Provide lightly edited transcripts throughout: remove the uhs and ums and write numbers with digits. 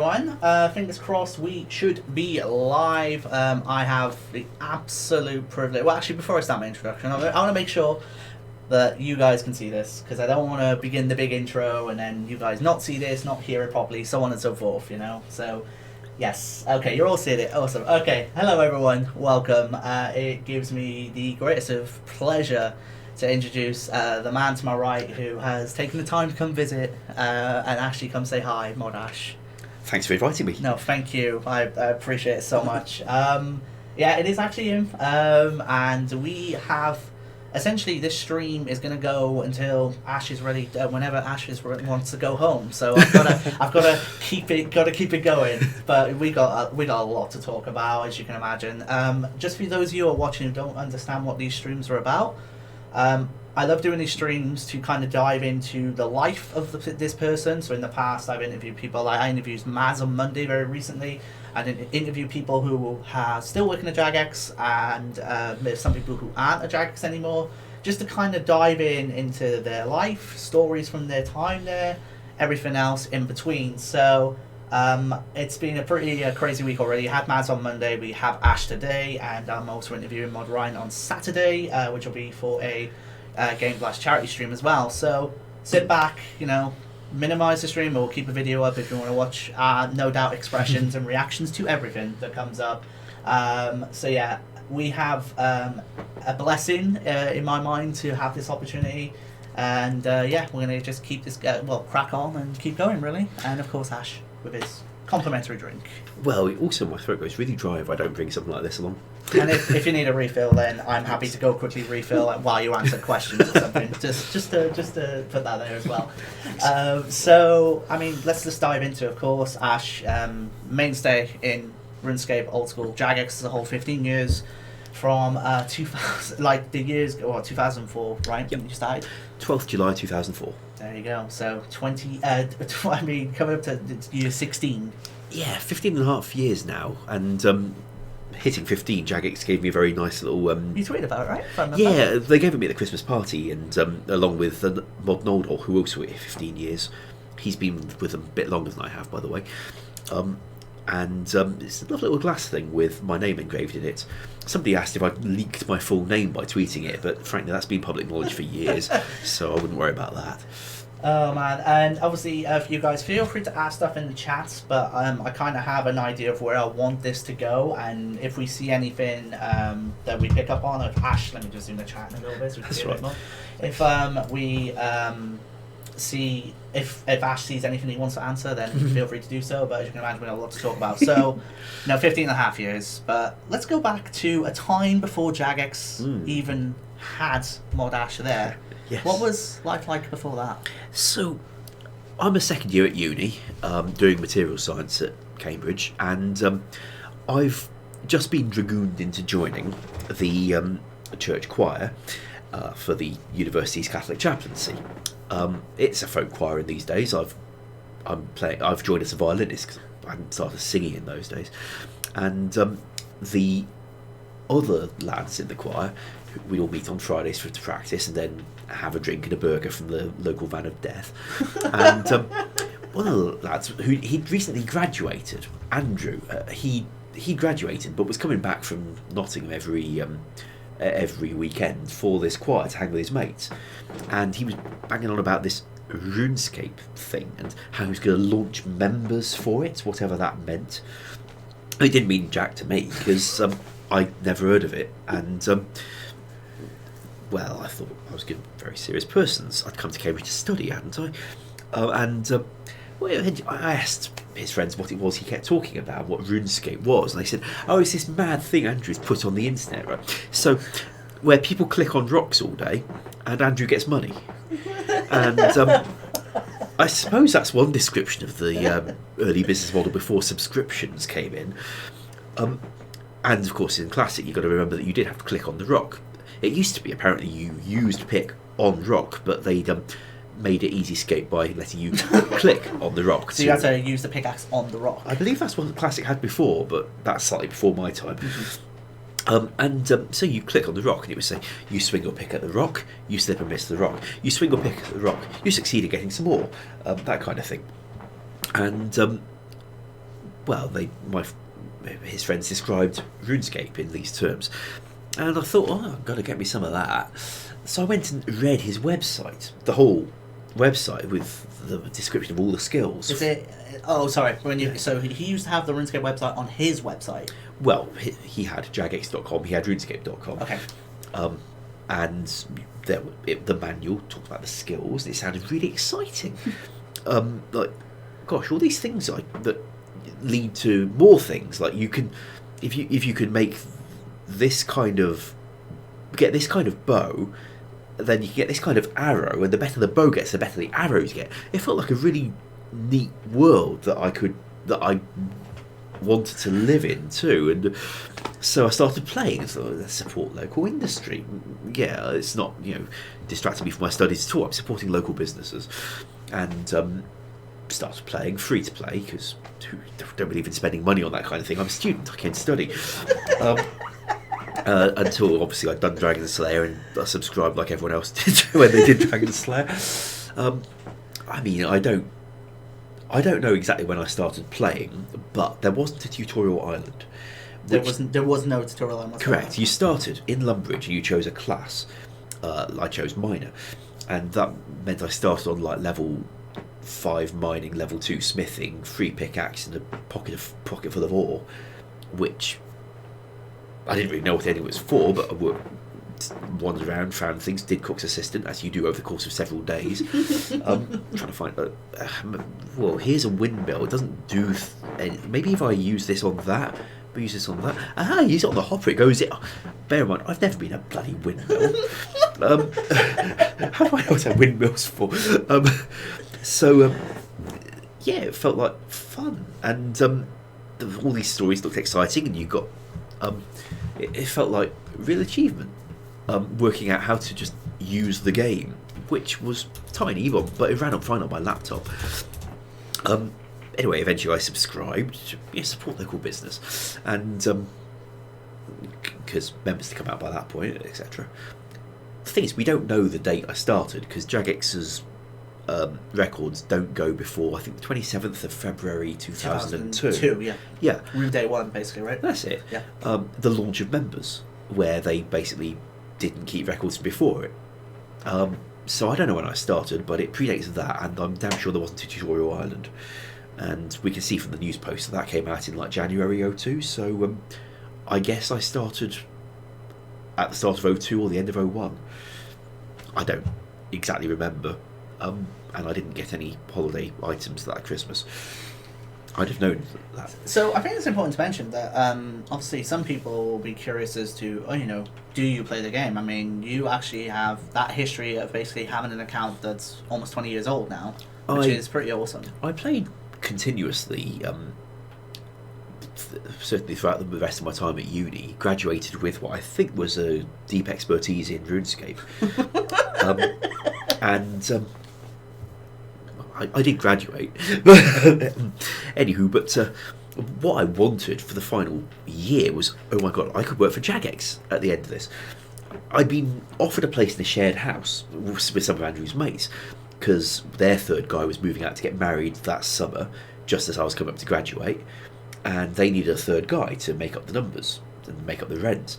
Everyone, fingers crossed we should be live. I have the absolute privilege. Well, actually, before I start my introduction, I want to make sure that you guys can see this because I don't want to begin the big intro and then you guys not see this, not hear it properly, so on and so forth. So, yes, okay, you're all seeing it. Awesome. Okay, hello everyone, welcome. It gives me the greatest of pleasure to introduce the man to my right who has taken the time to come visit and actually come say hi, Modash. Thanks for inviting me. No, thank you. I appreciate it so much. Yeah, it is actually him. And we have essentially this stream is going to go until Ash is ready. Whenever Ash wants to go home. So I've got to keep it going. But we got a lot to talk about, as you can imagine. Just for those of you who are watching who don't understand what these streams are about. I love doing these streams to kind of dive into the life of this person. So in the past, I've interviewed people. Like I interviewed Maz on Monday very recently. I interviewed people who are still working at Jagex and there's some people who aren't at Jagex anymore. Just to kind of dive into their life, stories from their time there, everything else in between. So it's been a pretty crazy week already. I had Maz on Monday, we have Ash today, and I'm also interviewing Mod Ryan on Saturday, which will be for a Game Blast charity stream as well. So sit back, minimize the stream, or we'll keep a video up if you want to watch no doubt expressions and reactions to everything that comes up. So yeah, we have a blessing in my mind to have this opportunity. And yeah, we're going to just keep this, crack on and keep going really. And of course Ash with his complimentary drink. Well, also my throat goes really dry if I don't bring something like this along. And if you need a refill, then I'm happy to go quickly refill while you answer questions or something. just to put that there as well. So I mean, let's just dive into it, of course. Ash, mainstay in RuneScape, old school Jagex as a whole, 15 years from 2000, like the years, 2004, right? Yep. You started 12th July 2004. There you go. So 20. I mean, coming up to year 16. Yeah, 15 and a half years now, and hitting 15, Jagex gave me a very nice little. You tweeted about it, right? Yeah, they gave it me at the Christmas party, and along with Mod Noldor, who also hit 15 years. He's been with them a bit longer than I have, by the way. And it's a lovely little glass thing with my name engraved in it. Somebody asked if I'd leaked my full name by tweeting it, but frankly that's been public knowledge for years, so I wouldn't worry about that. Oh man, and obviously for you guys, feel free to ask stuff in the chat, but I kind of have an idea of where I want this to go, and if we see anything that we pick up on, if Ash, let me just zoom the chat in a little bit so we can see a bit more. If we see if Ash sees anything he wants to answer, then feel free to do so, but as you can imagine we have a lot to talk about. So 15 and a half years, but let's go back to a time before Jagex even had Mod Ash there. Yes. What was life like before that? So I'm a second year at uni, doing materials science at Cambridge, and I've just been dragooned into joining the church choir for the university's Catholic chaplaincy. It's a folk choir in these days. I've joined as a violinist because I hadn't started singing in those days, and the other lads in the choir, we all meet on Fridays to practice and then have a drink and a burger from the local van of death. And one of the lads he'd recently graduated, Andrew, he graduated but was coming back from Nottingham every weekend for this choir to hang with his mates, and he was banging on about this RuneScape thing and how he was going to launch members for it, whatever that meant. It didn't mean jack to me because I'd never heard of it, and well, I thought I was good, very serious persons. I'd come to Cambridge to study, hadn't I? I asked his friends what it was he kept talking about, what RuneScape was, and they said, "Oh, it's this mad thing Andrew's put on the internet, right? So, where people click on rocks all day, and Andrew gets money." And I suppose that's one description of the early business model before subscriptions came in. And of course, in Classic, you've got to remember that you did have to click on the rock. It used to be apparently you used pick on rock, but they'd made it easy escape by letting you click on the rock. So you had to use the pickaxe on the rock. I believe that's what Classic had before, but that's slightly before my time. So you click on the rock and it would say, you swing or pick at the rock, you slip and miss the rock, you swing or pick at the rock, you succeed in getting some more, that kind of thing. And well, his friends described RuneScape in these terms, and I thought, oh, I've got to get me some of that. So I went and read his website, the whole website with the description of all the skills. Is it? Oh, sorry. So he used to have the RuneScape website on his website. Well, he had Jagex.com, he had RuneScape.com. Okay. And the manual talked about the skills. It sounded really exciting. Like, gosh, all these things that lead to more things. Like, you can, if you can make this kind of bow, then you can get this kind of arrow, and the better the bow gets, the better the arrows get. It felt like a really neat world that I wanted to live in too, and so I started playing. So let's support local industry. Yeah, it's not distracting me from my studies at all. I'm supporting local businesses, and started playing free to play because don't believe in spending money on that kind of thing. I'm a student. I can't study. Until obviously I'd done Dragon Slayer and I subscribed like everyone else did when they did Dragon Slayer. I mean, I don't know exactly when I started playing, but there wasn't a tutorial island. There was no tutorial island. Correct. You started in Lumbridge and you chose a class. I chose miner, and that meant I started on like level 5 mining, level 2 smithing, 3 pickaxe, and a pocket full of ore, which I didn't really know what any of it was for, but I wandered around, found things, did cook's assistant, as you do over the course of several days. Trying to find, well, here's a windmill. It doesn't do maybe if I use this on that, but use this on that. Aha, use it on the hopper, it goes in. Bear in mind, I've never been a bloody windmill. How do I know what a windmill's for? Yeah, it felt like fun, and all these stories looked exciting, and you got it felt like real achievement, working out how to just use the game, which was tiny, but it ran on fine on my laptop. Anyway, eventually I subscribed to support local business, and because members to come out by that point, etc. The thing is, we don't know the date I started because Jagex's records don't go before, I think, the 27th of February 2002. Yeah. Rune Day 1, basically, right? That's it. Yeah. The launch of members, where they basically didn't keep records before it. So I don't know when I started, but it predates that, and I'm damn sure there wasn't a tutorial island. And we can see from the news post that came out in like January 02, so I guess I started at the start of 02 or the end of 01. I don't exactly remember. And I didn't get any holiday items that Christmas. I'd have known that. So I think it's important to mention that obviously some people will be curious as to, do you play the game? I mean, you actually have that history of basically having an account that's almost 20 years old now, which is pretty awesome. I played continuously, certainly throughout the rest of my time at uni. Graduated with what I think was a deep expertise in RuneScape. And I did graduate. Anywho, but what I wanted for the final year was, oh my god, I could work for Jagex at the end of this. I'd been offered a place in a shared house with some of Andrew's mates, because their third guy was moving out to get married that summer, just as I was coming up to graduate, and they needed a third guy to make up the numbers and make up the rent.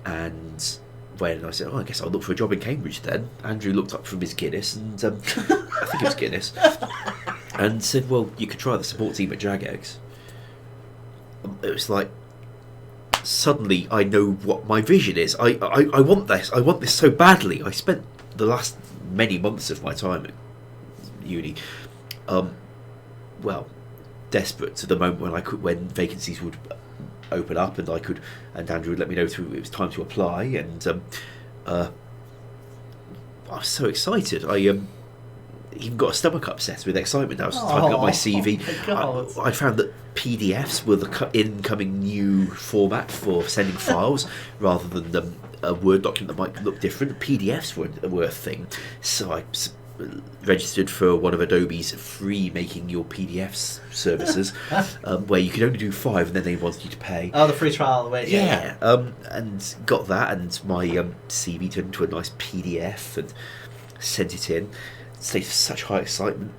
And when I said, I guess I'll look for a job in Cambridge then, Andrew looked up from his Guinness, and I think it was Guinness, and said, well, you could try the support team at Jagex. It was like, suddenly I know what my vision is. I want this. I want this so badly. I spent the last many months of my time at uni, desperate to the moment when vacancies would open up, and Andrew would let me know it was time to apply, and I was so excited. I even got a stomach upset with excitement. I was typing up my CV. I found that PDFs were the incoming new format for sending files, rather than a Word document that might look different. PDFs were a thing, so I registered for one of Adobe's free making your PDFs services, where you could only do 5 and then they wanted you to pay. Oh, the free trial. Wait, yeah. And got that, and my CV turned into a nice PDF and sent it in. State of such high excitement.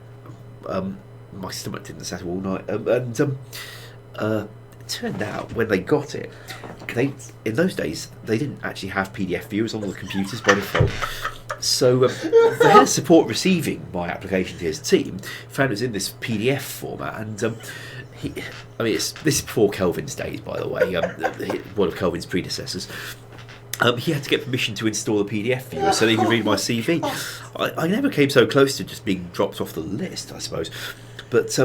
My stomach didn't settle all night, and It turned out when they got it, in those days they didn't actually have PDF viewers on all the computers by default. So the head of support receiving my application to his team found it was in this PDF format, and this is before Kelvin's days, by the way. One of Kelvin's predecessors. He had to get permission to install a PDF viewer so that he could read my CV. I never came so close to just being dropped off the list, I suppose. But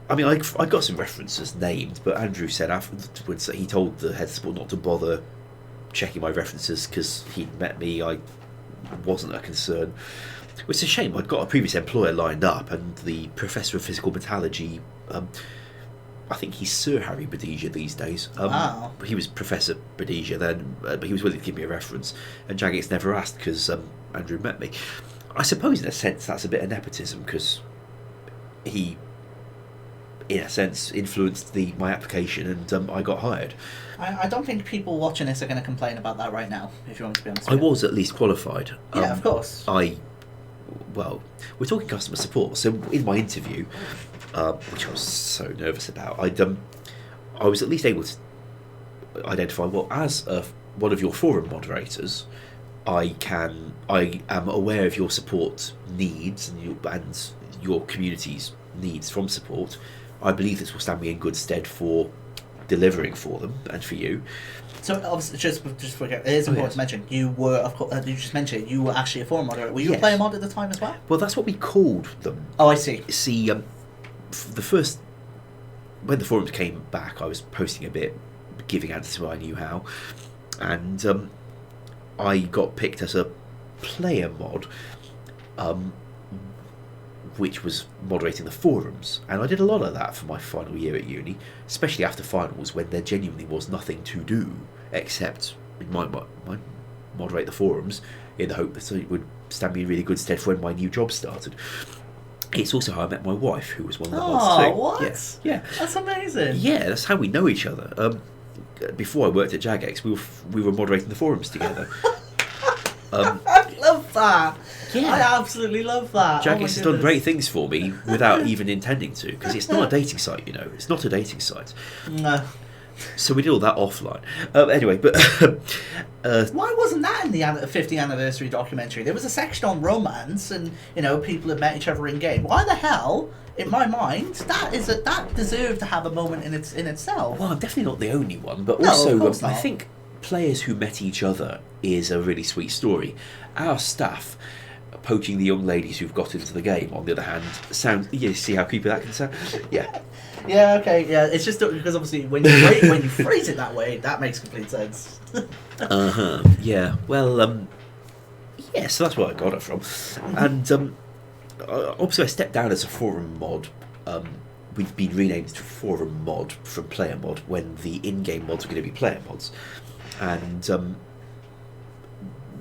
I got some references named, but Andrew said afterwards that he told the head of support not to bother checking my references because he'd met me. I wasn't a concern. It's a shame. I'd got a previous employer lined up, and the professor of physical metallurgy. I think he's Sir Harry Bodesia these days. Wow. He was Professor Bodesia then, but he was willing to give me a reference, and Jagex never asked because Andrew met me. I suppose in a sense that's a bit of nepotism because he, in a sense, influenced my application, and I got hired. I don't think people watching this are going to complain about that right now, if you want to be honest. I was at least qualified. Yeah, of course. Well, we're talking customer support, so in my interview, which I was so nervous about, I was at least able to identify, well, as one of your forum moderators, I am aware of your support needs and your community's needs from support. I believe this will stand me in good stead for delivering for them and for you. So obviously, just for it is important to mention you were, of course, you just mentioned it, you were actually a forum moderator. Were you a player mod at the time as well? Well, that's what we called them. Oh, I see. See, when the forums came back, I was posting a bit, giving answers to what I knew how, and I got picked as a player mod, which was moderating the forums, and I did a lot of that for my final year at uni, especially after finals when there genuinely was nothing to do except moderate the forums in the hope that it would stand me in really good stead for when my new job started. It's also how I met my wife, who was one of the mods too. Oh, what? Yeah. That's amazing. Yeah, that's how we know each other. Before I worked at Jagex, we were moderating the forums together. I love that. Yeah. I absolutely love that. Jagex has done great things for me without even intending to, because it's not a dating site, you know. It's not a dating site. No. So we did all that offline. Anyway, but why wasn't that in the 50th anniversary documentary? There was a section on romance, and people had met each other in game. Why the hell, in my mind, that deserved to have a moment in itself? Well, I'm definitely not the only one, but No, also of course not. I think players who met each other is a really sweet story. Our staff poaching the young ladies who've got into the game, on the other hand, you see how creepy that can sound? Yeah. Yeah, okay, yeah. It's just because obviously when you phrase it that way, that makes complete sense. Yeah. Well, yeah. So that's where I got it from, and obviously I stepped down as a forum mod. We'd been renamed to forum mod from player mod when the in-game mods were going to be player mods, and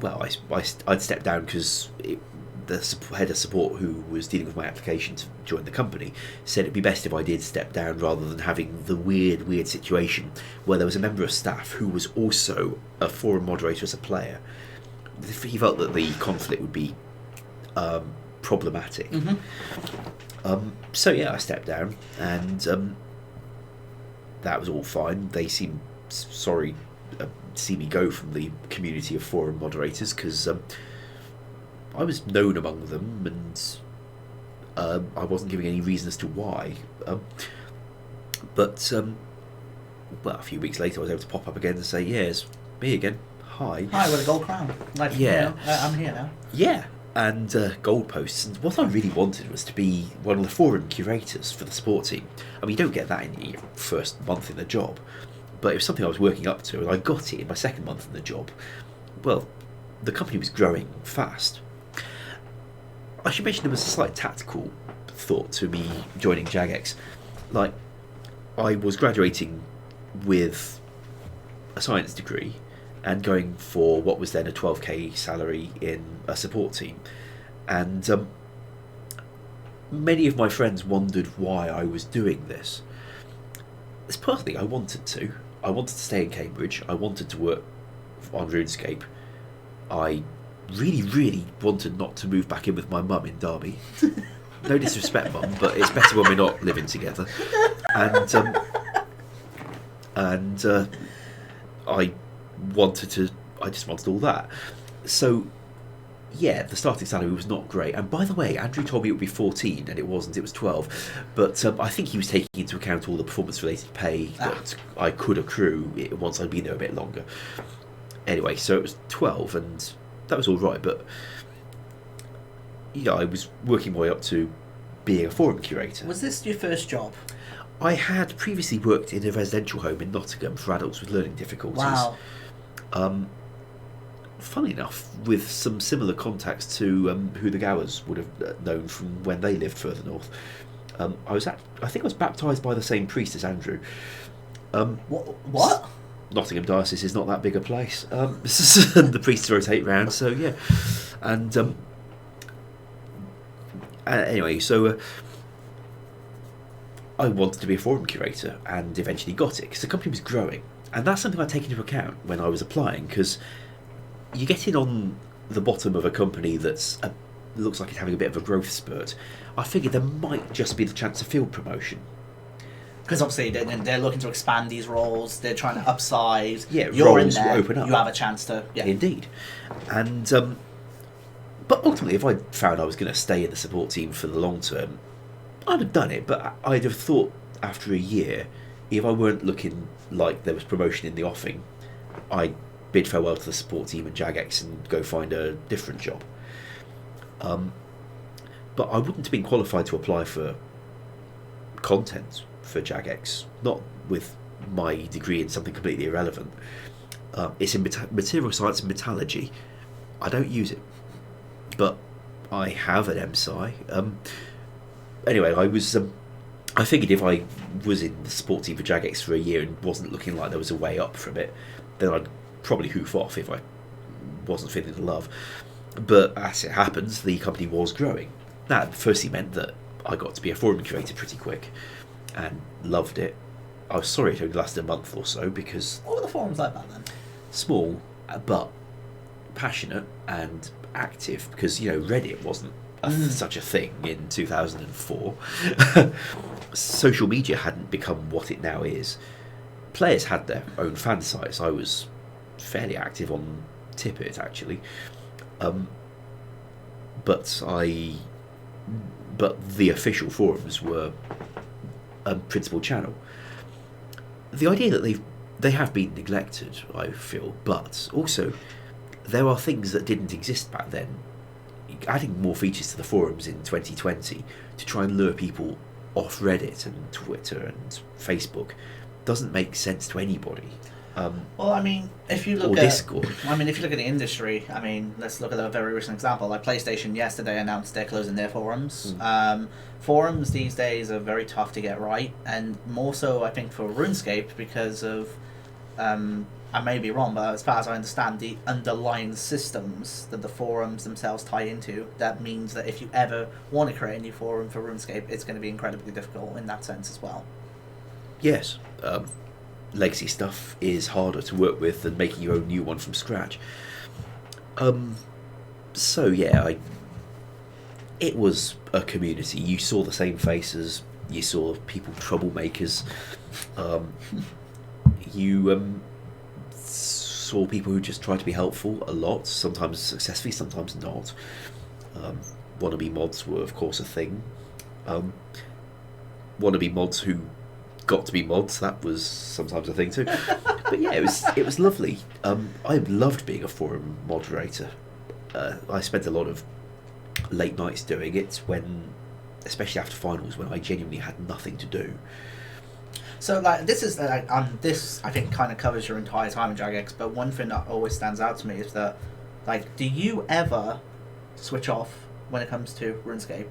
well, I'd stepped down because the head of support who was dealing with my application to join the company said it'd be best if I did step down rather than having the weird situation where there was a member of staff who was also a forum moderator as a player. He felt that the conflict would be problematic. So yeah, I stepped down, and that was all fine. They seemed sorry to see me go from the community of forum moderators because I was known among them, and I wasn't giving any reason as to why. But well, a few weeks later, I was able to pop up again and say, "Yeah, it's me again. Hi." Hi, with a gold crown. Like, Yeah. I'm here now. Yeah, and gold posts. And what I really wanted was to be one of the forum curators for the support team. I mean, you don't get that in your first month in the job, but it was something I was working up to, and I got it in my second month in the job. Well, the company was growing fast. I should mention there was a slight tactical thought to me joining Jagex. Like, I was graduating with a science degree and going for what was then a 12k salary in a support team, and many of my friends wondered why I was doing this. It's partly I wanted to stay in Cambridge. I wanted to work on RuneScape. I really wanted not to move back in with my mum in Derby. No disrespect, Mum, but it's better when we're not living together. And and I just wanted all that. So yeah, the starting salary was not great. And by the way, Andrew told me it would be 14, and it wasn't. It was 12. But I think he was taking into account all the performance-related pay that I could accrue once I'd been there a bit longer. Anyway, so it was 12, and that was all right. But yeah, I was working my way up to being a forum curator. Was this your first job? I had previously worked in a residential home in Nottingham for adults with learning difficulties. Wow. Funny enough, with some similar contacts to who the Gowers would have known from when they lived further north. I think I was baptised by the same priest as Andrew. What? Nottingham Diocese is not that big a place. The priests rotate round, so yeah. And anyway, so I wanted to be a forum curator and eventually got it because the company was growing. And that's something I take into account when I was applying, because you get in on the bottom of a company that's looks like it's having a bit of a growth spurt. I figured there might just be the chance of field promotion. Because obviously they're looking to expand these roles, they're trying to upsize. Yeah, you're roles in there, open up. you have a chance to. Yeah. Indeed. And but ultimately, if I found I was going to stay in the support team for the long term, I'd have done it. But I'd have thought after a year, if I weren't looking like there was promotion in the offing, I'd bid farewell to the support team and Jagex and go find a different job. But I wouldn't have been qualified to apply for content for Jagex, not with my degree in something completely irrelevant. It's in material science and metallurgy. I don't use it, but I have an MSci. Anyway, I figured if I was in the support team for Jagex for a year and wasn't looking like there was a way up from it, then I'd probably hoof off if I wasn't feeling the love. But as it happens, the company was growing. That firstly meant that I got to be a forum curator pretty quick and loved it. I was sorry it only lasted a month or so, because What were the forums like back then? small but passionate and active, because Reddit wasn't such a thing in 2004. Social media hadn't become what it now is. Players had their own fan sites. I was fairly active on Tippet actually, but the official forums were a principal channel. The idea that they have been neglected, I feel, but also there are things that didn't exist back then. Adding more features to the forums in 2020 to try and lure people off Reddit and Twitter and Facebook doesn't make sense to anybody. Well, I mean, if you look or at Discord. if you look at the industry, I mean, let's look at a very recent example. Like PlayStation yesterday announced they're closing their forums. Forums these days are very tough to get right, and more so, I think, for RuneScape because of, I may be wrong, but as far as I understand, the underlying systems that the forums themselves tie into, that means that if you ever want to create a new forum for RuneScape, it's going to be incredibly difficult in that sense as well. Yes. Legacy stuff is harder to work with than making your own new one from scratch. So yeah, it was a community. You saw the same faces. You saw people troublemakers. You saw people who just tried to be helpful a lot. Sometimes successfully, sometimes not. Wannabe mods were, of course, a thing. Wannabe mods who got to be mods, that was sometimes a thing too. But yeah, it was lovely. I loved being a forum moderator. I spent a lot of late nights doing it, especially after finals, when I genuinely had nothing to do. So this I think kind of covers your entire time in Jagex, but one thing that always stands out to me is that, do you ever switch off when it comes to RuneScape?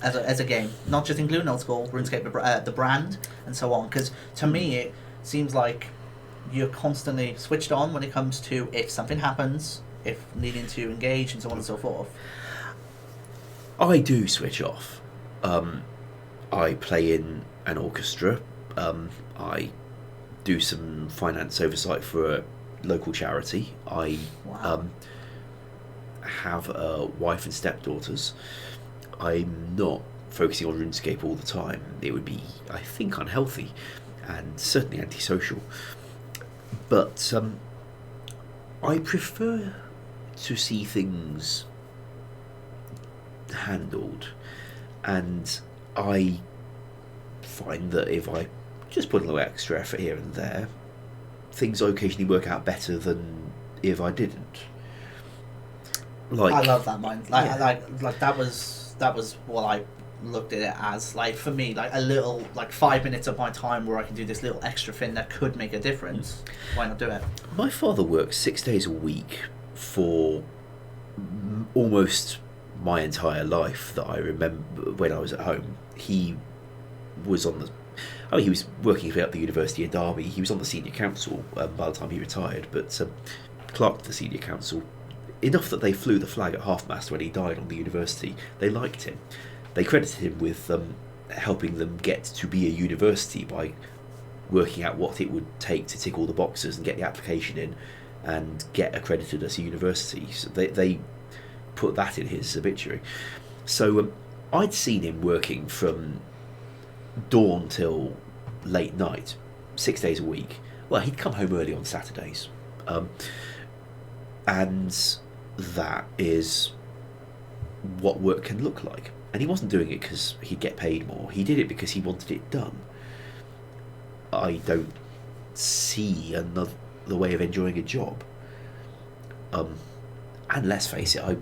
As a game, not just including old school RuneScape, the brand and so on. Because to me, it seems like you're constantly switched on when it comes to if something happens, if needing to engage, and so on and so forth. I do switch off. I play in an orchestra. I do some finance oversight for a local charity. I have a wife and stepdaughters. I'm not focusing on RuneScape all the time. It would be, I think, unhealthy. and certainly antisocial. But I prefer to see things handled, and I find that if I just put a little extra effort here and there, things occasionally work out better than if I didn't. Like, I love that mind. Like, yeah. like that was what I looked at it as. Like for me, like a little, like 5 minutes of my time where I can do this little extra thing that could make a difference. Why not do it? My father worked 6 days a week for almost my entire life that I remember when I was at home. He was on the... Oh, he was working at the University of Derby. He was on the senior council by the time he retired, but clerk to the senior council. Enough that they flew the flag at half-mast when he died on the university. They liked him. They credited him with helping them get to be a university by working out what it would take to tick all the boxes and get the application in and get accredited as a university. So they put that in his obituary. So I'd seen him working from dawn till late night, 6 days a week. Well, he'd come home early on Saturdays. And that is what work can look like. And he wasn't doing it because he'd get paid more. He did it because he wanted it done. I don't see another way of enjoying a job. And let's face it,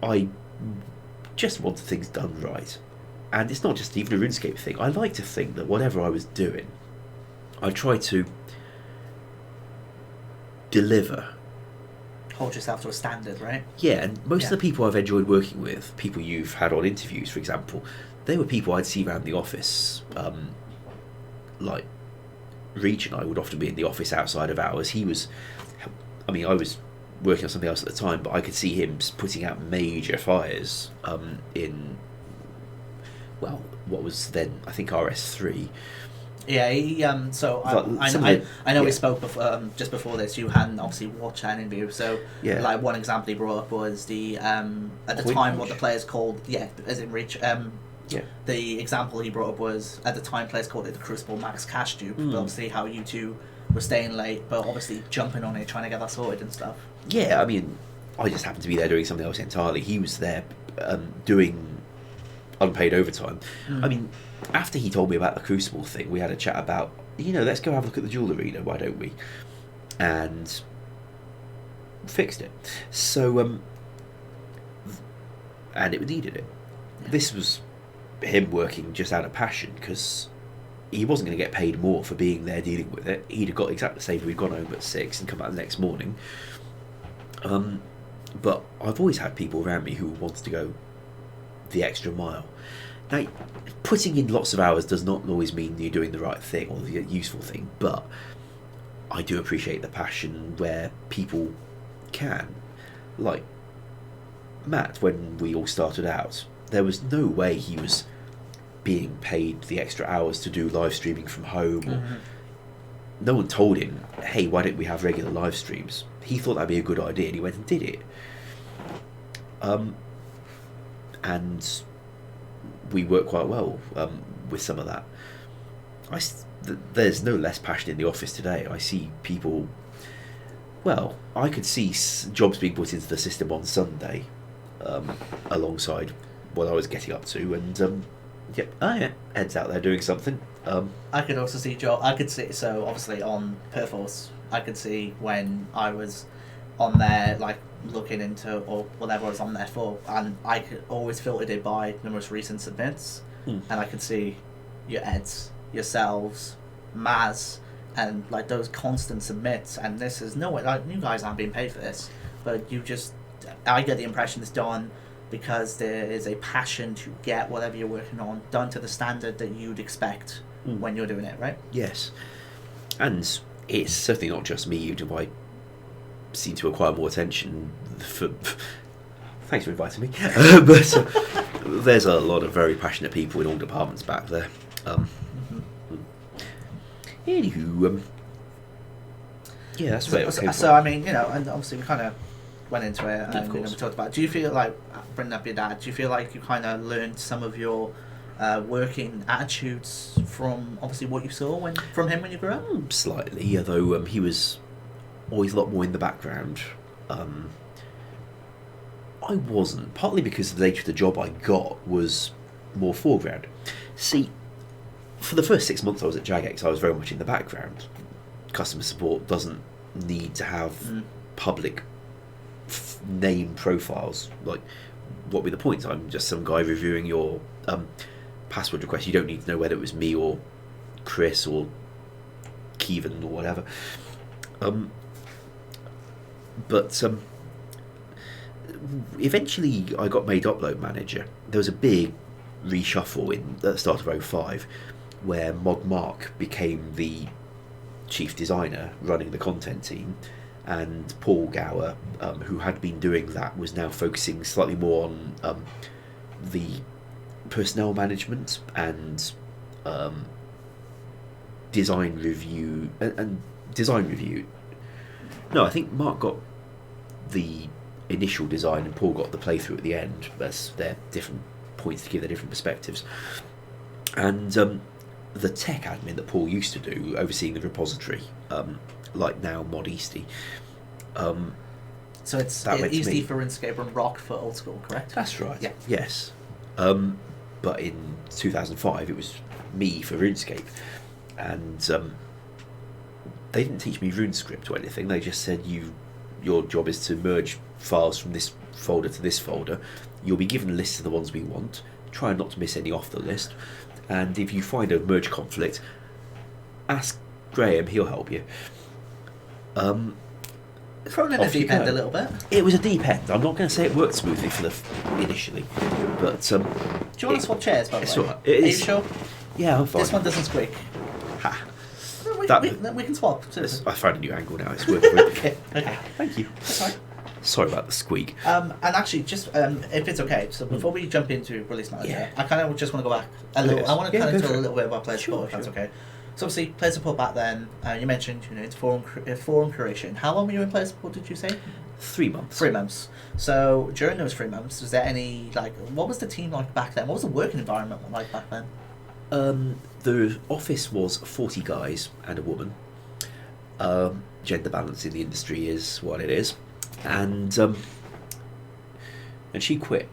I just wanted things done right. And it's not just even a RuneScape thing. I like to think that whatever I was doing, I tried to deliver. Hold yourself to a standard, right? Yeah, and most of the people I've enjoyed working with, people you've had on interviews, for example, they were people I'd see around the office. Like, Reach and I would often be in the office outside of hours. I was working on something else at the time, but I could see him putting out major fires in, well, what was then, I think, RS3. Yeah, he, so I know we spoke before, just before this. You hadn't obviously watched that interview, so like one example he brought up was the at the Point time punch. what the players called as in Reach. The example he brought up was at the time players called it the Crucible Max Cash Dupe. But obviously how you two were staying late, but obviously jumping on it, trying to get that sorted and stuff. Yeah, I mean, I just happened to be there doing something else entirely. He was there doing unpaid overtime. I mean, after he told me about the Crucible thing, we had a chat about, let's go have a look at the Duel Arena, why don't we? And fixed it. So, and it needed it. This was him working just out of passion, because he wasn't going to get paid more for being there dealing with it. He'd have got exactly the same if we'd gone home at 6 and come back the next morning. But I've always had people around me who wanted to go the extra mile. Now, putting in lots of hours does not always mean you're doing the right thing or the useful thing, but I do appreciate the passion where people can. Like Matt, when we all started out, there was no way he was being paid the extra hours to do live streaming from home. Or no one told him, hey, why don't we have regular live streams? He thought that'd be a good idea and he went and did it. And we work quite well with some of that. There's no less passion in the office today. I see people... Well, I could see jobs being put into the system on Sunday alongside what I was getting up to, and Ed's out there doing something. I could also see so obviously on Perforce, I could see when I was on there, like looking into or whatever I was on there for, and I could always filtered it by the most recent submits, and I could see your Eds, yourselves, Maz, and like those constant submits, and this is no way, like, you guys aren't being paid for this, but I get the impression it's done because there is a passion to get whatever you're working on done to the standard that you'd expect when you're doing it, right? Yes. And it's certainly not just me who I seem to acquire more attention for... Thanks for inviting me. But there's a lot of very passionate people in all departments back there. Anywho, yeah, that's where it came so from. I mean, and obviously we kind of went into it, and Of course. we talked about. Do you feel like, bringing up your dad? Do you feel like you kind of learned some of your working attitudes from obviously what you saw from him when you grew up? Slightly, although he was always a lot more in the background. I wasn't, partly because the nature of the job I got was more foreground. See, for the first 6 months I was at Jagex, I was very much in the background. Customer support doesn't need to have public name profiles. Like, what were the points? I'm just some guy reviewing your password request. You don't need to know whether it was me or Chris or Kevin or whatever. But eventually I got made upload manager. There was a big reshuffle at the start of 05 where Mod Mark became the chief designer running the content team, and Paul Gower, who had been doing that, was now focusing slightly more on the personnel management and design review and design review. No, I think Mark got the initial design and Paul got the playthrough at the end. That's their different points to give their different perspectives. And the tech admin that Paul used to do, overseeing the repository, like now Mod Easty. So it's Easty for RuneScape and Rock for Old School, correct? That's right. Yeah. Yes. But in 2005, it was me for RuneScape, and they didn't teach me RuneScript or anything. They just said your job is to merge files from this folder to this folder. You'll be given a list of the ones we want. Try not to miss any off the list. And if you find a merge conflict, ask Graham, he'll help you. Thrown in a deep end a little bit. It was a deep end. I'm not going to say it worked smoothly initially, but do you want to swap chairs, by the way? Right. Are you sure? Yeah, I'm fine. This one doesn't squeak. Ha. No, we can swap. I found a new angle now. It's working. Okay. Thank you. That's right. Sorry about the squeak. And actually, just if it's okay, so before we jump into Release Manager, I kind of just want to go back a little. I want to kind of talk a little bit about player support, if that's okay. So obviously, player support back then, you mentioned it's forum creation. How long were you in player support, did you say? 3 months. 3 months. So during those 3 months, was there any, what was the team like back then? What was the working environment like back then? The office was 40 guys and a woman. Gender balance in the industry is what it is. And she quit.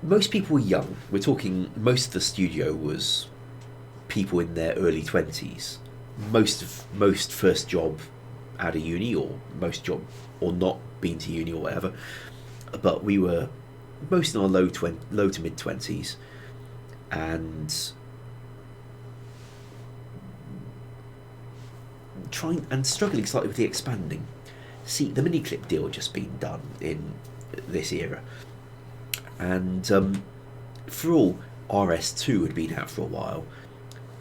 Most people were young. We're talking, most of the studio was people in their early 20s. Most first job out of uni, or most job, or not been to uni or whatever. But we were most in our low to mid 20s, and trying and struggling slightly with the expanding. See, the mini clip deal had just been done in this era, and for all, RS2 had been out for a while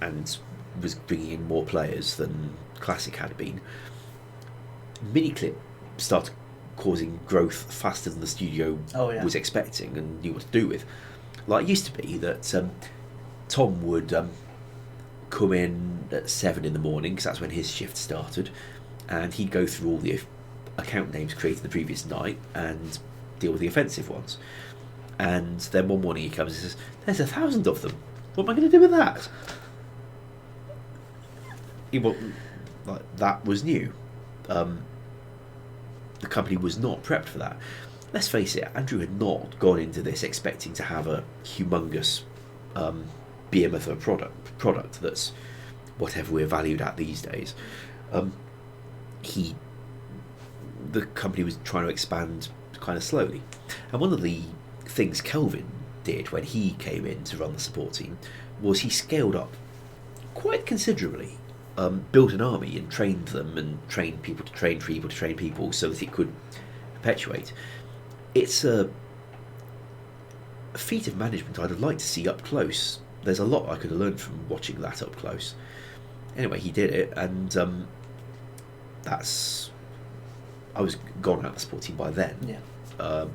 and was bringing in more players than Classic had been. Mini clip started causing growth faster than the studio was expecting and knew what to do with. Like, it used to be that Tom would come in at 7 in the morning, because that's when his shift started, and he'd go through all the account names created the previous night and deal with the offensive ones. And then one morning he comes and says, "There's 1,000 of them. What am I going to do with that?" That was new. The company was not prepped for that. Let's face it, Andrew had not gone into this expecting to have a humongous behemoth of a product that's whatever we're valued at these days. The company was trying to expand kind of slowly, and one of the things Kelvin did when he came in to run the support team was he scaled up quite considerably, built an army and trained them, and trained people to train people to train people, so that it could perpetuate. It's a feat of management I'd have liked to see up close. There's a lot I could have learned from watching that up close. Anyway, he did it, and I was gone out of the support team by then. Yeah.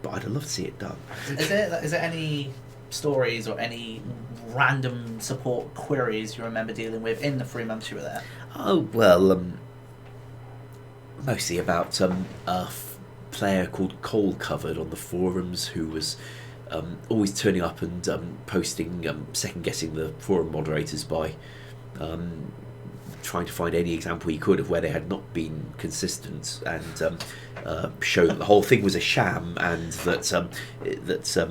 But I'd have loved to see it done. Is there any stories or any random support queries you remember dealing with in the 3 months you were there? Oh, well, mostly about player called Cole Covered on the forums who was always turning up and posting, second guessing the forum moderators by trying to find any example he could of where they had not been consistent, and show that the whole thing was a sham, and that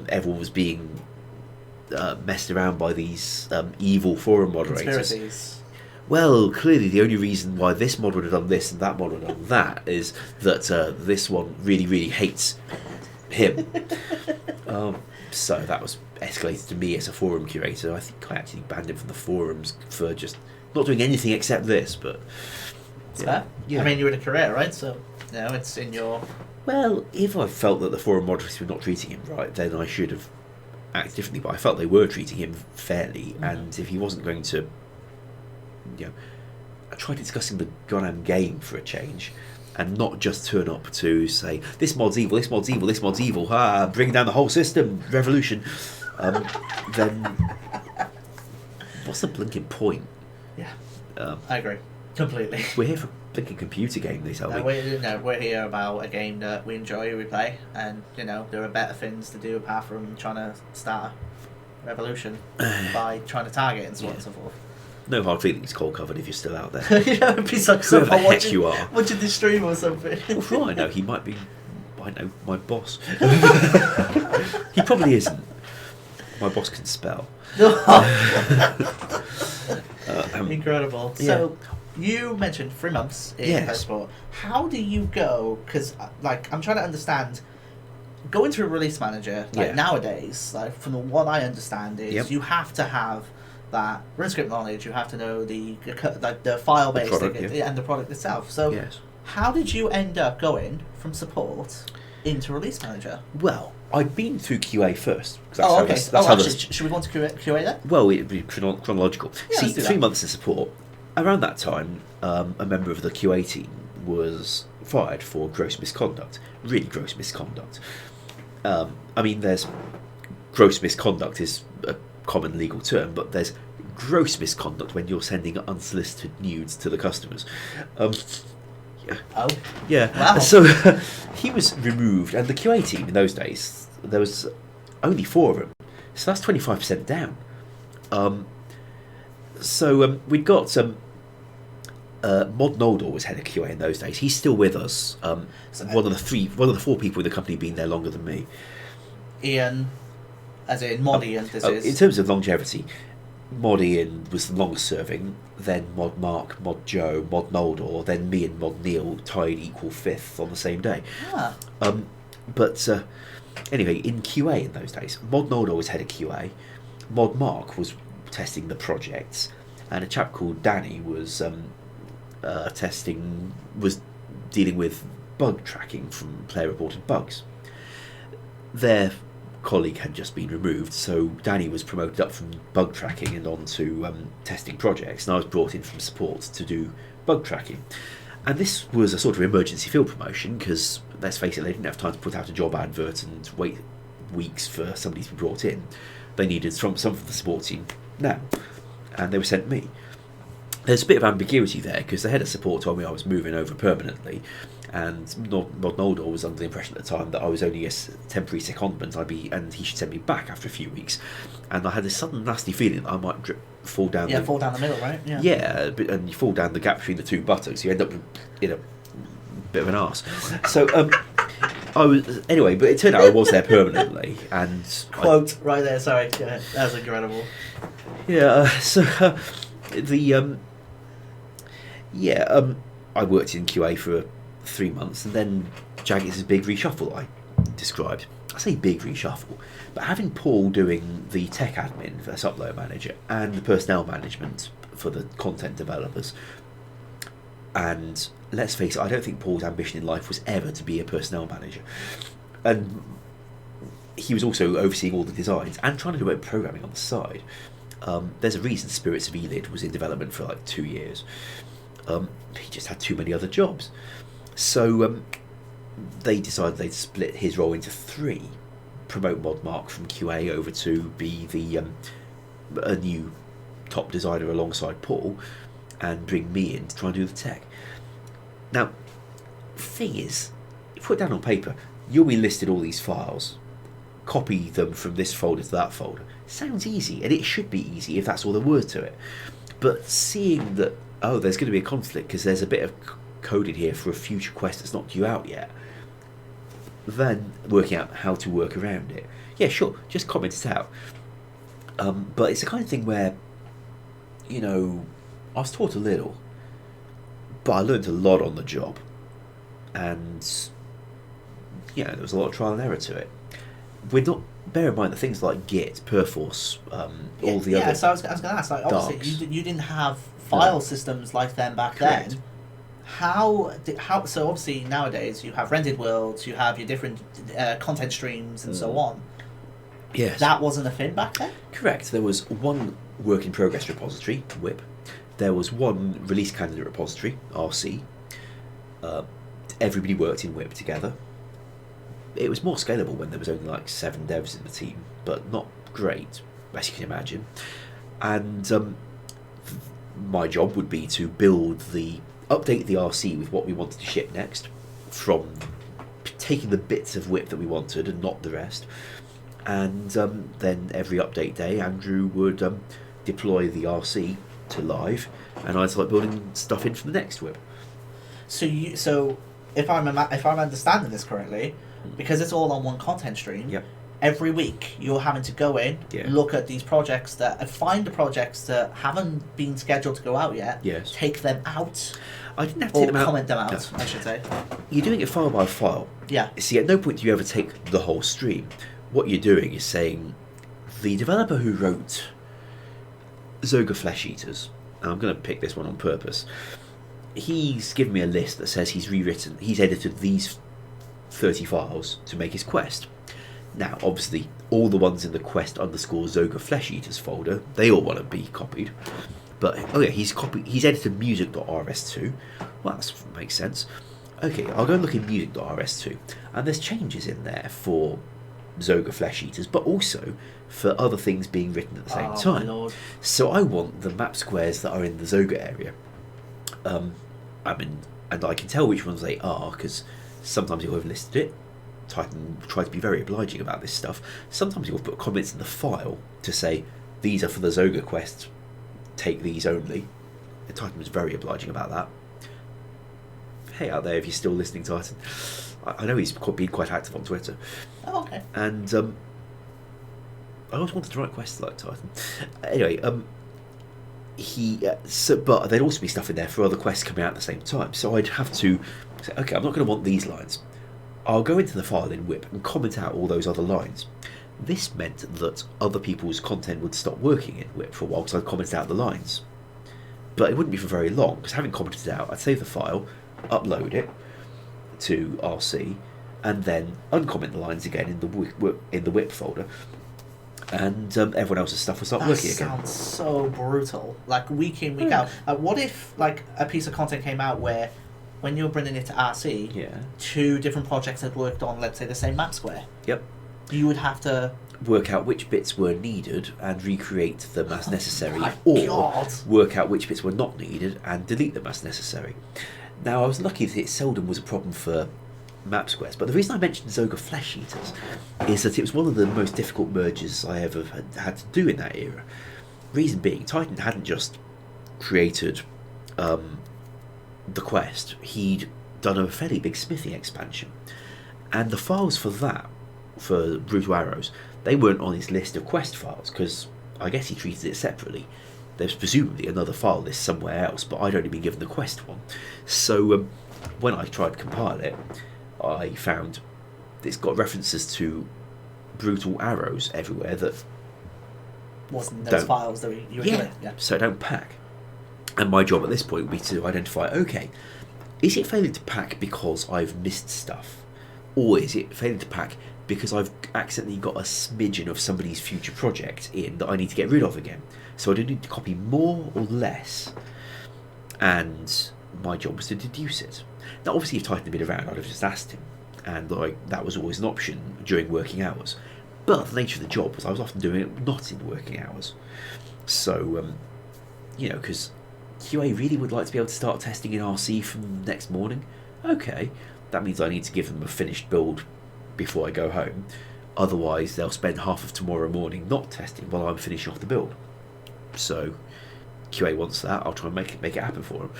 everyone was being messed around by these evil forum moderators. Conspiracies. Well, clearly the only reason why this mod would have done this and that mod would have done that is that this one really, really hates him. So that was escalated to me as a forum curator. I think I actually banned him from the forums for just not doing anything except this, but... Yeah. I mean, you're in a career, right? So, it's in your... Well, if I felt that the forum moderators were not treating him right, then I should have acted differently, but I felt they were treating him fairly, and if he wasn't going to... I tried discussing the goddamn game for a change, and not just turn up to say this mod's evil, this mod's evil, this mod's evil, bring down the whole system, revolution. Then what's the blinking point? Yeah, I agree completely. We're here for a blinking computer game. They tell me. We're here about a game that we enjoy, we play, and there are better things to do apart from trying to start a revolution by trying to target and so on and so forth. No hard feelings, Cole Covered, if you're still out there. It'd be like whoever the heck you are. Watching the stream or something. Well, for all I know, he might be, my boss. He probably isn't. My boss can spell. Incredible. Yeah. So, you mentioned 3 months in Passport. How do you go? Because, I'm trying to understand. Going to a release manager, nowadays, from what I understand, is you have to have that RuneScape knowledge. You have to know the file base and the product itself. So, how did you end up going from support into release manager? Well, I'd been through QA first. Should we go on to QA then? Well, it'd be chronological. Yeah, see, 3 months in support. Around that time, a member of the QA team was fired for gross misconduct. Really gross misconduct. I mean, there's gross misconduct is a common legal term, but there's gross misconduct when you're sending unsolicited nudes to the customers. Wow. So he was removed, and the QA team in those days, there was only 4 of them, so that's 25% down. We'd got Mod Noldor was head of QA in those days. He's still with us. One of the 4 people in the company being there longer than me. Ian, as in Mod Ian, in terms of longevity, Mod Ian was the longest serving, then Mod Mark, Mod Joe, Mod Noldor, then me and Mod Neil tied equal 5th on the same day. Anyway, in QA in those days, Mod Noldor was head of QA, Mod Mark was testing the projects, and a chap called Danny was dealing with bug tracking from player reported bugs. Their colleague had just been removed, so Danny was promoted up from bug tracking and on to testing projects, and I was brought in from support to do bug tracking. And this was a sort of emergency field promotion because, let's face it, they didn't have time to put out a job advert and wait weeks for somebody to be brought in. They needed some of the support team now, and they were sent me. There's a bit of ambiguity there because the head of support told me I was moving over permanently, and Mod Noldor was under the impression at the time that I was only a temporary secondment, and he should send me back after a few weeks. And I had this sudden nasty feeling that I might fall down the middle, right? And you fall down the gap between the 2 buttocks, you end up in a bit of an arse. So anyway, but it turned out I was there permanently, and quote right there. Sorry, that was incredible. I worked in QA for 3 months, and then Jagex's big reshuffle I described. I say big reshuffle, but having Paul doing the tech admin for Upload Manager and the personnel management for the content developers, and let's face it, I don't think Paul's ambition in life was ever to be a personnel manager, and he was also overseeing all the designs and trying to do a bit of programming on the side. There's a reason Spirits of Elid was in development for like 2 years. He just had too many other jobs. So they decided they'd split his role into 3, promote Mod Mark from QA over to be a new top designer alongside Paul, and bring me in to try and do the tech. Now, thing is, you put it down on paper, you'll be listed all these files, copy them from this folder to that folder. Sounds easy, and it should be easy if that's all there was to it. But seeing that, oh, there's going to be a conflict because there's a bit of code in here for a future quest that's not due out yet, then working out how to work around it. Yeah, sure, just comment it out. But it's the kind of thing where, you know, I was taught a little, but I learned a lot on the job. And, you know, there was a lot of trial and error to it. We're not, bear in mind that things like Git, Perforce, all the other. Yeah, so I was going to ask, like, obviously you didn't have file systems like them back Correct. then. How so obviously nowadays you have rendered worlds, you have your different content streams and so on. Yes. That wasn't a thing back then? Correct. There was one work in progress repository, WIP. There was one release candidate repository, RC. Everybody worked in WIP together. It was more scalable when there was only like 7 devs in the team, but not great, as you can imagine. And my job would be to update the RC with what we wanted to ship next, from taking the bits of WIP that we wanted and not the rest. And then every update day, Andrew would deploy the RC to live, and I'd start building stuff in for the next WIP. So if I'm understanding this correctly, because it's all on one content stream. Yep. Every week you're having to go in, look at these projects find the projects that haven't been scheduled to go out yet. Yes. Take them out. I didn't have to take them out. Comment them out. No. I should say. You're doing it file by file. Yeah. See, at no point do you ever take the whole stream. What you're doing is saying, the developer who wrote Zoga Flesh Eaters, and I'm going to pick this one on purpose, he's given me a list that says he's edited these 30 files to make his quest. Now, obviously, all the ones in the quest _ Zoga Flesh Eaters folder, they all want to be copied. But, oh yeah, he's edited music.rs2. Well, that makes sense. Okay, I'll go and look in music.rs2, and there's changes in there for Zoga Flesh Eaters, but also for other things being written at the same time. My Lord. So I want the map squares that are in the Zoga area. And I can tell which ones they are, because sometimes you'll have listed it. Titan try to be very obliging about this stuff. Sometimes you'll put comments in the file to say, these are for the Zoga quest, take these only. And Titan was very obliging about that. Hey out there, if you're still listening, Titan. I know he's been quite active on Twitter. Oh, okay. And I always wanted to write quests like Titan. Anyway, but there'd also be stuff in there for other quests coming out at the same time. So I'd have to say, okay, I'm not going to want these lines. I'll go into the file in WIP and comment out all those other lines. This meant that other people's content would stop working in WIP for a while because I'd commented out the lines. But it wouldn't be for very long, because having commented it out, I'd save the file, upload it to RC, and then uncomment the lines again in the WIP folder, and everyone else's stuff will start working again. That sounds so brutal. Like week in, week out. What if like a piece of content came out where, when you're bringing it to RC, 2 different projects had worked on, let's say, the same map square? Yep. You would have to work out which bits were needed and recreate them as necessary, God. work out which bits were not needed and delete them as necessary. Now, I was lucky that it seldom was a problem for map squares, but the reason I mentioned Zoga Flesh Eaters is that it was one of the most difficult merges I ever had to do in that era. Reason being, Titan hadn't just created the quest, he'd done a fairly big smithing expansion, and the files for that, for Brutal Arrows, they weren't on his list of quest files, because I guess he treated it separately. There's presumably another file list somewhere else, but I'd only been given the quest one. So when I tried to compile it, I found it's got references to Brutal Arrows everywhere that wasn't those files that you were given. Yeah. So don't pack. And my job at this point would be to identify, okay, is it failing to pack because I've missed stuff? Or is it failing to pack because I've accidentally got a smidgen of somebody's future project in that I need to get rid of again? So I do need to copy more or less. And my job was to deduce it. Now, obviously, if Titan had been around, I'd have just asked him. And that was always an option during working hours. But the nature of the job was I was often doing it not in working hours. So, because QA really would like to be able to start testing in RC from the next morning. okay, that means I need to give them a finished build before I go home. Otherwise, they'll spend half of tomorrow morning not testing while I'm finishing off the build. So, QA wants that. I'll try and make it happen for them.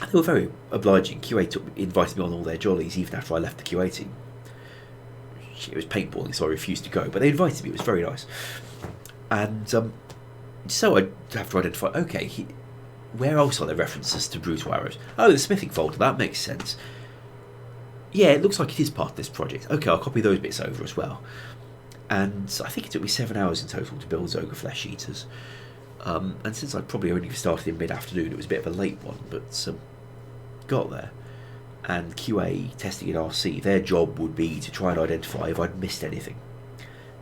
And they were very obliging. QA invited me on all their jollies even after I left the QA team. It was paintballing, so I refused to go. But they invited me. It was very nice. And so I have to identify, okay, where else are there references to brutal arrows? Oh, the smithing folder, that makes sense. Yeah, it looks like it is part of this project. Okay, I'll copy those bits over as well. And I think it took me 7 hours in total to build Ogre Flesh Eaters. And since I probably only started in mid-afternoon, it was a bit of a late one, but got there. And QA testing in RC, their job would be to try and identify if I'd missed anything.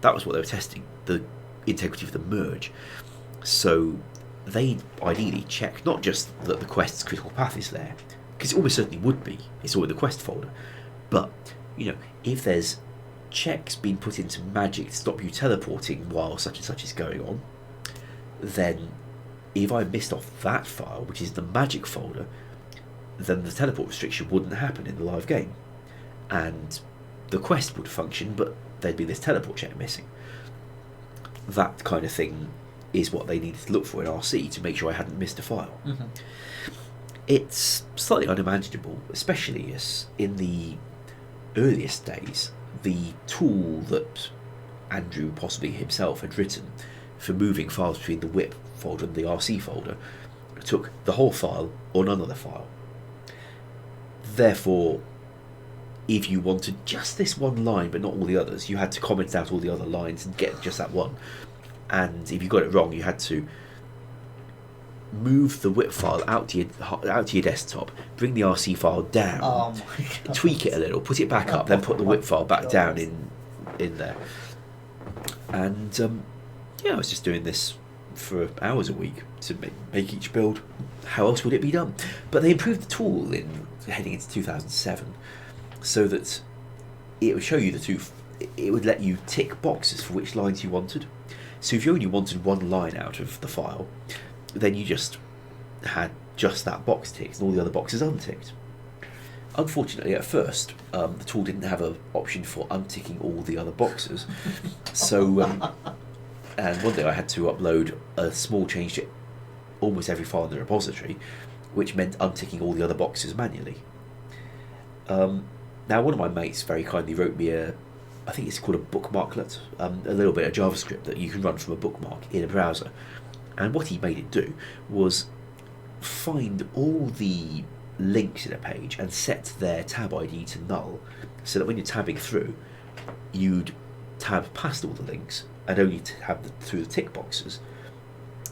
That was what they were testing, the integrity of the merge. So they ideally check not just that the quest's critical path is there, because it almost certainly would be, it's all in the quest folder, but, if there's checks being put into magic to stop you teleporting while such and such is going on, then if I missed off that file, which is the magic folder, then the teleport restriction wouldn't happen in the live game. And the quest would function, but there'd be this teleport check missing. That kind of thing is what they needed to look for in RC to make sure I hadn't missed a file. Mm-hmm. It's slightly unimaginable, especially as in the earliest days, the tool that Andrew possibly himself had written for moving files between the WIP folder and the RC folder took the whole file or none of the file. Therefore, if you wanted just this one line but not all the others, you had to comment out all the other lines and get just that one. And if you got it wrong, you had to move the WIP file out to your desktop, bring the RC file down, tweak it a little, put it back up, then put the WIP file back down in there. And I was just doing this for hours a week to make each build. How else would it be done? But they improved the tool heading into 2007 so that it would show you it would let you tick boxes for which lines you wanted. So if you only wanted one line out of the file, then you just had just that box ticked and all the other boxes unticked. Unfortunately, at first, the tool didn't have an option for unticking all the other boxes. So, and one day I had to upload a small change to almost every file in the repository, which meant unticking all the other boxes manually. Now, one of my mates very kindly wrote me I think it's called a bookmarklet, a little bit of JavaScript that you can run from a bookmark in a browser. And what he made it do was find all the links in a page and set their tab ID to null, so that when you're tabbing through, you'd tab past all the links and only tab through the tick boxes.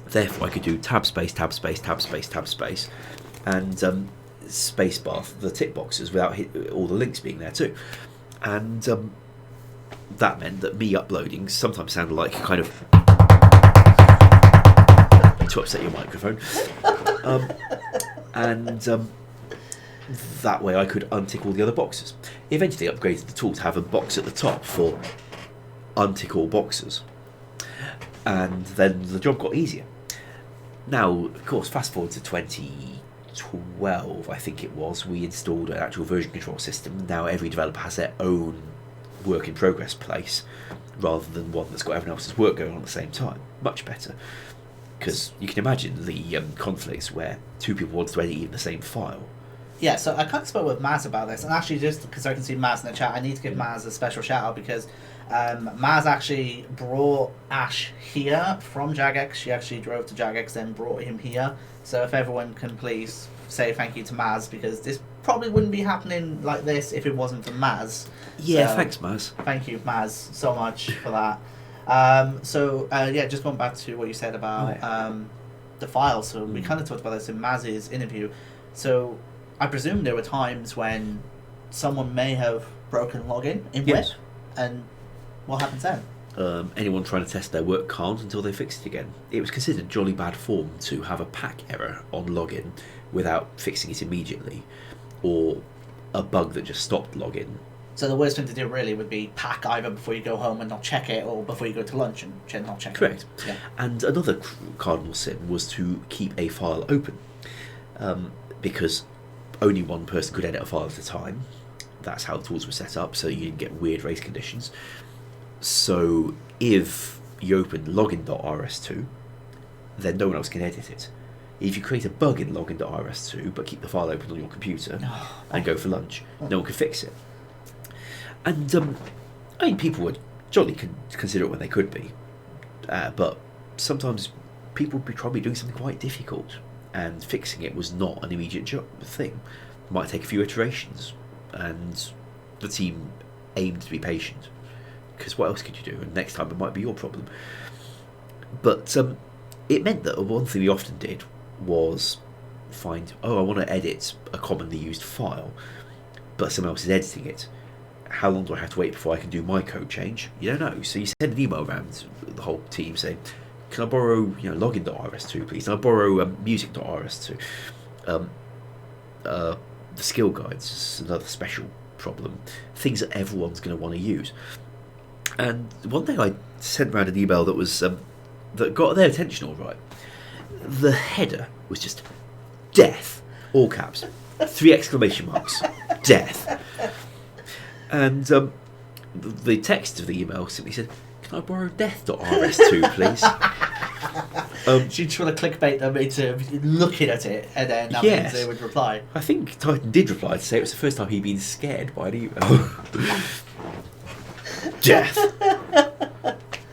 Therefore, I could do tab space, tab space, tab space, tab space, and space bar for the tick boxes without all the links being there too. And that meant that me uploading sometimes sounded like kind of to upset your microphone, and that way I could untick all the other boxes. Eventually upgraded the tool to have a box at the top for untick all boxes, and then the job got easier. Now, of course, fast forward to 2012, I think it was, we installed an actual version control system. Now every developer has their own work in progress place, rather than one that's got everyone else's work going on at the same time. Much better. Because you can imagine the conflicts where two people want to edit even the same file. Yeah, so I kind of spoke with Maz about this, and actually just because I can see Maz in the chat, I need to give Maz a special shout out because Maz actually brought Ash here from Jagex. She actually drove to Jagex and brought him here. So if everyone can please say thank you to Maz, because this probably wouldn't be happening like this if it wasn't for Maz. Yeah, so, thanks Maz. Thank you, Maz, so much for that. Just going back to what you said about the files. So we kind of talked about this in Maz's interview. So I presume there were times when someone may have broken login in WIP, and what happens then? Anyone trying to test their work can't until they fix it again. It was considered jolly bad form to have a pack error on login without fixing it immediately, or a bug that just stopped login. So the worst thing to do really would be pack either before you go home and not check it, or before you go to lunch and not check Correct. it. Correct. Yeah. And another cardinal sin was to keep a file open, because only one person could edit a file at a time. That's how the tools were set up, so you didn't get weird race conditions. So if you open login.rs2, then no one else can edit it. If you create a bug in login.rs2 but keep the file open on your computer and go for lunch, no one can fix it. And I mean, people would jolly consider it when they could be, but sometimes people would be probably doing something quite difficult, and fixing it was not an immediate thing. It might take a few iterations, and the team aimed to be patient, because what else could you do? And next time it might be your problem. But it meant that one thing we often did was find, I want to edit a commonly used file, but someone else is editing it. How long do I have to wait before I can do my code change? You don't know. So you send an email around the whole team saying, can I borrow login.rs2 please? Can I borrow music.rs2? The skill guides is another special problem. Things that everyone's going to want to use. And one day I sent around an email that was that got their attention all right. The header was just death, all caps, 3 exclamation marks, death. And the text of the email simply said, can I borrow death.rs2 please? She'd try to clickbait them into looking at it, and then that means they would reply. I think Titan did reply to say it was the first time he'd been scared by an email. Death.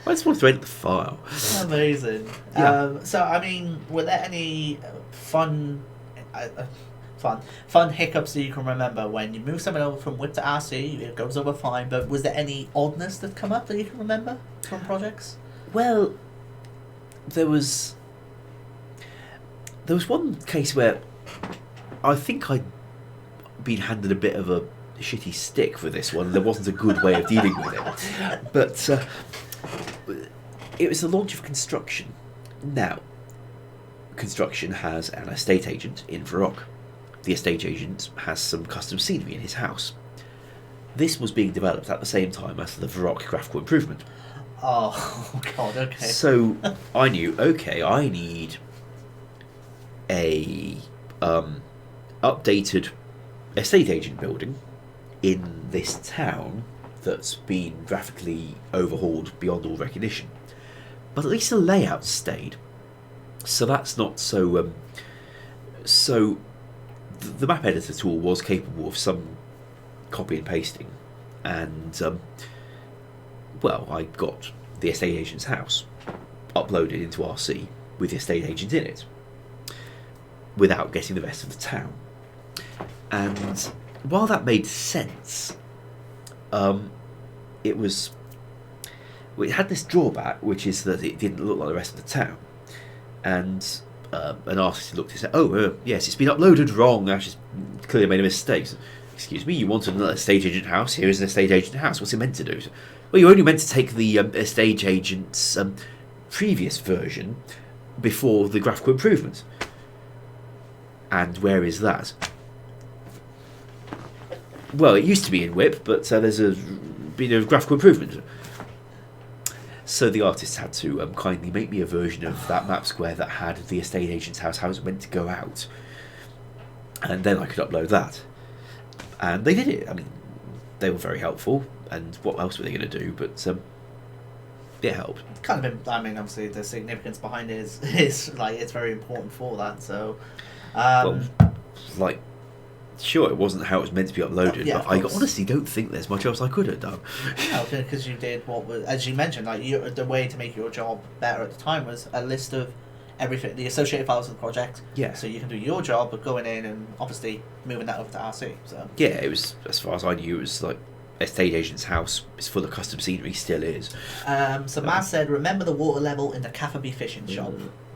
I just wanted to edit the file. Amazing. Yeah. So, I mean, were there any fun hiccups that you can remember when you move something over from WIP to RC? It goes over fine, but was there any oddness that come up that you can remember from projects? Well, there was one case where I think I'd been handed a bit of a shitty stick for this one. There wasn't a good way of dealing with it. But it was the launch of construction. Now, construction has an estate agent in Varrock. The estate agent has some custom scenery in his house. This was being developed at the same time as the Varrock graphical improvement. Oh, God, okay. So I knew, okay, I need a updated estate agent building in this town that's been graphically overhauled beyond all recognition. But at least the layout stayed. So that's not so... So the map editor tool was capable of some copy and pasting. And, well, I got the estate agent's house uploaded into RC with the estate agent in it, without getting the rest of the town. And while that made sense, it had this drawback, which is that it didn't look like the rest of the town. And an artist looked and said, "Oh, yes, it's been uploaded wrong. Ash has clearly made a mistake." So, excuse me, you wanted an estate agent house? Here is an estate agent house. What's it meant to do? Well, you only meant to take the estate agent's previous version before the graphical improvement. And where is that? Well, it used to be in WIP, but there's been a graphical improvement. So the artist had to kindly make me a version of that map square that had the estate agent's house, how it was meant to go out. And then I could upload that. And they did it. I mean, they were very helpful. And what else were they going to do? But it helped. Kind of, I mean, obviously the significance behind it is like, it's very important for that. So, well, like, sure, it wasn't how it was meant to be uploaded, yeah, but I honestly don't think there's much else I could have done. No, because you did what was, as you mentioned, like the way to make your job better at the time was a list of everything, the associated files of the project. Yeah. So you can do your job, but going in and obviously moving that over to RC. So yeah, it was, as far as I knew, it was like estate agent's house is full of custom scenery, still is. So Matt said, remember the water level in the Cafferby fishing shop?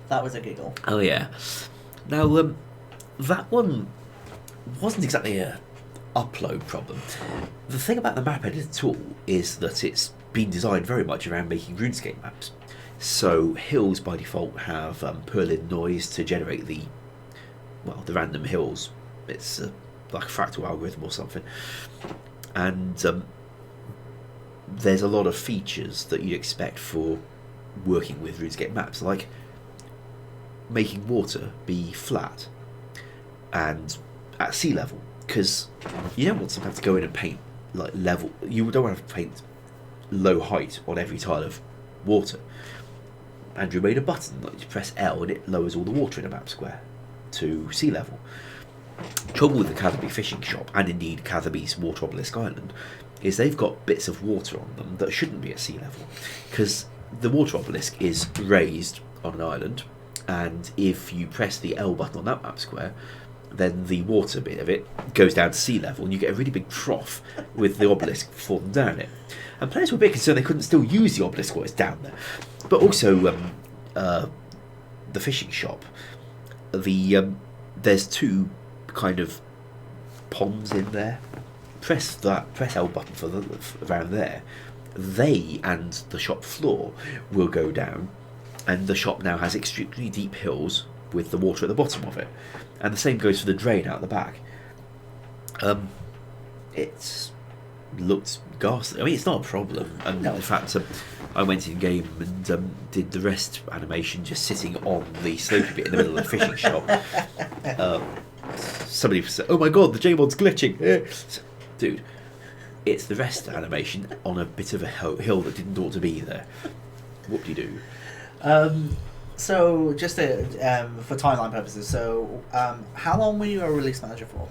That was a giggle. Oh yeah. Now that one wasn't exactly a upload problem. The thing about the map editor tool is that it's been designed very much around making RuneScape maps. So hills by default have Perlin noise to generate the random hills. It's like a fractal algorithm or something. And there's a lot of features that you'd expect for working with RuneScape maps, like making water be flat and at sea level, because you don't want to have to go in and paint like level. You don't want to have to paint low height on every tile of water. Andrew made a button that you press L and it lowers all the water in a map square to sea level. Trouble with the Catherby fishing shop, and indeed Catherby's Water Obelisk Island, is they've got bits of water on them that shouldn't be at sea level, because the water obelisk is raised on an island, and if you press the L button on that map square, then the water bit of it goes down to sea level, and you get a really big trough with the obelisk falling down it. And players were a bit concerned they couldn't still use the obelisk while it's down there. But also, the fishing shop, there's two kind of ponds in there. Press L button for around there. They and the shop floor will go down, and the shop now has extremely deep hills with the water at the bottom of it. And the same goes for the drain out the back. It's looked ghastly. I mean, it's not a problem. And No. in fact, I went in game and did the rest animation just sitting on the slopey bit in the middle of the fishing shop. Somebody said, "Oh my god, the J-mod's glitching." Dude, it's the rest animation on a bit of a hill that didn't ought to be there. Whoop-de-doo. So, just for timeline purposes, so how long were you a release manager for?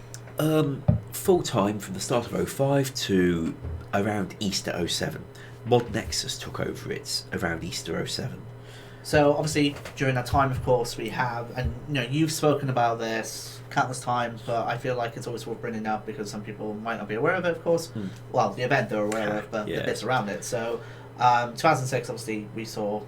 Full time from the start of 05 to around Easter 07. Mod Nexus took over it around Easter 07. So, obviously, during that time, of course, we have, and you've spoken about this countless times, but I feel like it's always worth bringing up because some people might not be aware of it, of course. Well, the event they're aware of, but the bits around it. So, 2006, obviously, we saw.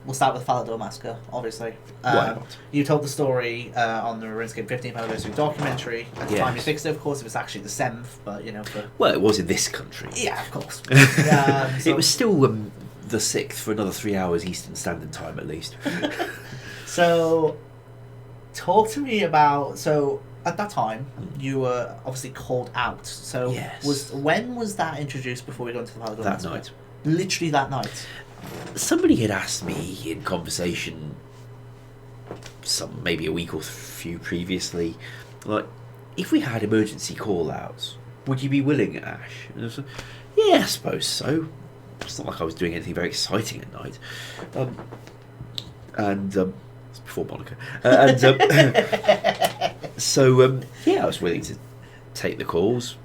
We'll start with Falador Massacre, obviously. Why not? You told the story on the RuneScape 15th anniversary documentary. At the time you Yes. fixed it, of course, it was actually the 7th, but Well, it was in this country. Yeah, of course. It was still the 6th for another 3 hours Eastern Standard Time at least. So, talk to me about. So, at that time, you were obviously called out. So, Yes. when was that introduced before we got into the Falador That Massacre? night. Literally that night. Somebody had asked me in conversation, maybe a week or few previously, like, if we had emergency call-outs, would you be willing, Ash? And I was like, yeah, I suppose so. It's not like I was doing anything very exciting at night. It's before Monica. So, yeah, I was willing to take the calls.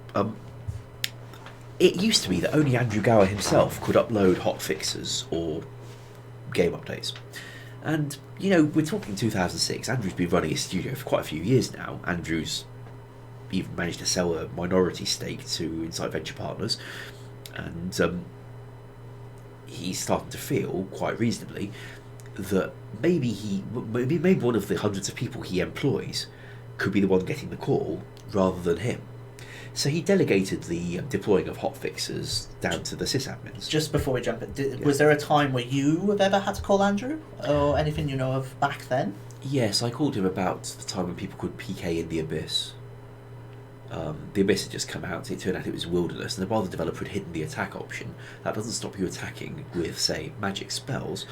It used to be that only Andrew Gower himself could upload hotfixes or game updates. And, we're talking 2006. Andrew's been running his studio for quite a few years now. Andrew's even managed to sell a minority stake to Insight Venture Partners. And he's starting to feel, quite reasonably, that maybe one of the hundreds of people he employs could be the one getting the call rather than him. So he delegated the deploying of hotfixes down to the sysadmins. Just before we jump in, was there a time where you have ever had to call Andrew? Or anything you know of back then? Yes, I called him about the time when people could PK in the Abyss. The Abyss had just come out. It turned out it was Wilderness, and while the developer had hidden the attack option, that doesn't stop you attacking with, say, magic spells.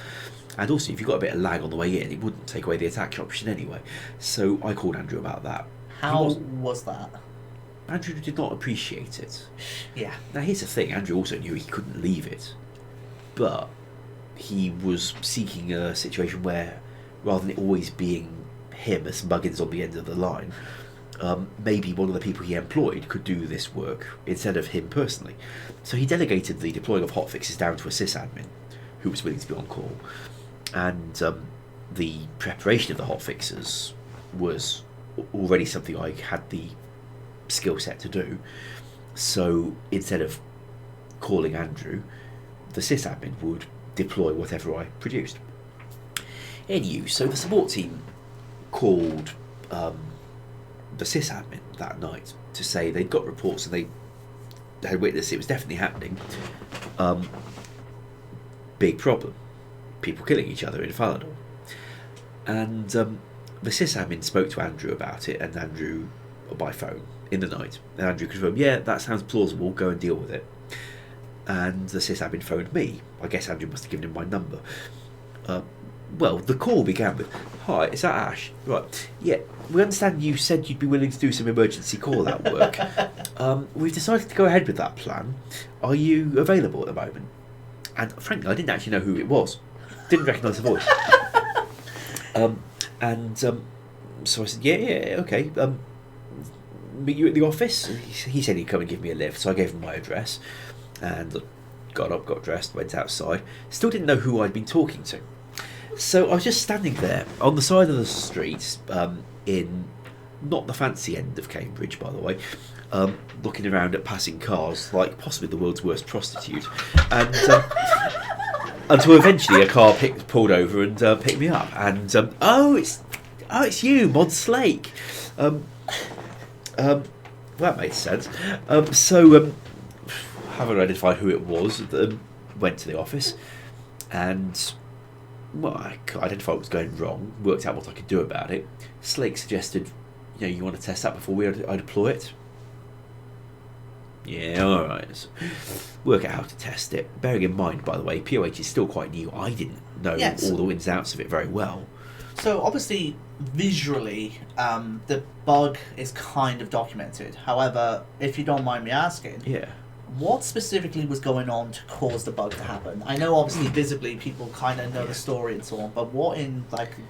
And also, if you got a bit of lag on the way in, it wouldn't take away the attack option anyway. So I called Andrew about that. How was that? Andrew did not appreciate it. Yeah. Now here's the thing, Andrew also knew he couldn't leave it. But he was seeking a situation where, rather than it always being him as Muggins on the end of the line, maybe one of the people he employed could do this work instead of him personally. So he delegated the deploying of hotfixes down to a sysadmin who was willing to be on call. And the preparation of the hotfixes was already something I had the skill set to do. So instead of calling Andrew, the sysadmin would deploy whatever I produced. Anyway, so the support team called the sysadmin that night to say they'd got reports and they had witnessed it was definitely happening. Big problem. People killing each other in Falador. And the sysadmin spoke to Andrew about it, and Andrew, by phone, in the night, and Andrew confirmed, yeah, that sounds plausible, go and deal with it. And the sysadmin phoned me. I guess Andrew must have given him my number. Well, the call began with, "Hi, is that Ash? Right, yeah, we understand you said you'd be willing to do some emergency call-out work. We've decided to go ahead with that plan. Are you available at the moment?" And frankly, I didn't actually know who it was. Didn't recognise the voice. So I said, yeah, okay. Meet you at the office? He said he'd come and give me a lift, so I gave him my address. And got up, got dressed, went outside. Still didn't know who I'd been talking to. So I was just standing there on the side of the street, in not the fancy end of Cambridge, by the way, looking around at passing cars like possibly the world's worst prostitute, and until eventually a car pulled over and picked me up, and oh, it's you, Mod Slake. Well, that made sense. Having identified who it was, went to the office, and well, I identified what was going wrong, worked out what I could do about it. Slake suggested, you want to test that before I deploy it? Yeah, alright. So work out how to test it. Bearing in mind, by the way, POH is still quite new. I didn't know all the ins and outs of it very well. So obviously, visually, the bug is kind of documented. However, if you don't mind me asking, what specifically was going on to cause the bug to happen? I know obviously visibly people kind of know the story and so on, but what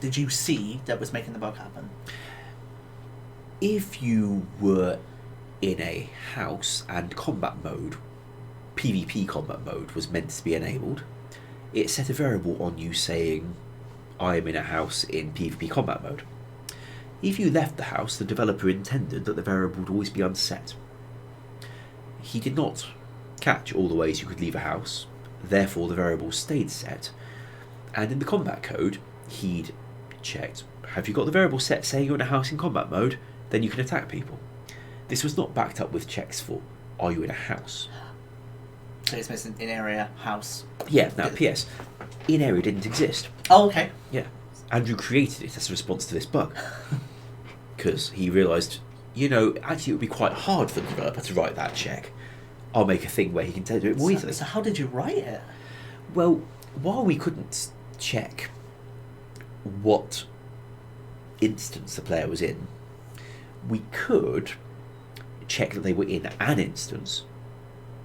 did you see that was making the bug happen? If you were in a house and combat mode, PvP combat mode was meant to be enabled, it set a variable on you saying, "I am in a house in PvP combat mode." If you left the house, the developer intended that the variable would always be unset. He did not catch all the ways you could leave a house, therefore the variable stayed set, and in the combat code he'd checked, have you got the variable set saying you're in a house in combat mode, then you can attack people. This was not backed up with checks for, are you in a house? So it's missing in area, house. Yeah, now PS, in area didn't exist. Oh, okay. Yeah, Andrew created it as a response to this bug, because he realised, actually it would be quite hard for the developer to write that check. I'll make a thing where he can do it more easily. So how did you write it? Well, while we couldn't check what instance the player was in, we could check that they were in an instance.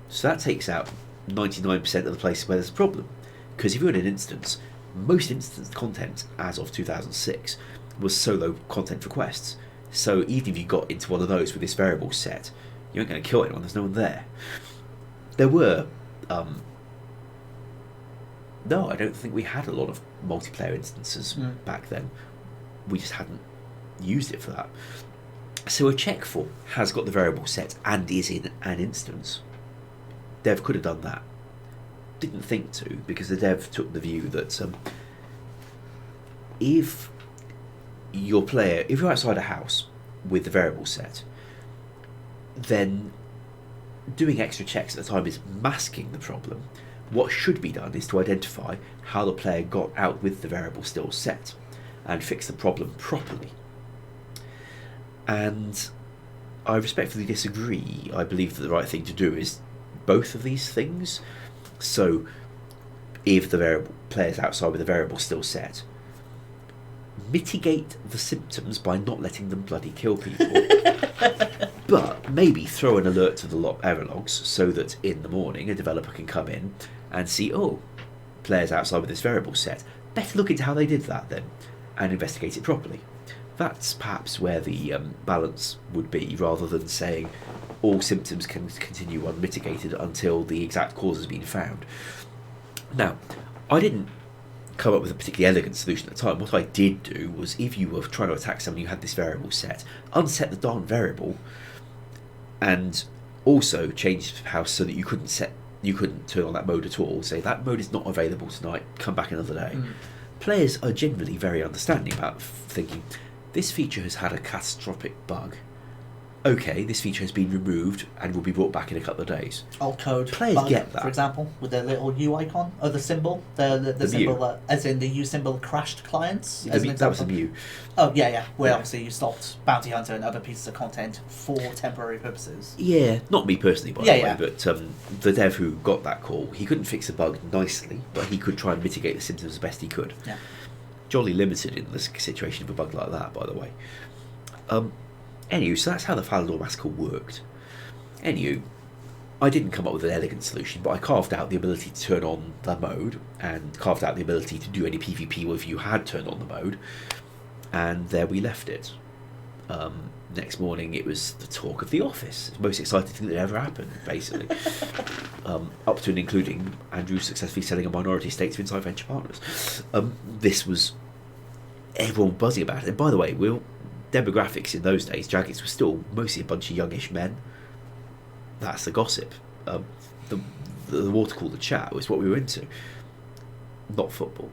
So that takes out 99% of the places where there's a problem. Because if you're in an instance, most instance content as of 2006 was solo content requests. So even if you got into one of those with this variable set, you ain't going to kill anyone, there's no one there. There were... no, I don't think we had a lot of multiplayer instances back then. We just hadn't used it for that. So a check for has got the variable set and is in an instance. Dev could have done that. Didn't think to, because the dev took the view that if you're outside a house with the variable set, then doing extra checks at the time is masking the problem. What should be done is to identify how the player got out with the variable still set and fix the problem properly. And I respectfully disagree. I believe that the right thing to do is both of these things. So if the player's outside with the variable still set, mitigate the symptoms by not letting them bloody kill people. But maybe throw an alert to the error logs so that in the morning a developer can come in and see, players outside with this variable set. Better look into how they did that then and investigate it properly. That's perhaps where the balance would be, rather than saying all symptoms can continue unmitigated until the exact cause has been found. Now, I didn't come up with a particularly elegant solution at the time. What I did do was, if you were trying to attack someone, you had this variable set, unset the darn variable, and also change the house so that you couldn't turn on that mode at all. Say that mode is not available tonight, come back another day. Players are generally very understanding about thinking, this feature has had a catastrophic bug. Okay, this feature has been removed and will be brought back in a couple of days. Alt code Players bug, get that. for example, with the little U icon, or the symbol, the symbol, as in the U symbol crashed clients. That was the Mew. Oh, yeah, where obviously you stopped Bounty Hunter and other pieces of content for temporary purposes. Yeah, not me personally, by the way, but the dev who got that call, he couldn't fix the bug nicely, but he could try and mitigate the symptoms as best he could. Yeah. jolly limited in the situation of a bug like that, by the way. Anywho, so that's how the Falador Massacre worked. Anywho, I didn't come up with an elegant solution, but I carved out the ability to turn on the mode, and carved out the ability to do any PvP if you had turned on the mode, and there we left it. Next morning, it was the talk of the office. The most exciting thing that ever happened, basically. Up to and including Andrew successfully selling a minority stake to Inside Venture Partners. This was everyone buzzing about it. And by the way, demographics in those days, Jagex was still mostly a bunch of youngish men. That's the gossip. The water cooler chat was what we were into, not football.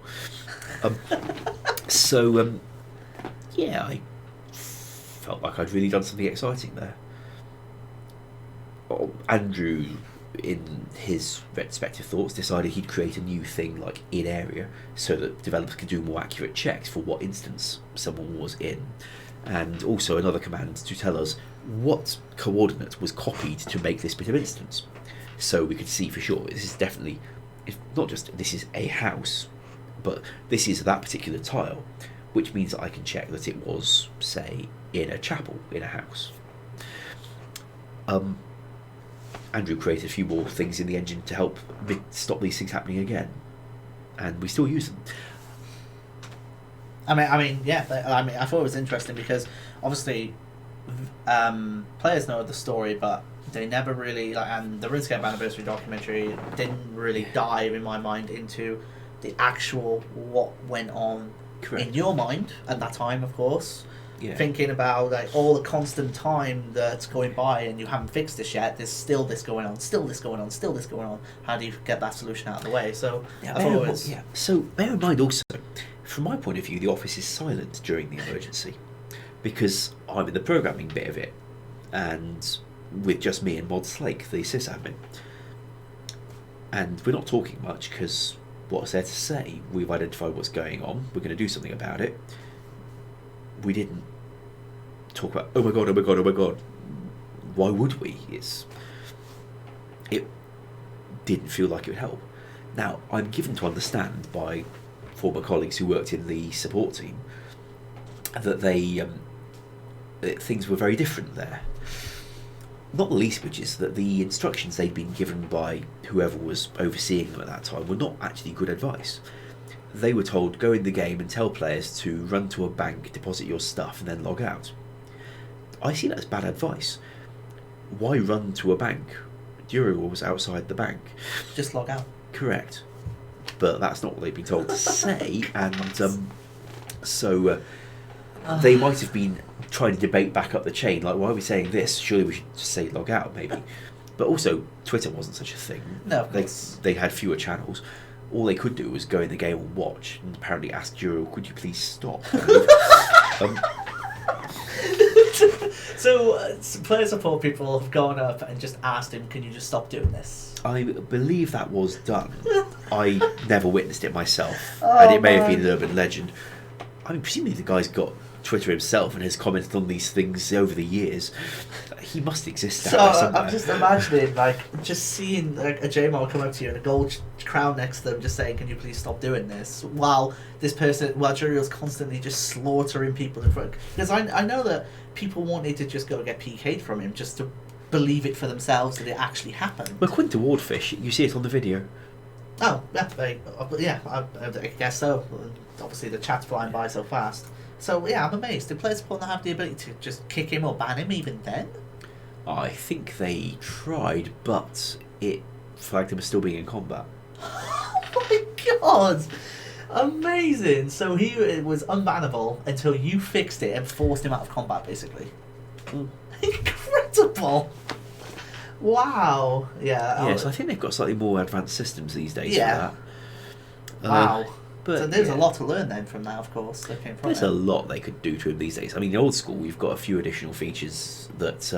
Yeah, I felt like I'd really done something exciting there. Andrew, in his retrospective thoughts, decided he'd create a new thing like in area so that developers could do more accurate checks for what instance someone was in, and also another command to tell us what coordinate was copied to make this bit of instance, so we could see for sure this is definitely, it's not just this is a house, but this is that particular tile, which means that I can check that it was, say, in a chapel in a house. Andrew created a few more things in the engine to help stop these things happening again, and we still use them. I mean, yeah. I thought it was interesting because obviously, players know the story, but they never really and the RuneScape anniversary documentary didn't really dive, in my mind, into the actual what went on. Correct. In your mind at that time, of course. Yeah. Thinking about like all the constant time that's going by and you haven't fixed this yet, there's still this going on, still this going on, still this going on. How do you get that solution out of the way? So yeah, I thought it was... So bear in mind also, from my point of view, the office is silent during the emergency because I'm in the programming bit of it, and with just me and Mod Slake, the sysadmin, and we're not talking much because what's there to say? We've identified what's going on, we're going to do something about it. We didn't talk about, oh my god, oh my god, oh my god. Why would we? It didn't feel like it would help. Now, I'm given to understand by former colleagues who worked in the support team that that things were very different there. Not the least of which is that the instructions they'd been given by whoever was overseeing them at that time were not actually good advice. They were told, go in the game and tell players to run to a bank, deposit your stuff, and then log out. I see that as bad advice. Why run to a bank? Duro was outside the bank. Just log out. Correct. But that's not what they've been told to say, and they might have been trying to debate back up the chain, like, why are we saying this? Surely we should just say log out, maybe. But also, Twitter wasn't such a thing. No, of course. They had fewer channels. All they could do was go in the game and watch, and apparently ask Duro, could you please stop? So player support people have gone up and just asked him, can you just stop doing this? I believe that was done. I never witnessed it myself, and it may have been an urban legend. I mean, presumably the guy's got Twitter himself and has commented on these things over the years. He must exist out there somewhere. I'm just imagining, like, just seeing like a JMO come up to you and a gold crown next to them, just saying, "Can you please stop doing this?" While Juriel's constantly just slaughtering people in front. Because I know that people wanted to just go get PK'd from him just to believe it for themselves that it actually happened. Well, Quinta Wardfish, you see it on the video. Oh yeah, I guess so. Obviously, the chat's flying by so fast. So yeah, I'm amazed. Did players support not have the ability to just kick him or ban him even then? I think they tried, but it flagged him as still being in combat. Oh my god! Amazing! So he was unbannable until you fixed it and forced him out of combat, basically. Incredible! Wow! Yeah. Yes, I think they've got slightly more advanced systems these days for that. Wow. But so there's a lot to learn then from that, of course. There's a lot they could do to him these days. I mean, in old school, we've got a few additional features that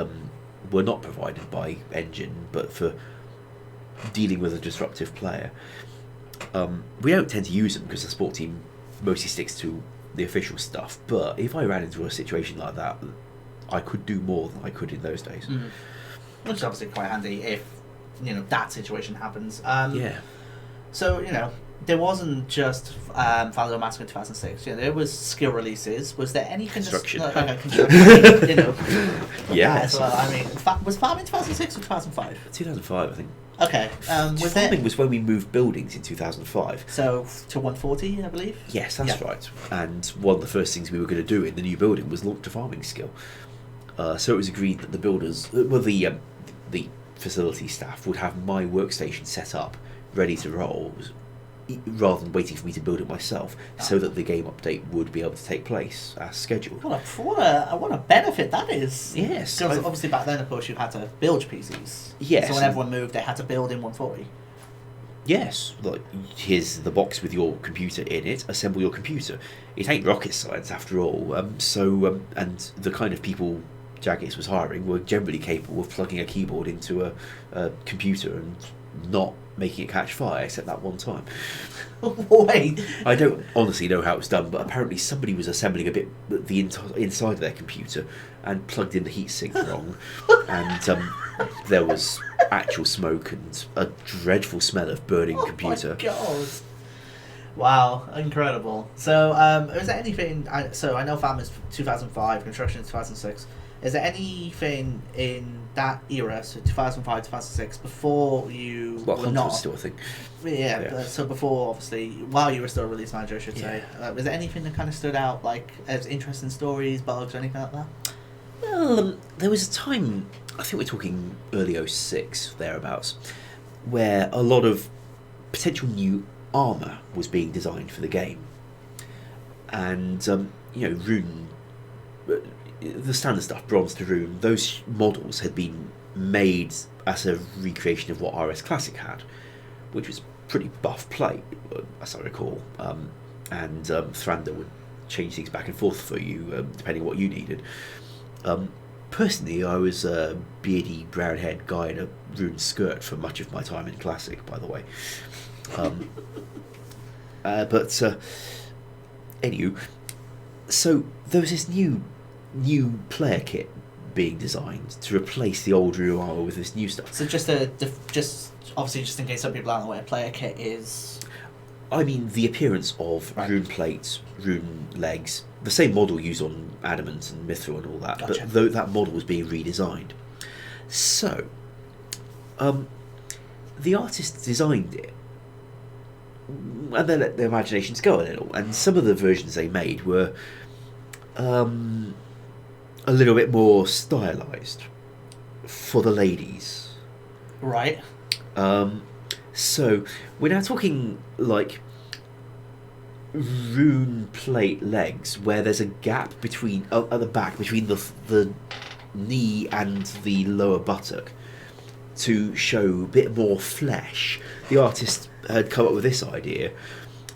were not provided by Engine, but for dealing with a disruptive player. We don't tend to use them because the support team mostly sticks to the official stuff, but if I ran into a situation like that, I could do more than I could in those days. Mm. Which is obviously quite handy if, that situation happens. Yeah. So, there wasn't just Valor Massacre 2006. There was skill releases. Was there anything? Construction. Construction. Yeah. As well. I mean, was farming 2006 or 2005? 2005, I think. Okay. Was farming was when we moved buildings in 2005. So to 140, I believe. Yes, that's right. And one of the first things we were going to do in the new building was launch a farming skill. So it was agreed that the builders, the facility staff, would have my workstation set up, ready to roll, rather than waiting for me to build it myself, so that the game update would be able to take place as scheduled. What a benefit that is. Yes. Because obviously back then, of course, you had to build PCs. Yes. So when everyone moved, they had to build in 140. Yes, like, here's the box with your computer in it, assemble your computer. It ain't rocket science after all. And the kind of people Jagex was hiring were generally capable of plugging a keyboard into a computer and not making it catch fire, except that one time. Wait. I don't honestly know how it was done, but apparently somebody was assembling a bit the inside of their computer and plugged in the heatsink wrong, and there was actual smoke and a dreadful smell of burning computer. Oh my God. Wow, incredible. So, is there anything? So I know farm is 2005, construction is 2006. Is there anything in that era, so 2005, 2006, before you Well, were Hunt not? was still a thing. Yeah. So before, obviously, while you were still a release manager, I should say, was there anything that kind of stood out, like as interesting stories, bugs, or anything like that? Well, there was a time, I think we're talking early 06, thereabouts, where a lot of potential new armour was being designed for the game. And, Rune, the standard stuff, bronze to rune, those models had been made as a recreation of what RS Classic had, which was pretty buff plate, as I recall. And Thrander would change things back and forth for you, depending on what you needed. Personally, I was a beardy, brown-haired guy in a rune skirt for much of my time in Classic, by the way. Anywho, so there was this new player kit being designed to replace the old rune armor with this new stuff. So just obviously, just in case some people aren't aware, player kit is. I mean, the appearance of rune plates, rune legs, the same model used on Adamant and Mithril and all that, Gotcha. but though that model was being redesigned. So, the artists designed it, and they let their imaginations go a little, and some of the versions they made were a little bit more stylised for the ladies. Right. So we're now talking like rune plate legs where there's a gap between at the back between the knee and the lower buttock to show a bit more flesh. The artist had come up with this idea,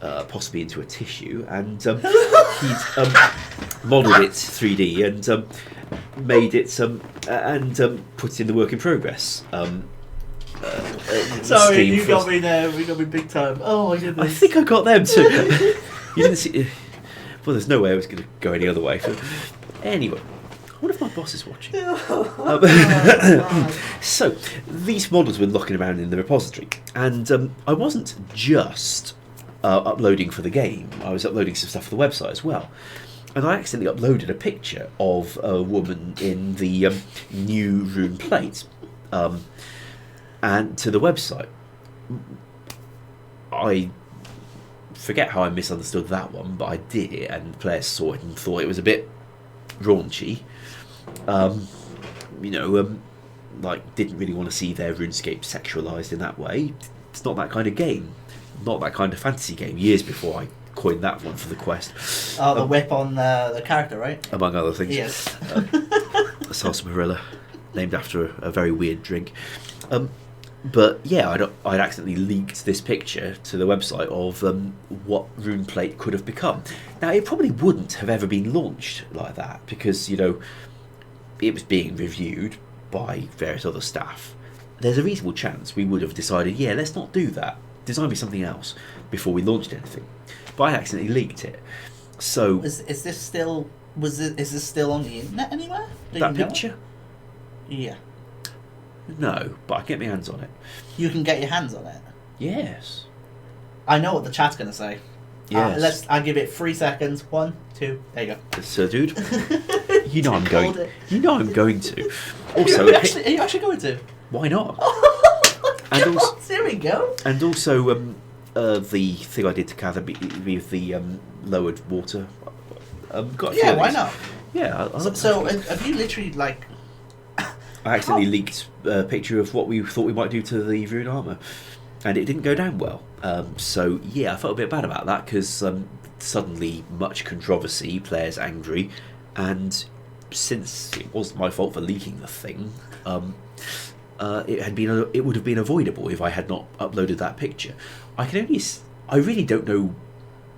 possibly into a tissue, and he'd modelled it 3D and made it and put it in the work in progress. Sorry, you got me there. We got me big time. Oh my goodness! I think I got them too. You didn't see. Well, there's no way I was going to go any other way. So, anyway, I wonder if my boss is watching. So these models were knocking around in the repository, and I wasn't just uploading for the game. I was uploading some stuff for the website as well. And I accidentally uploaded a picture of a woman in the new rune plate. And to the website. I forget how I misunderstood that one, but I did it, and the players saw it and thought it was a bit raunchy. Like, didn't really want to see their RuneScape sexualised in that way. It's not that kind of game. Not that kind of fantasy game. Years before I coined that one for the quest. Oh, the whip on the character, right? Among other things. Yes. A sarsaparilla, named after a very weird drink. But yeah, I'd accidentally leaked this picture to the website of what RunePlate could have become. Now, it probably wouldn't have ever been launched like that because, it was being reviewed by various other staff. There's a reasonable chance we would have decided, yeah, let's not do that. Design me something else before we launched anything. But I accidentally leaked it. So is this still on the internet anywhere? That picture? Yeah. No, but I can get my hands on it. You can get your hands on it? Yes. I know what the chat's going to say. Yes. I'll give it 3 seconds. 1, 2, there you go. So, dude, you know I'm going. You know I'm going to. Also, are you actually going to? Why not? And also, there we go. And also, the thing I did to Cather with the lowered water. Yeah, why not? Yeah. So have you literally like? I accidentally leaked a picture of what we thought we might do to the rune armor, and it didn't go down well. So yeah, I felt a bit bad about that because suddenly much controversy, players angry, and since it wasn't my fault for leaking the thing, it would have been avoidable if I had not uploaded that picture. I really don't know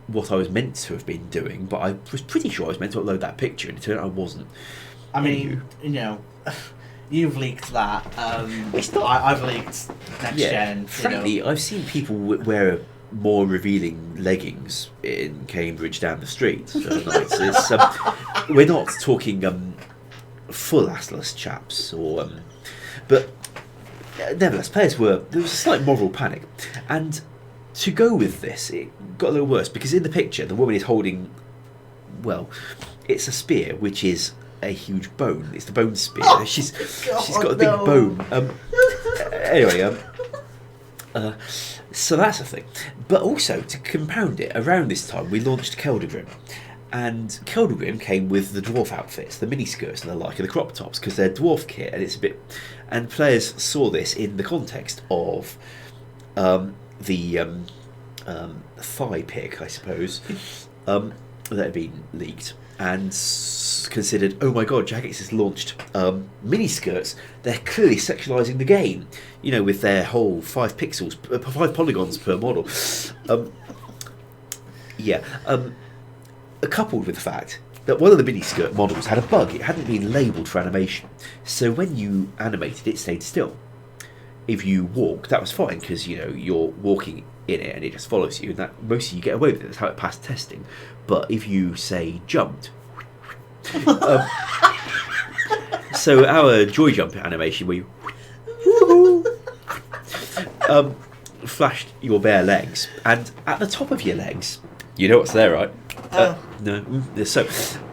what I was meant to have been doing, but I was pretty sure I was meant to upload that picture, and it turned out I wasn't. I mean, you've leaked that. I've leaked next gen. Frankly, I've seen people wear more revealing leggings in Cambridge down the street. We're not talking full assless chaps, but nevertheless, there was a slight moral panic, and to go with this, it got a little worse because in the picture, the woman is holding, it's a spear, which is a huge bone. It's the bone spear. She's got a big bone. Anyway, so that's a thing. But also, to compound it, around this time, we launched Keldagrim. And Keldagrim came with the dwarf outfits, the miniskirts and the like, and the crop tops, because they're dwarf kit, and it's a bit... And players saw this in the context of the thigh pic, I suppose, that had been leaked, and considered, oh my god, Jagex has launched miniskirts. They're clearly sexualising the game, with their whole 5 polygons per model. Coupled with the fact that one of the miniskirt models had a bug. It hadn't been labelled for animation, so when you animated it stayed still. If you walk, that was fine because you're walking in it and it just follows you, and that mostly you get away with it. That's how it passed testing. But if you say jumped, so our joy jump animation where you flashed your bare legs, and at the top of your legs, you know what's there, right? No, so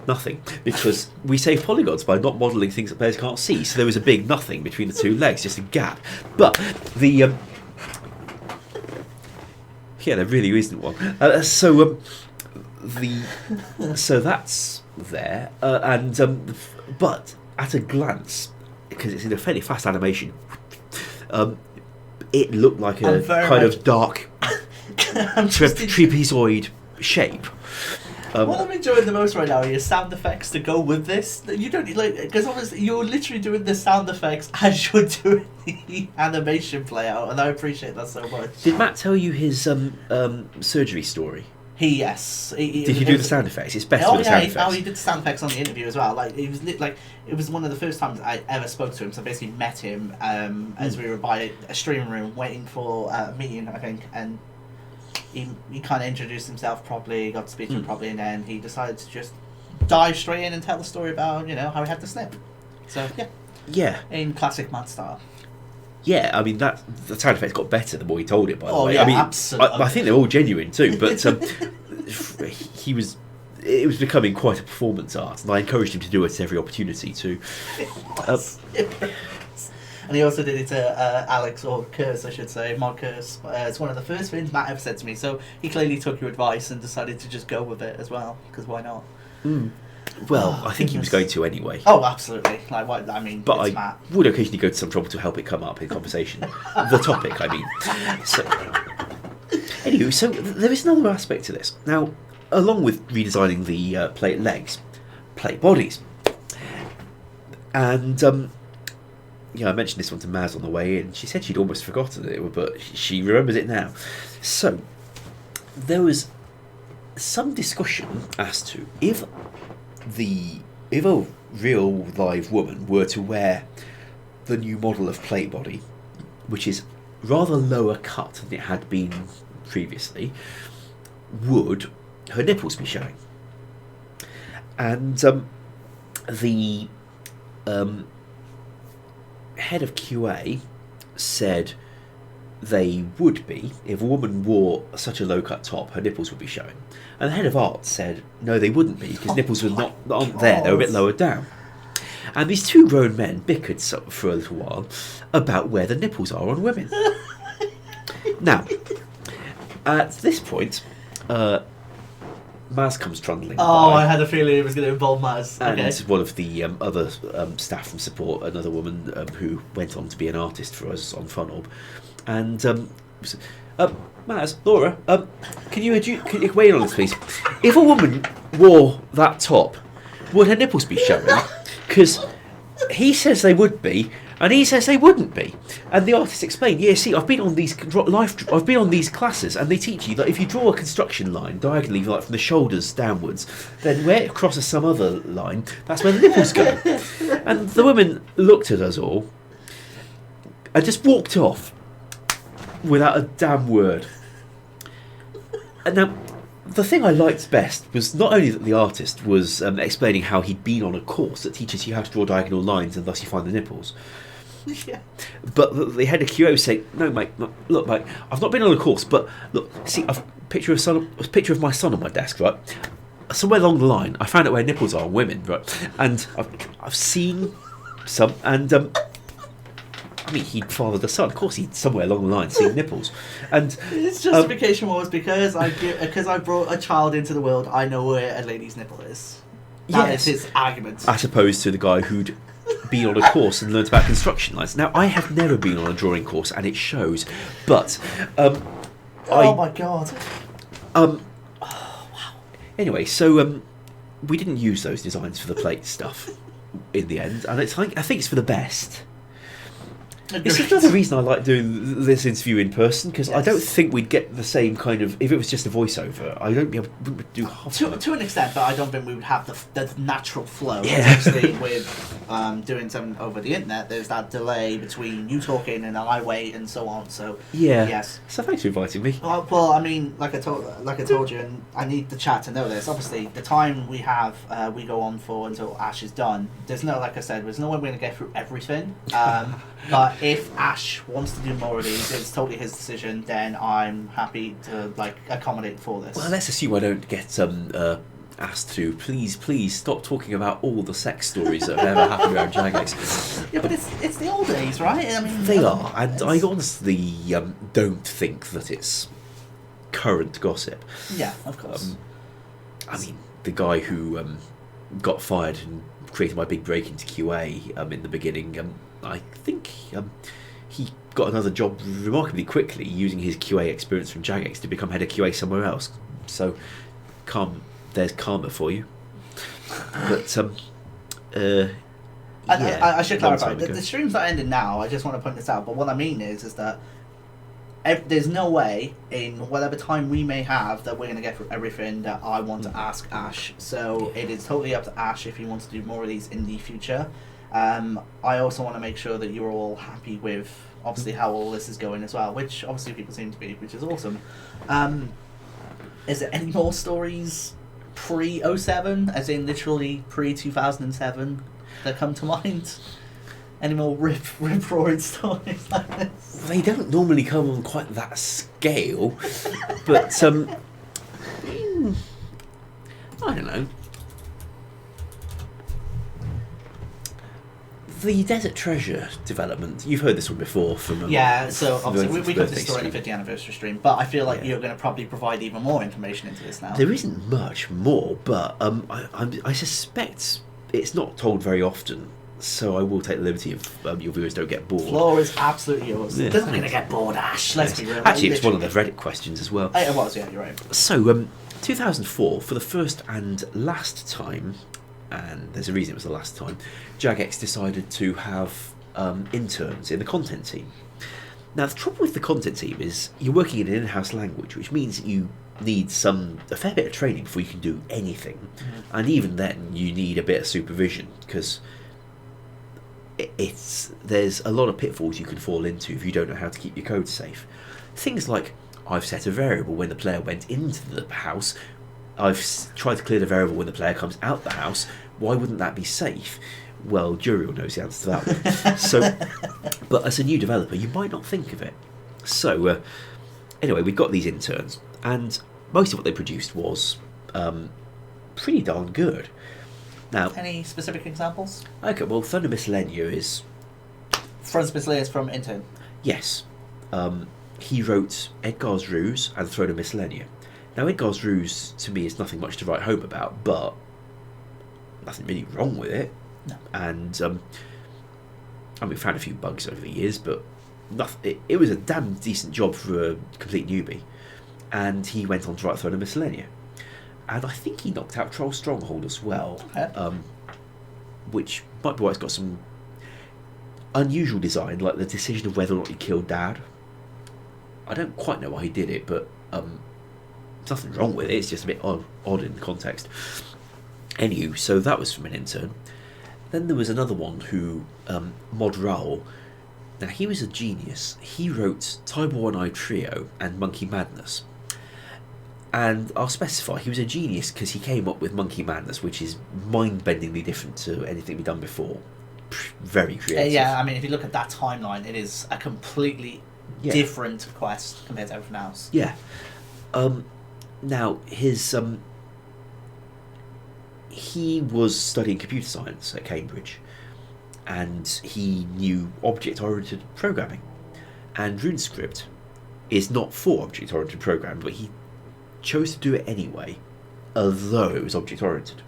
nothing, because we save polygons by not modelling things that players can't see. So there was a big nothing between the two legs, just a gap. But there really isn't one. So that's there, but at a glance, because it's in a fairly fast animation, it looked like a kind of dark trapezoid shape. What I'm enjoying the most right now are your sound effects to go with this. You don't because obviously you're literally doing the sound effects as you're doing the animation play out, and I appreciate that so much. Did Matt tell you his surgery story? Yes. Did you do the sound effects? It's better with the sound effects. He did the sound effects on the interview as well. Like it was one of the first times I ever spoke to him. So I basically met him as we were by a stream room waiting for a meeting, I think, and he kind of introduced himself properly, got to speak to him properly, and then he decided to just dive straight in and tell the story about how he had to snip. So yeah, in classic Matt style. Yeah, I mean the sound effects got better the more he told it. By the way, yeah, I mean, absolutely. I think they're all genuine too. But it was becoming quite a performance art, and I encouraged him to do it at every opportunity too. And he also did it to Alex, or Curse, I should say, Mod Curse. It's one of the first things Matt ever said to me. So he clearly took your advice and decided to just go with it as well. Because why not? Well, I think he was going to anyway. Oh, absolutely. Like what? I mean, but it's I Matt. would occasionally go to some trouble to help it come up in conversation. The topic, I mean. So, anyway, so there is another aspect to this. Now, along with redesigning the plate legs, plate bodies, and I mentioned this one to Maz on the way in. She said she'd almost forgotten it, but she remembers it now. So there was some discussion as to if a real live woman were to wear the new model of plate body, which is rather lower cut than it had been previously, would her nipples be showing? And the head of QA said they would be, if a woman wore such a low-cut top, her nipples would be showing. And the head of art said, no, they wouldn't be, because nipples aren't there, they're a bit lower down. And these two grown men bickered for a little while about where the nipples are on women. Now, at this point, Maz comes trundling by. I had a feeling it was going to involve Maz. And Okay. one of the other staff from support, another woman who went on to be an artist for us on Funob. And Maz, Laura, can you weigh in on this, please? If a woman wore that top, would her nipples be showing? Because he says they would be, and he says they wouldn't be. And the artist explained, yeah, see, I've been on these classes, and they teach you that if you draw a construction line diagonally, like from the shoulders downwards, then where it crosses some other line, that's where the nipples go. And the woman looked at us all and just walked off without a damn word. And now, the thing I liked best was not only that the artist was explaining how he'd been on a course that teaches you how to draw diagonal lines and thus you find the nipples. Yeah. But the head of QO was saying, no, mate, look, mate, I've not been on a course, but look, see, I've a picture of my son on my desk, right? Somewhere along the line, I found out where nipples are on women, right? And I've seen some, and I mean, he'd fathered a son. Of course, he'd somewhere along the line seen nipples. And his justification was because I brought a child into the world, I know where a lady's nipple is. That is his argument. As opposed to the guy who'd been on a course and learnt about construction lines. Now, I have never been on a drawing course, and it shows. But oh my god. Anyway, so we didn't use those designs for the plate stuff in the end, and I think it's for the best. It's another reason I like doing this interview in person, because I don't think we'd get the same kind of... If it was just a voiceover, I don't be able to do half to an extent, but I don't think we would have the natural flow. Yeah. Obviously, with doing something over the internet, there's that delay between you talking and I wait and so on. So yeah. Yes. So thanks for inviting me. Well, I mean, like I told you, and I need the chat to know this. Obviously, the time we have, we go on for until Ash is done. There's no, like I said, there's no way we're going to get through everything. But if Ash wants to do more of these, it's totally his decision. Then I'm happy to accommodate for this. Well, let's assume I don't get asked to. Please stop talking about all the sex stories that have ever happened around Jagex. Yeah, but it's the old days, right? I mean, they are, and I honestly don't think that it's current gossip. Yeah, of course. I mean, the guy who got fired and created my big break into QA in the beginning, I think he got another job remarkably quickly using his QA experience from Jagex to become head of QA somewhere else. So, there's karma for you. But I should clarify, the stream's not ending now. I just want to point this out. But what I mean is that there's no way in whatever time we may have that we're going to get through everything that I want to ask Ash. So it is totally up to Ash if he wants to do more of these in the future. I also want to make sure that you're all happy with obviously how all this is going as well, which obviously people seem to be, which is awesome. Is there any more stories pre-07, as in literally pre-2007, that come to mind? Any more rip-roaring stories like this? They don't normally come on quite that scale, but I don't know. The Desert Treasure development, you've heard this one before from... so obviously we covered this story in the 50th anniversary stream, but I feel like you're going to probably provide even more information into this now. There isn't much more, but I suspect it's not told very often, so I will take the liberty of your viewers don't get bored. Floor is absolutely yours. Yeah, They're not going to get bored, Ash, let's be real. Actually, it's one of the Reddit questions as well. It was, yeah, you're right. So, 2004, for the first and last time, and there's a reason it was the last time, Jagex decided to have interns in the content team. Now, the trouble with the content team is you're working in an in-house language, which means you need a fair bit of training before you can do anything. Mm-hmm. And even then, you need a bit of supervision, because there's a lot of pitfalls you can fall into if you don't know how to keep your code safe. Things like, I've set a variable when the player went into the house, I've tried to clear the variable when the player comes out the house. Why wouldn't that be safe? Well, Juriel knows the answer to that one. But as a new developer, you might not think of it. So, anyway, we got these interns, and most of what they produced was pretty darn good. Now, Any specific examples? okay, well, Thunder Miscellanea is... Franz Miscellaneous from Intern. Yes. He wrote Edgar's Ruse and Throne of Miscellanea. Now, Edgar's Ruse, to me, is nothing much to write home about, but nothing really wrong with it. No. And, I mean, we found a few bugs over the years, but it was a damn decent job for a complete newbie. And he went on to write Throne of Miscellanea. And I think he knocked out Troll Stronghold as well. Okay. Which might be why it's got some unusual design, like the decision of whether or not he killed Dad. I don't quite know why he did it, but there's nothing wrong with it. It's just a bit odd in context. Anywho, so that was from an intern. Then there was another one who, Mod Raoul. Now, he was a genius. He wrote Tybor One-Eye Trio and Monkey Madness. And I'll specify, he was a genius because he came up with Monkey Madness, which is mind-bendingly different to anything we've done before. Very creative. Yeah, I mean, if you look at that timeline, it is a completely different quest compared to everything else. Yeah. Now, his... he was studying computer science at Cambridge, and he knew object-oriented programming. And RuneScript is not for object-oriented programming, but he chose to do it anyway, although it was object-oriented.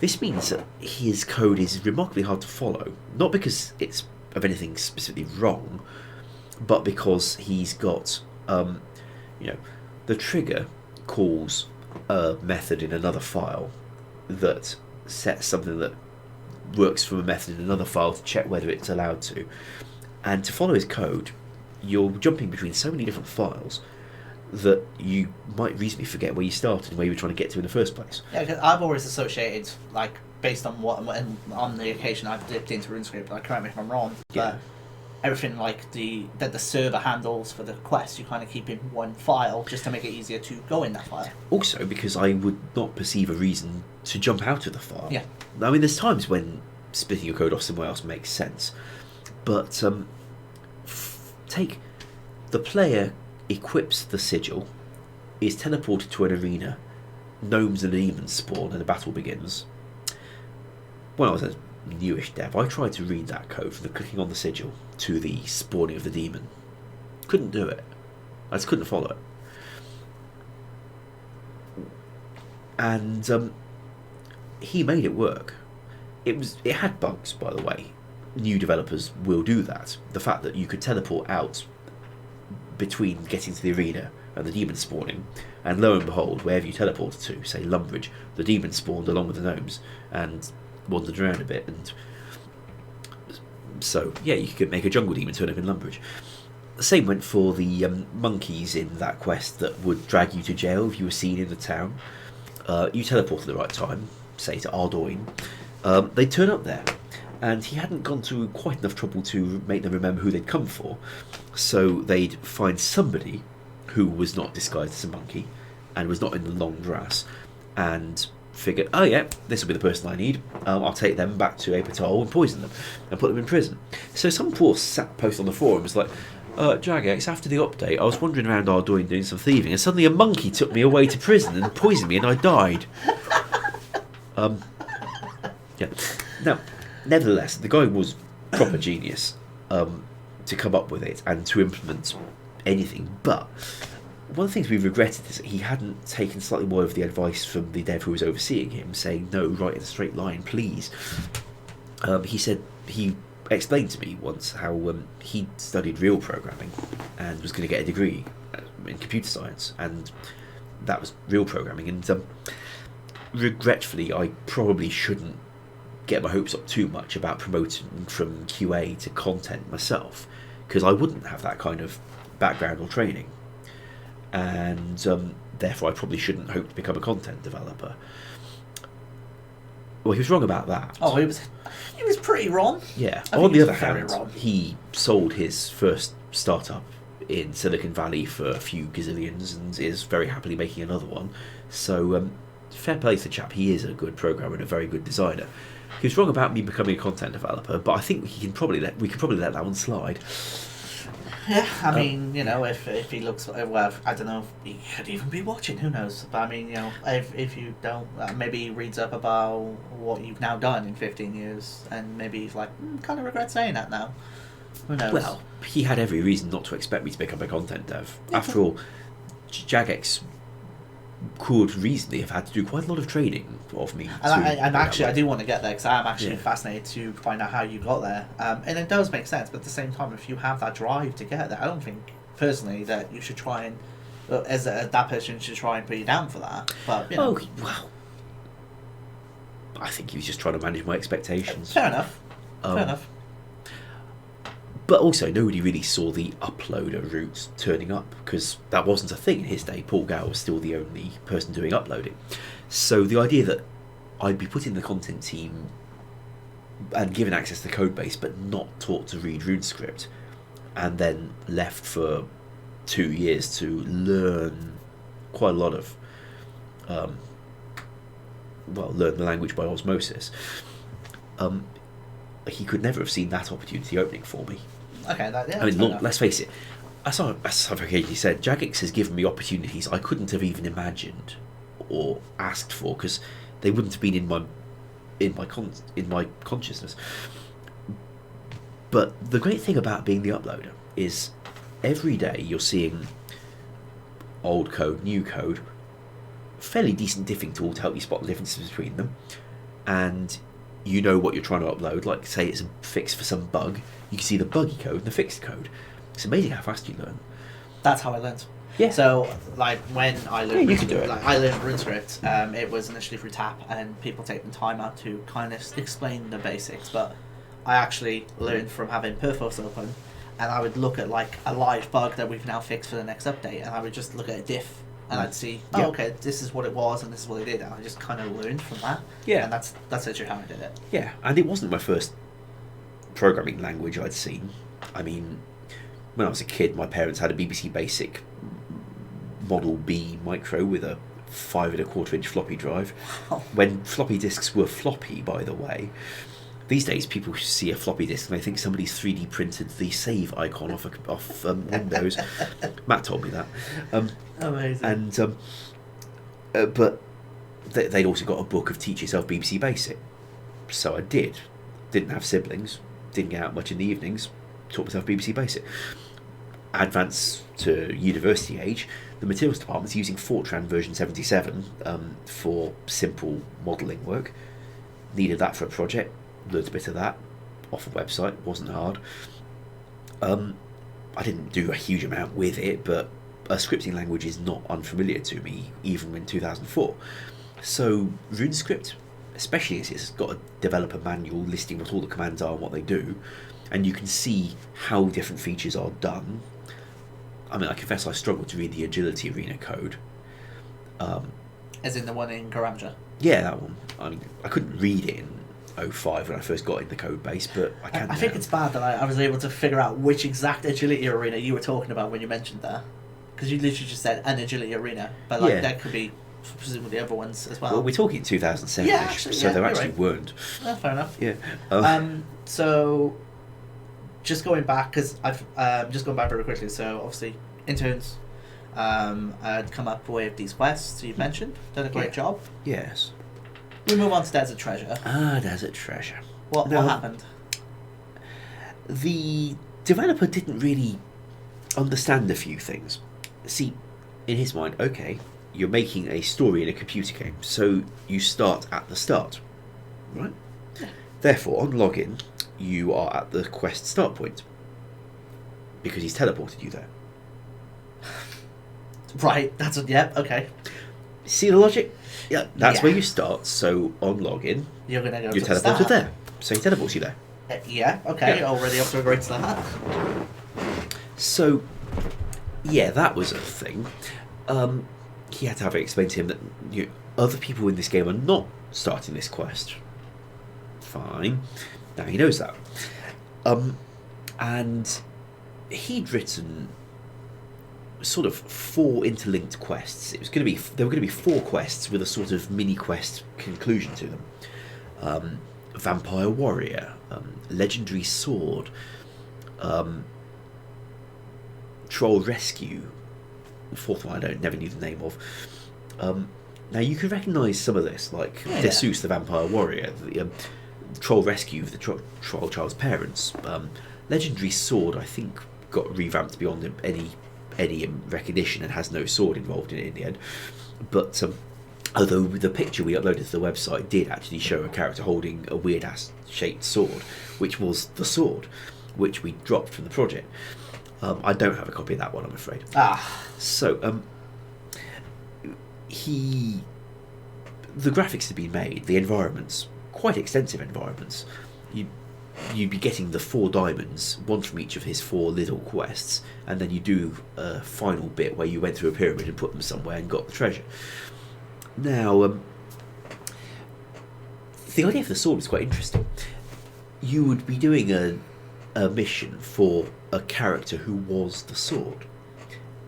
This means that his code is remarkably hard to follow, not because it's of anything specifically wrong, but because he's got, the trigger calls a method in another file that sets something that works from a method in another file to check whether it's allowed to. And to follow his code, you're jumping between so many different files that you might reasonably forget where you started and where you were trying to get to in the first place. Yeah, because I've always associated, like, based on on the occasion I've dipped into RuneScape, like, correct me if I'm wrong, but everything like that the server handles for the quest, you kind of keep in one file just to make it easier to go in that file. Also, because I would not perceive a reason to jump out of the file. Yeah. I mean, there's times when splitting your code off somewhere else makes sense, but take the player equips the sigil, is teleported to an arena, gnomes and demons spawn, and the battle begins. When I was a newish dev, I tried to read that code from the clicking on the sigil to the spawning of the demon. Couldn't do it. I just couldn't follow it. And he made it work. It had bugs, by the way. New developers will do that. The fact that you could teleport out between getting to the arena and the demon spawning, and lo and behold, wherever you teleported to, say Lumbridge, the demon spawned along with the gnomes and wandered around a bit, and so yeah, you could make a jungle demon turn up in Lumbridge. The same went for the monkeys in that quest that would drag you to jail if you were seen in the town. You teleport at the right time, say to Ardoin, they'd turn up there, and he hadn't gone to quite enough trouble to make them remember who they'd come for, so they'd find somebody who was not disguised as a monkey and was not in the long grass, and figured, oh yeah, this will be the person I need, I'll take them back to Apatol and poison them and put them in prison. So some poor sat post on the forum was like, Jagex, after the update, I was wandering around Ardoin doing some thieving, and suddenly a monkey took me away to prison and poisoned me, and I died. Yeah. Now, nevertheless, the guy was proper genius to come up with it and to implement anything. But one of the things we regretted is that he hadn't taken slightly more of the advice from the dev who was overseeing him, saying, no, write in a straight line, please. He explained to me once how he studied real programming and was going to get a degree in computer science, and that was real programming. And regretfully, I probably shouldn't get my hopes up too much about promoting from QA to content myself, because I wouldn't have that kind of background or training, and therefore I probably shouldn't hope to become a content developer. Well, he was wrong about that. Oh, he was pretty wrong. Yeah. I On think the he other was very hand, wrong. he sold his first startup in Silicon Valley for a few gazillions and is very happily making another one. So fair play to the chap. He is a good programmer and a very good designer. He was wrong about me becoming a content developer, but I think we can probably let that one slide. Yeah, I mean, you know, if he looks, well, I don't know if he could even be watching, who knows? But I mean, you know, if you don't, maybe he reads up about what you've now done in 15 years, and maybe he's like, kind of regret saying that now. Who knows? Well, he had every reason not to expect me to become a content dev. After all, Jagex could reasonably have had to do quite a lot of training of me. And actually, I do want to get there because I'm actually Yeah. fascinated to find out how you got there. And it does make sense, but at the same time, if you have that drive to get there, I don't think personally that you should try and, as that person should try and put you down for that. But you know, well, I think he was just trying to manage my expectations. fair enough. Fair enough. But also, nobody really saw the uploader route turning up, because that wasn't a thing in his day. Paul Gow was still the only person doing uploading. So the idea that I'd be put in the content team and given access to the code base, but not taught to read RuneScript, and then left for 2 years to learn quite a lot of, learn the language by osmosis, he could never have seen that opportunity opening for me. Okay, I mean, look, let's face it. As I've occasionally said, Jagex has given me opportunities I couldn't have even imagined or asked for, because they wouldn't have been in my consciousness. But the great thing about being the uploader is every day you're seeing old code, new code, fairly decent diffing tool to help you spot the differences between them, and you know what you're trying to upload. Like, say it's a fix for some bug, you can see the buggy code and the fixed code. It's amazing how fast you learn. That's how I learned. Yeah. So, like, when I learned, you can do it. Like, I learned RuneScript. It was initially through Tap, and people take the time out to kind of explain the basics. But I actually learned from having Perfos open, and I would look at like a live bug that we've now fixed for the next update, and I would just look at a diff, and I'd see, oh, okay, this is what it was, and this is what they did, and I just kind of learned from that. Yeah. And that's actually how I did it. Yeah, and it wasn't my first programming language I'd seen. I mean, when I was a kid, my parents had a BBC Basic Model B micro with a 5 1/4 inch floppy drive. When floppy disks were floppy, by the way. These days, people see a floppy disk and they think somebody's 3D printed the save icon off Windows. Matt told me that. Amazing. And but they'd also got a book of Teach Yourself BBC Basic, so I did. Didn't have siblings, didn't get out much in the evenings. Taught myself BBC Basic. Advance to university age, the materials department's using Fortran version 77 for simple modelling work. Needed that for a project. Learned a bit of that off a website. Wasn't hard. I didn't do a huge amount with it, but a scripting language is not unfamiliar to me, even in 2004. So RuneScript, especially as it's got a developer manual listing what all the commands are and what they do, and you can see how different features are done. I mean, I confess I struggled to read the Agility Arena code. As in the one in Garamja? Yeah, that one. I mean, I couldn't read it in 05 when I first got in the code base, but I can. I think it's bad that I was able to figure out which exact Agility Arena you were talking about when you mentioned that. Because you literally just said an Agility Arena, but like that could be presumably other ones as well. Well, we're talking 2007, yeah, actually, so there actually right. weren't. Oh, fair enough. Yeah. So, just going back, because I've just going back very quickly. So obviously, interns, had come up with these quests you've mentioned. Done a great job. Yes. We move on to Desert Treasure. Desert Treasure. What happened? The developer didn't really understand a few things. See, in his mind, okay, you're making a story in a computer game, so you start at the start, right? Yeah. Therefore, on login, you are at the quest start point, because he's teleported you there. Right, that's what, yep, okay. See the logic? Yeah, that's where you start, so on login, you're going to go you're to the teleported start. there, so he teleports you there. Yeah, okay, Yeah. already off to a great start. So, yeah, that was a thing. He had to have it explained to him that other people in this game are not starting this quest. Fine. Now he knows that. And he'd written sort of 4 interlinked quests. There were going to be 4 quests with a sort of mini quest conclusion to them. Vampire Warrior, Legendary Sword, Troll Rescue. The fourth one never knew the name of. Now you can recognise some of this, like Desus the Vampire Warrior, the Troll Rescue of the Troll Child's parents. Legendary Sword, I think, got revamped beyond any recognition and has no sword involved in it in the end. But although the picture we uploaded to the website did actually show a character holding a weird ass shaped sword, which was the sword, which we dropped from the project. I don't have a copy of that one, I'm afraid. So the graphics had been made, the environments, quite extensive environments. You'd be getting the 4 diamonds, one from each of his 4 little quests, and then you do a final bit where you went through a pyramid and put them somewhere and got the treasure. Now, the idea for the sword was quite interesting. You would be doing a mission for a character who was the sword,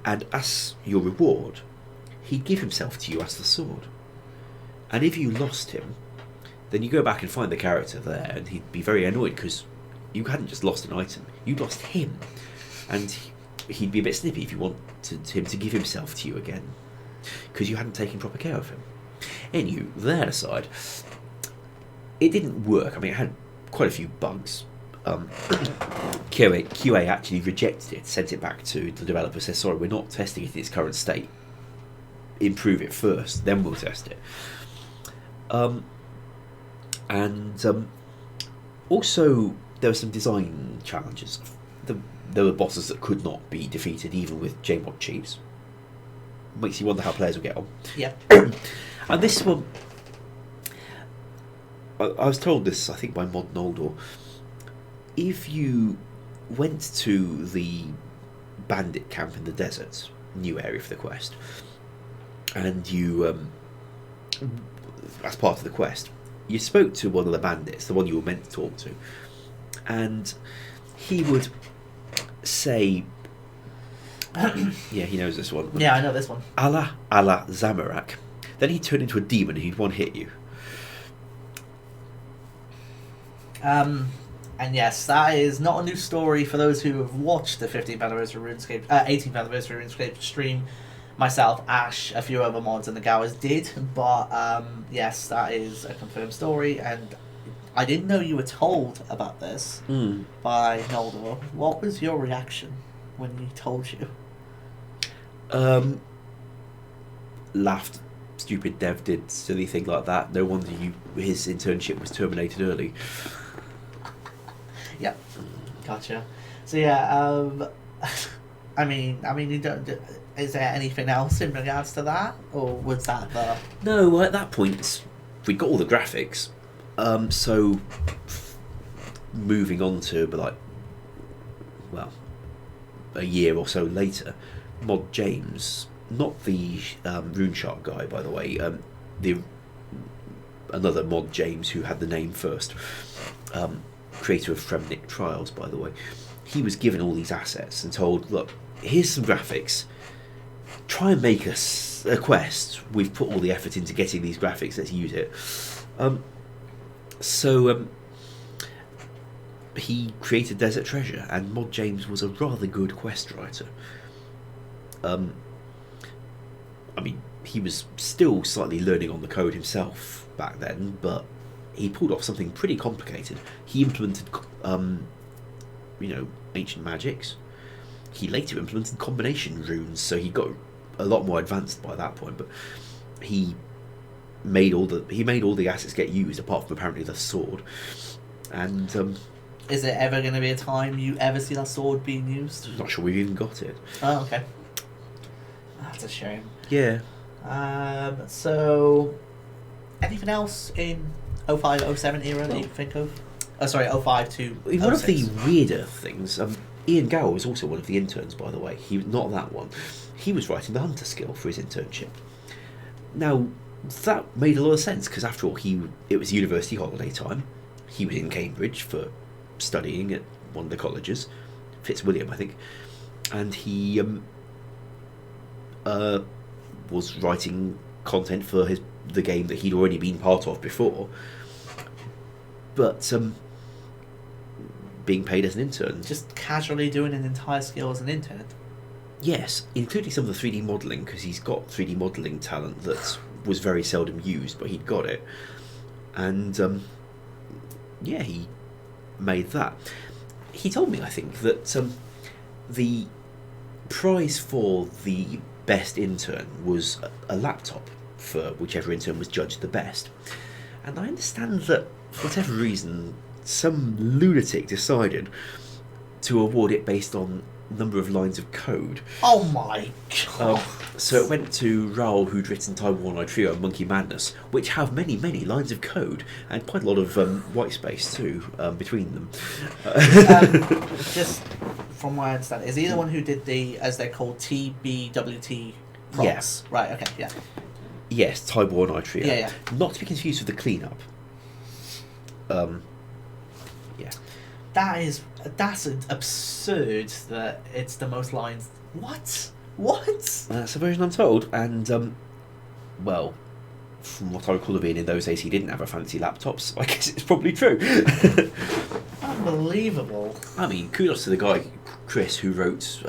and as your reward, he'd give himself to you as the sword. And if you lost him, then you go back and find the character there, and he'd be very annoyed because you hadn't just lost an item, you lost him. And he'd be a bit snippy if you wanted him to give himself to you again, because you hadn't taken proper care of him. Anyway, that aside, it didn't work. I mean, it had quite a few bugs. QA actually rejected it, sent it back to the developer, says, sorry, we're not testing it in its current state. Improve it first, then we'll test it. Also, there were some design challenges. There were bosses that could not be defeated, even with JMod cheats. Makes you wonder how players will get on. Yeah. And this one, I was told this, I think, by Mod Noldor. If you went to the bandit camp in the desert, new area for the quest, and you, as part of the quest, you spoke to one of the bandits, the one you were meant to talk to, and he would say, yeah, he knows this one. Yeah, I know this one. Allah Zamarak. Then he'd turn into a demon and he'd one-hit you. And yes, that is not a new story for those who have watched the 15th anniversary RuneScape, 18th anniversary RuneScape stream. Myself, Ash, a few other mods and the Gowers did, but yes, that is a confirmed story, and I didn't know you were told about this by Noldor. What was your reaction when he told you? Laughed. Stupid dev did silly thing like that. No wonder his internship was terminated early. Yep, gotcha. So yeah, I mean, you don't. Is there anything else in regards to that, or was that the? No, at that point, we got all the graphics. So moving on to, a year or so later, Mod James, not the RuneShark guy, by the way, another Mod James who had the name first, creator of Fremnik Trials, by the way, he was given all these assets and told, look, here's some graphics, try and make us a quest, we've put all the effort into getting these graphics, let's use it. So he created Desert Treasure, and Mod James was a rather good quest writer. I mean, he was still slightly learning on the code himself back then, but he pulled off something pretty complicated. He implemented, ancient magics. He later implemented combination runes, so he got a lot more advanced by that point. But he made all the assets get used, apart from apparently the sword. And is there ever going to be a time you ever see that sword being used? I'm not sure we've even got it. Oh, okay. That's a shame. Yeah. So, anything else in 05, 07 era that you can think of? Oh, sorry, 05 to 06. One of the weirder things, Ian Gower was also one of the interns, by the way. He was not that one. He was writing the Hunter skill for his internship. Now, that made a lot of sense, because after all, it was university holiday time. He was in Cambridge for studying at one of the colleges, Fitzwilliam, I think, and he was writing content for the game that he'd already been part of before, but being paid as an intern. Just casually doing an entire skill as an intern? Yes, including some of the 3D modelling, because he's got 3D modelling talent that was very seldom used, but he'd got it. And yeah, he made that. He told me, I think, that the prize for the best intern was a laptop for whichever intern was judged the best. And I understand that, for whatever reason, some lunatic decided to award it based on number of lines of code. Oh my god. So it went to Raoul, who'd written Taiwan I Trio and Monkey Madness, which have many, many lines of code and quite a lot of white space too between them. Just from what I understand, is he the one who did the, as they're called, TBWT prompts? Yes. Right, okay, yeah. Yes, Taiwan I Trio. Yeah. Not to be confused with the cleanup. Yeah. That's absurd that it's the most lines. What? That's a version I'm told, and well, from what I recall of being in those days, he didn't have a fancy laptop, so I guess it's probably true. Unbelievable. I mean, kudos to the guy, Chris, who wrote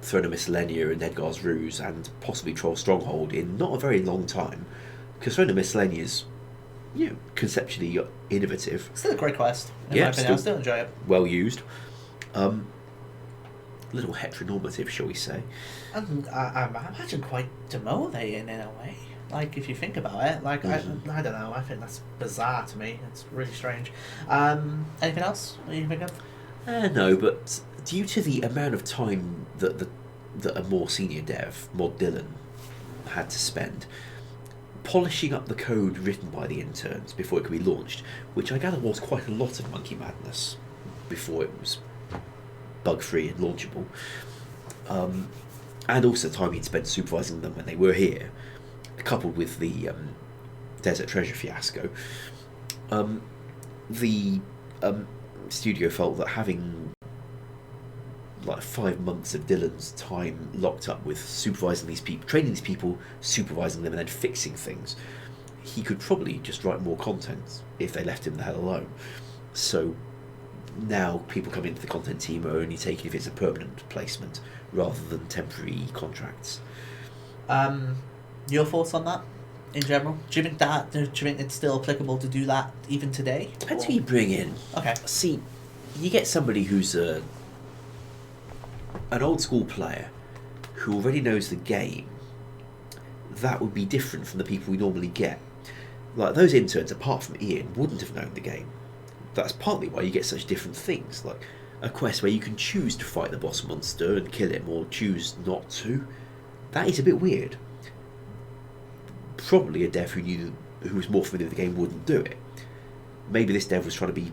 Throne of Miscellanea and Edgar's Ruse and possibly Troll Stronghold in not a very long time, because Throne of Miscellanea is, you know, conceptually innovative. Still a great quest. In Yeah, my opinion. I still enjoy it. Well used. Little heteronormative, shall we say. And I imagine quite demotivating in a way. Like, if you think about it, like, I don't know, I think that's bizarre to me. It's really strange. Anything else that you think of? No, but due to the amount of time that a more senior dev, Mod Dylan, had to spend polishing up the code written by the interns before it could be launched, which I gather was quite a lot of Monkey Madness before it was bug-free and launchable, and also the time he'd spent supervising them when they were here, coupled with the Desert Treasure fiasco, the studio felt that having like 5 months of Dylan's time locked up with supervising these people, training these people, supervising them, and then fixing things, he could probably just write more content if they left him the hell alone. So now people coming into the content team are only taking if it's a permanent placement rather than temporary contracts. Your thoughts on that in general? Do you think it's still applicable to do that even today? Depends who you bring in. Okay. See, you get somebody who's an old school player who already knows the game. That would be different from the people we normally get. Like those interns, apart from Ian, wouldn't have known the game. That's partly why you get such different things, like a quest where you can choose to fight the boss monster and kill him, or choose not to. That is a bit weird. Probably a dev who was more familiar with the game wouldn't do it. Maybe this dev was trying to be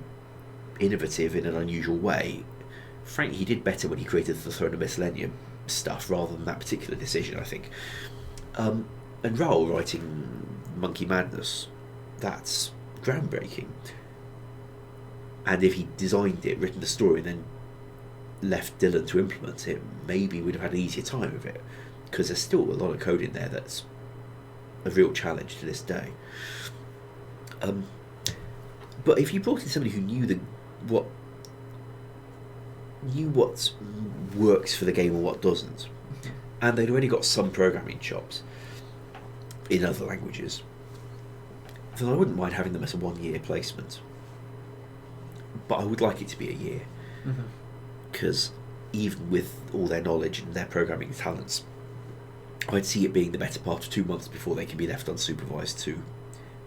innovative in an unusual way. Frankly, he did better when he created the Throne of Miscellanea stuff rather than that particular decision, I think. And Raoul writing Monkey Madness, that's groundbreaking. And if he designed it, written the story, and then left Dylan to implement it, maybe we'd have had an easier time with it. Because there's still a lot of code in there that's a real challenge to this day. But if you brought in somebody who knew what works for the game and what doesn't, and they'd already got some programming chops in other languages, then I wouldn't mind having them as a 1 year placement. But I would like it to be a year, because even with all their knowledge and their programming talents, I'd see it being the better part of 2 months before they can be left unsupervised to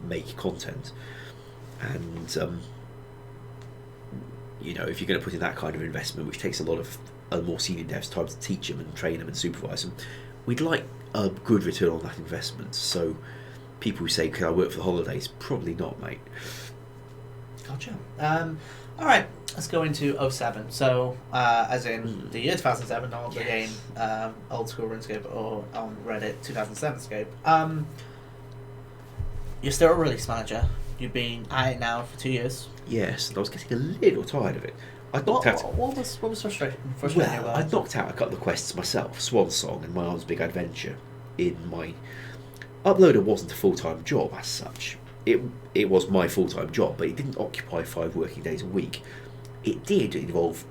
make content. And you know, if you're going to put in that kind of investment, which takes a lot of more senior devs time to teach them and train them and supervise them, we'd like a good return on that investment. So people who say, can I work for the holidays? Probably not, mate. Gotcha. Alright, let's go into 07. So, as in the year 2007, not the game, old school RuneScape, or on Reddit 2007scape. You're still a release manager. You've been at it now for 2 years. Yes, and I was getting a little tired of it. I knocked out. What was frustrating Well, about I it? knocked out a couple of quests myself, Swan Song and My Arm's Big Adventure. In my uploader wasn't a full-time job as such. It was my full-time job, but it didn't occupy 5 working days a week. It did involve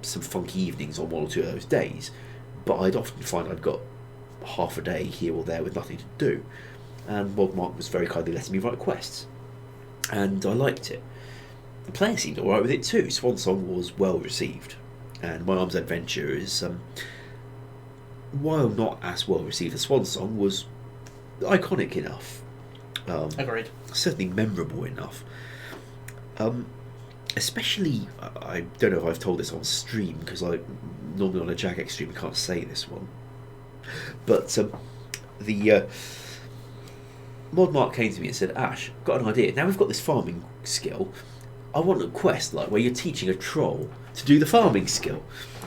some funky evenings on 1 or 2 of those days, but I'd often find I'd got half a day here or there with nothing to do, and Mark was very kindly letting me write quests, and I liked it. The players seemed alright with it too. Swansong was well received, and My Arm's Adventure is, while not as well received as Swansong, was iconic enough. Agreed. Certainly memorable enough. Especially, I don't know if I've told this on stream, because I normally on a Jagex stream I can't say this one, but the Mod Mark came to me and said, Ash, got an idea. Now we've got this farming skill, I want a quest like where you're teaching a troll to do the farming skill.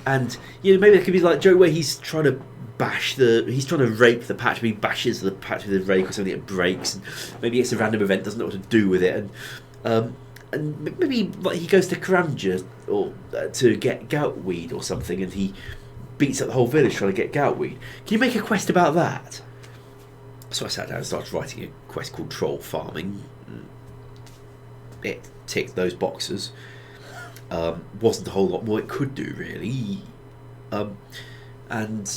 And maybe there could be like Joe where he's trying to rake the patch, but he bashes the patch with a rake or something, it breaks, and maybe it's a random event, doesn't know what to do with it, and maybe like he goes to Karamja or to get goutweed or something, and he beats up the whole village trying to get goutweed. Can you make a quest about that? So I sat down and started writing a quest called Troll Farming. It ticked those boxes. Wasn't a whole lot more it could do, really. And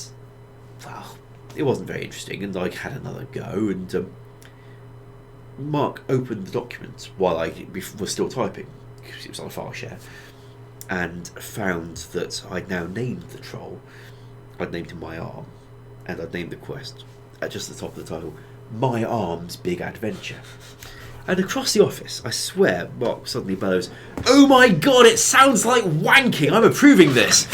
well, it wasn't very interesting, and I had another go, and Mark opened the document while I was still typing, because it was on a file share, and found that I'd now named the troll. I'd named him My Arm, and I'd named the quest at just the top of the title, My Arm's Big Adventure. And across the office, I swear, Mark suddenly bellows, "Oh my god, it sounds like wanking! I'm approving this!"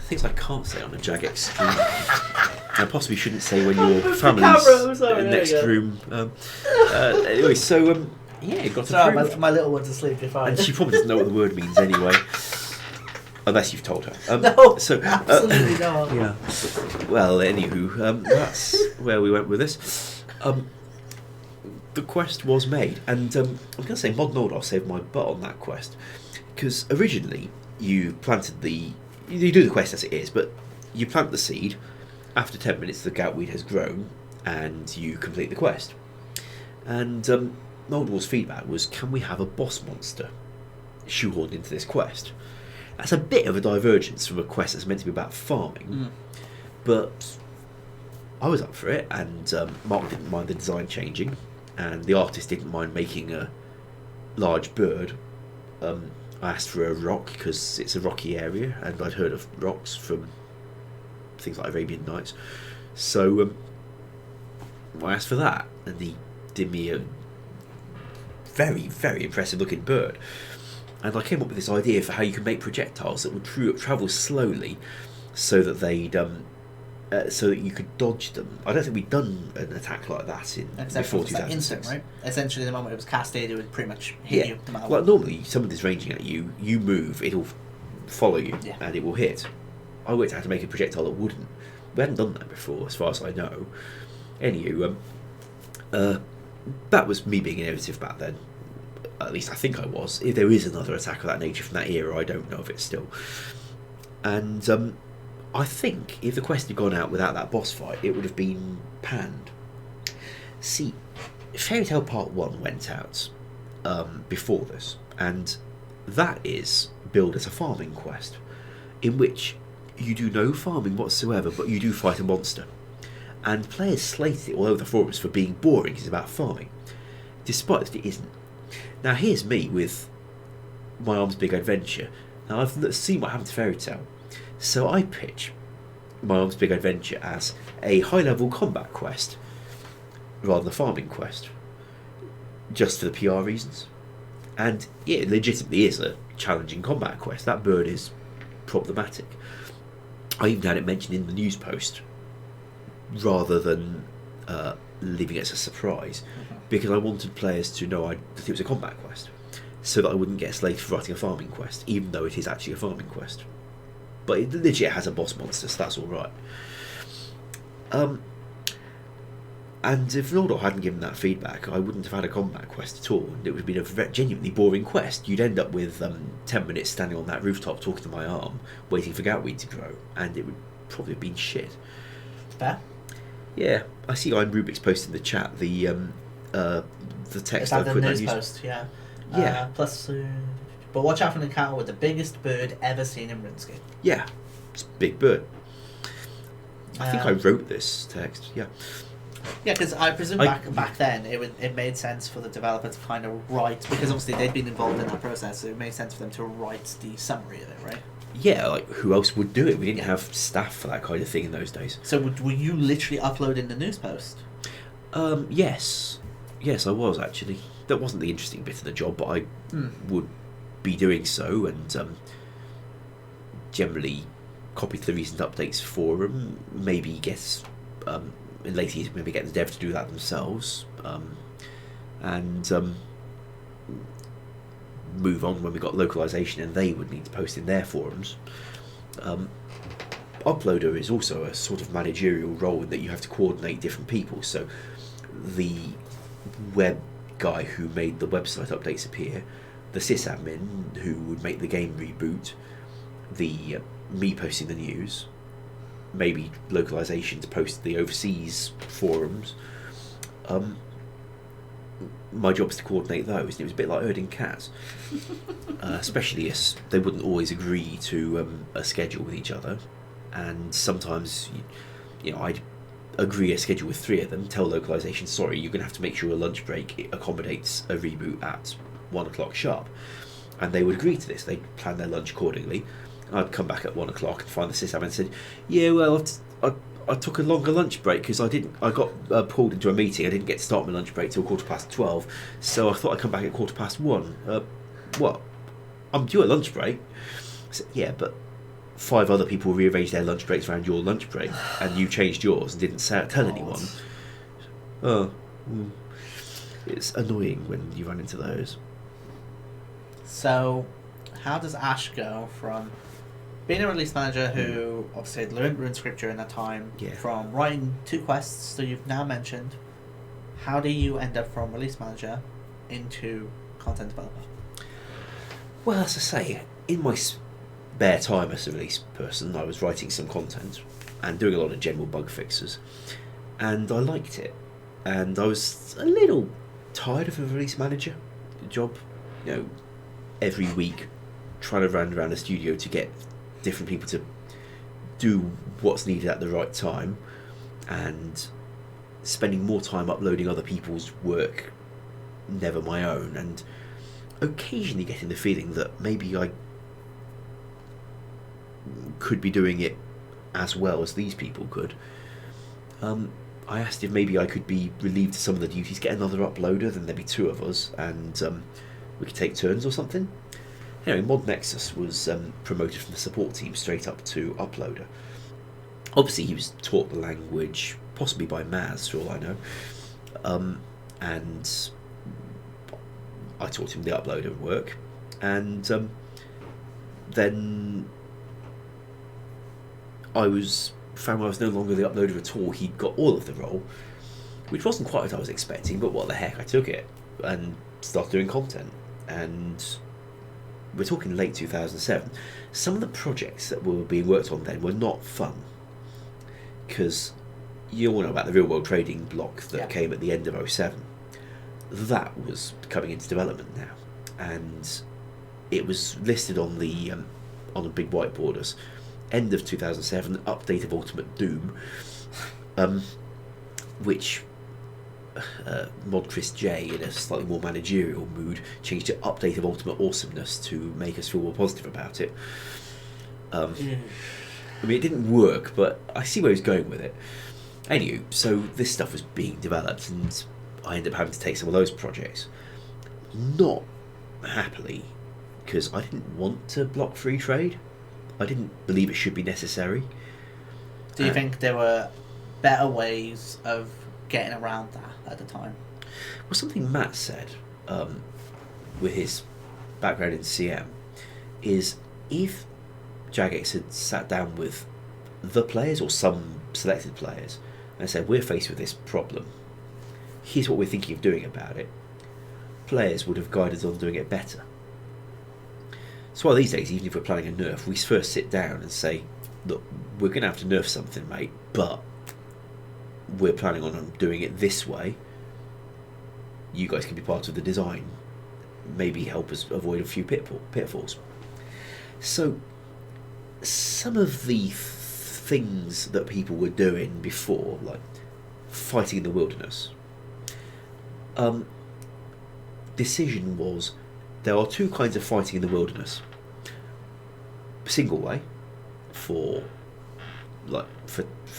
Things I can't say on a Jagex stream. I possibly shouldn't say when your family's in the next room. Anyway, so yeah, it got approved. My little one's asleep. You're fine. And she probably doesn't know what the word means anyway, unless you've told her. No, so absolutely not. Yeah. Well, anywho, that's where we went with this. The quest was made, and I was going to say Mod Noldor saved my butt on that quest, because originally you do the quest as it is, but you plant the seed. After 10 minutes, the goutweed has grown, and you complete the quest. And Noldor's feedback was, can we have a boss monster shoehorned into this quest? That's a bit of a divergence from a quest that's meant to be about farming, but I was up for it, and Mark didn't mind the design changing, and the artist didn't mind making a large bird. I asked for a rock because it's a rocky area, and I'd heard of rocks from things like Arabian Nights, so I asked for that, and he did me a very, very impressive looking bird. And I came up with this idea for how you can make projectiles that would travel slowly, so that they'd so that you could dodge them. I don't think we'd done an attack like that before 2006. Instant, right? Essentially, the moment it was casted, it would pretty much hit you. No matter well, what. normally somebody's ranging at you, you move, it'll follow you, and it will hit. I worked out how to make a projectile that wouldn't. We hadn't done that before, as far as I know. Anywho, that was me being innovative back then. At least I think I was. If there is another attack of that nature from that era, I don't know if it's still. And I think if the quest had gone out without that boss fight, it would have been panned. See, Fairy Tale Part 1 went out before this, and that is billed as a farming quest, in which you do no farming whatsoever, but you do fight a monster. And players slated it all over the forums for being boring, it's about farming, despite that it isn't. Now here's me with My Arm's Big Adventure. Now I've seen what happened to Fairy Tale, so I pitch My Arm's Big Adventure as a high-level combat quest rather than a farming quest, just for the PR reasons. And yeah, it legitimately is a challenging combat quest. That bird is problematic. I even had it mentioned in the news post rather than leaving it as a surprise, because I wanted players to know that it was a combat quest, so that I wouldn't get slated for writing a farming quest, even though it is actually a farming quest. But it legit has a boss monster, so that's alright. And if Noldor hadn't given that feedback, I wouldn't have had a combat quest at all, and it would have been a genuinely boring quest. You'd end up with 10 minutes standing on that rooftop talking to My Arm, waiting for goutweed to grow, and it would probably have been shit. Fair. Yeah, I see I'm Rubik's post in the chat, the text I put in the news post, yeah. Yeah. Plus, But watch out for an encounter with the biggest bird ever seen in RuneScape. Yeah, it's a big bird. I think I wrote this text, yeah. Yeah, because I presume back then it made sense for the developer to kind of write, because obviously they'd been involved in that process, so it made sense for them to write the summary of it, right? Yeah, like who else would do it? We didn't have staff for that kind of thing in those days. So were you literally uploading the news post? Yes, I was actually. That wasn't the interesting bit of the job, but I would be doing so, and generally copy to the recent updates forum. Maybe get in later years, maybe get the dev to do that themselves, and move on when we got localization, and they would need to post in their forums. Uploader is also a sort of managerial role in that you have to coordinate different people. So the web guy who made the website updates appear, the sysadmin who would make the game reboot, the me posting the news, maybe localization to post the overseas forums. My job is to coordinate those, and it was a bit like herding cats. Especially as they wouldn't always agree to a schedule with each other, and sometimes, you know, I'd agree a schedule with 3 of them, tell localization, sorry, you're going to have to make sure a lunch break accommodates a reboot at 1 o'clock sharp, and they would agree to this. They'd plan their lunch accordingly. I'd come back at 1 o'clock and find the sysadmin and said, yeah, well, I took a longer lunch break because I got pulled into a meeting. I didn't get to start my lunch break till 12:15, so I thought I'd come back at 1:15. What? I'm due a lunch break. I said, yeah, but 5 other people rearranged their lunch breaks around your lunch break, and you changed yours and didn't tell anyone. It's annoying when you run into those. So, how does Ash go from being a release manager who obviously had learned RuneScape during that time, from writing 2 quests that you've now mentioned, how do you end up from release manager into content developer? Well, as I say, in my spare time as a release person, I was writing some content and doing a lot of general bug fixes, and I liked it. And I was a little tired of a release manager job, you know, every week trying to run around the studio to get different people to do what's needed at the right time, and spending more time uploading other people's work, never my own, and occasionally getting the feeling that maybe I could be doing it as well as these people could. I asked if maybe I could be relieved of some of the duties, get another uploader, then there'd be 2 of us, and we could take turns or something. Anyway, Mod Nexus was promoted from the support team straight up to uploader. Obviously, he was taught the language, possibly by Maz, for all I know, and I taught him the uploader work, and then I found I was no longer the uploader at all. He'd got all of the role, which wasn't quite what I was expecting, but what the heck, I took it and started doing content. And we're talking late 2007. Some of the projects that were being worked on then were not fun, because you all know about the real world trading block that came at the end of 07. That was coming into development now, and it was listed on the on a big whiteboard as end of 2007 update of Ultimate Doom, which Mod Chris J, in a slightly more managerial mood, changed to update of Ultimate Awesomeness to make us feel more positive about it. I mean, it didn't work, but I see where he's going with it. Anyway, so this stuff was being developed, and I ended up having to take some of those projects. Not happily, because I didn't want to block free trade. I didn't believe it should be necessary. Do you think there were better ways of getting around that at the time? Well, something Matt said, with his background in CM, is if Jagex had sat down with the players or some selected players and said, we're faced with this problem, here's what we're thinking of doing about it, players would have guided on doing it better. So these days, even if we're planning a nerf, we first sit down and say, look, we're going to have to nerf something, mate, but we're planning on doing it this way. You guys can be part of the design. maybe help us avoid a few pitfalls. So some of the things that people were doing before, like fighting in the wilderness, decision was there are two kinds of fighting in the wilderness: single way for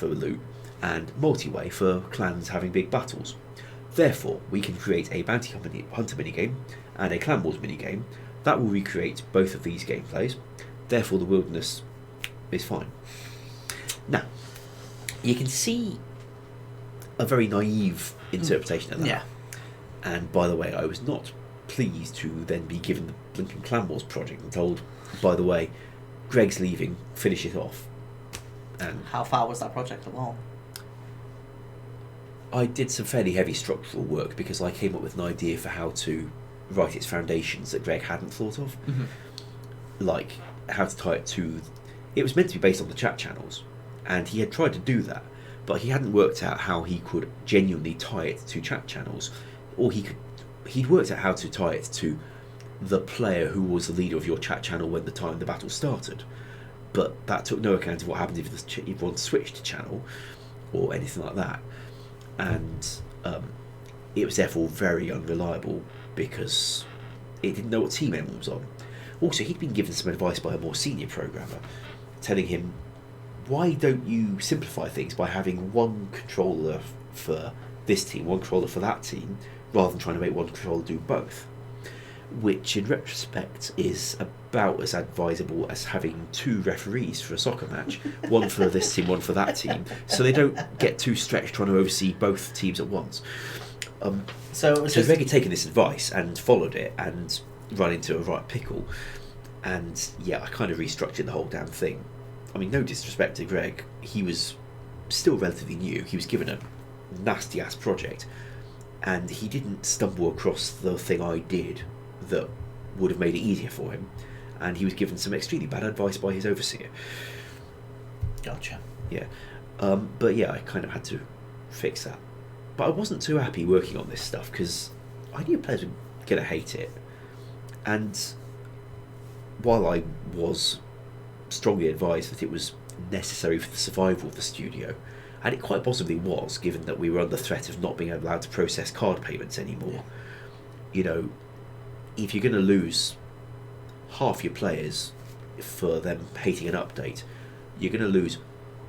loot, and multi-way for clans having big battles. Therefore, we can create a bounty hunter minigame and a clan wars minigame that will recreate both of these gameplays. Therefore, the wilderness is fine. Now, you can see a very naive interpretation of that. Yeah. And by the way, I was not pleased to then be given the Blinking Clan Wars project and told, by the way, Greg's leaving, finish it off. And how far was that project along? I did some fairly heavy structural work because I came up with an idea for how to write its foundations that Greg hadn't thought of. Like how to tie it to... It was meant to be based on the chat channels, and he had tried to do that, but he hadn't worked out how he could genuinely tie it to chat channels, or he'd worked out how to tie it to the player who was the leader of your chat channel when the battle started, but that took no account of what happened if everyone switched channel or anything like that. And it was therefore very unreliable because it didn't know what team anyone was on. Also, he'd been given some advice by a more senior programmer telling him, why don't you simplify things by having one controller for this team, one controller for that team, rather than trying to make one controller do both? Which in retrospect is about as advisable as having two referees for a soccer match, one for this team, one for that team, so they don't get too stretched trying to oversee both teams at once. So Greg had taken this advice and followed it and run into a right pickle, and yeah, I kind of restructured the whole damn thing. I mean, no disrespect to Greg, he was still relatively new, he was given a nasty ass project, and he didn't stumble across the thing I did that would have made it easier for him, and he was given some extremely bad advice by his overseer. Gotcha. Yeah. But yeah, I kind of had to fix that. But I wasn't too happy working on this stuff because I knew players were going to hate it, and while I was strongly advised that it was necessary for the survival of the studio, and it quite possibly was, given that we were under threat of not being allowed to process card payments anymore, you know, if you're going to lose half your players for them hating an update, you're going to lose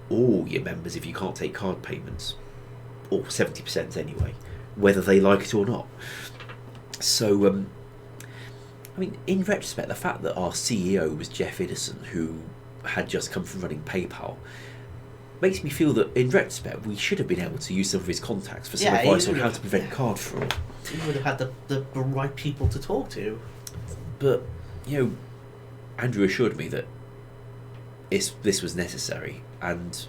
all your members if you can't take card payments, or 70% anyway, whether they like it or not. So, I mean, in retrospect, the fact that our CEO was Jeff Iddison, who had just come from running PayPal, makes me feel that, in retrospect, we should have been able to use some of his contacts for some advice on how to prevent card fraud. You would have had the right people to talk to. But, you know, Andrew assured me that this was necessary, and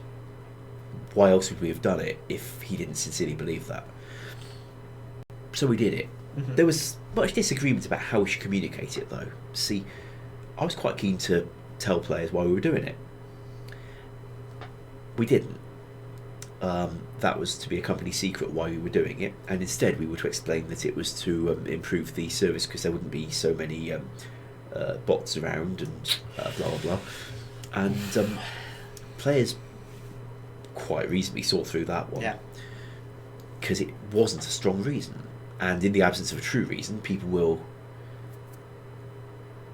why else would we have done it if he didn't sincerely believe that? So we did it. There was much disagreement about how we should communicate it, though. See, I was quite keen to tell players why we were doing it. We didn't. That was to be a company secret why we were doing it, and instead we were to explain that it was to improve the service because there wouldn't be so many bots around and blah blah blah. And players quite reasonably saw through that one, because it wasn't a strong reason, and in the absence of a true reason, people will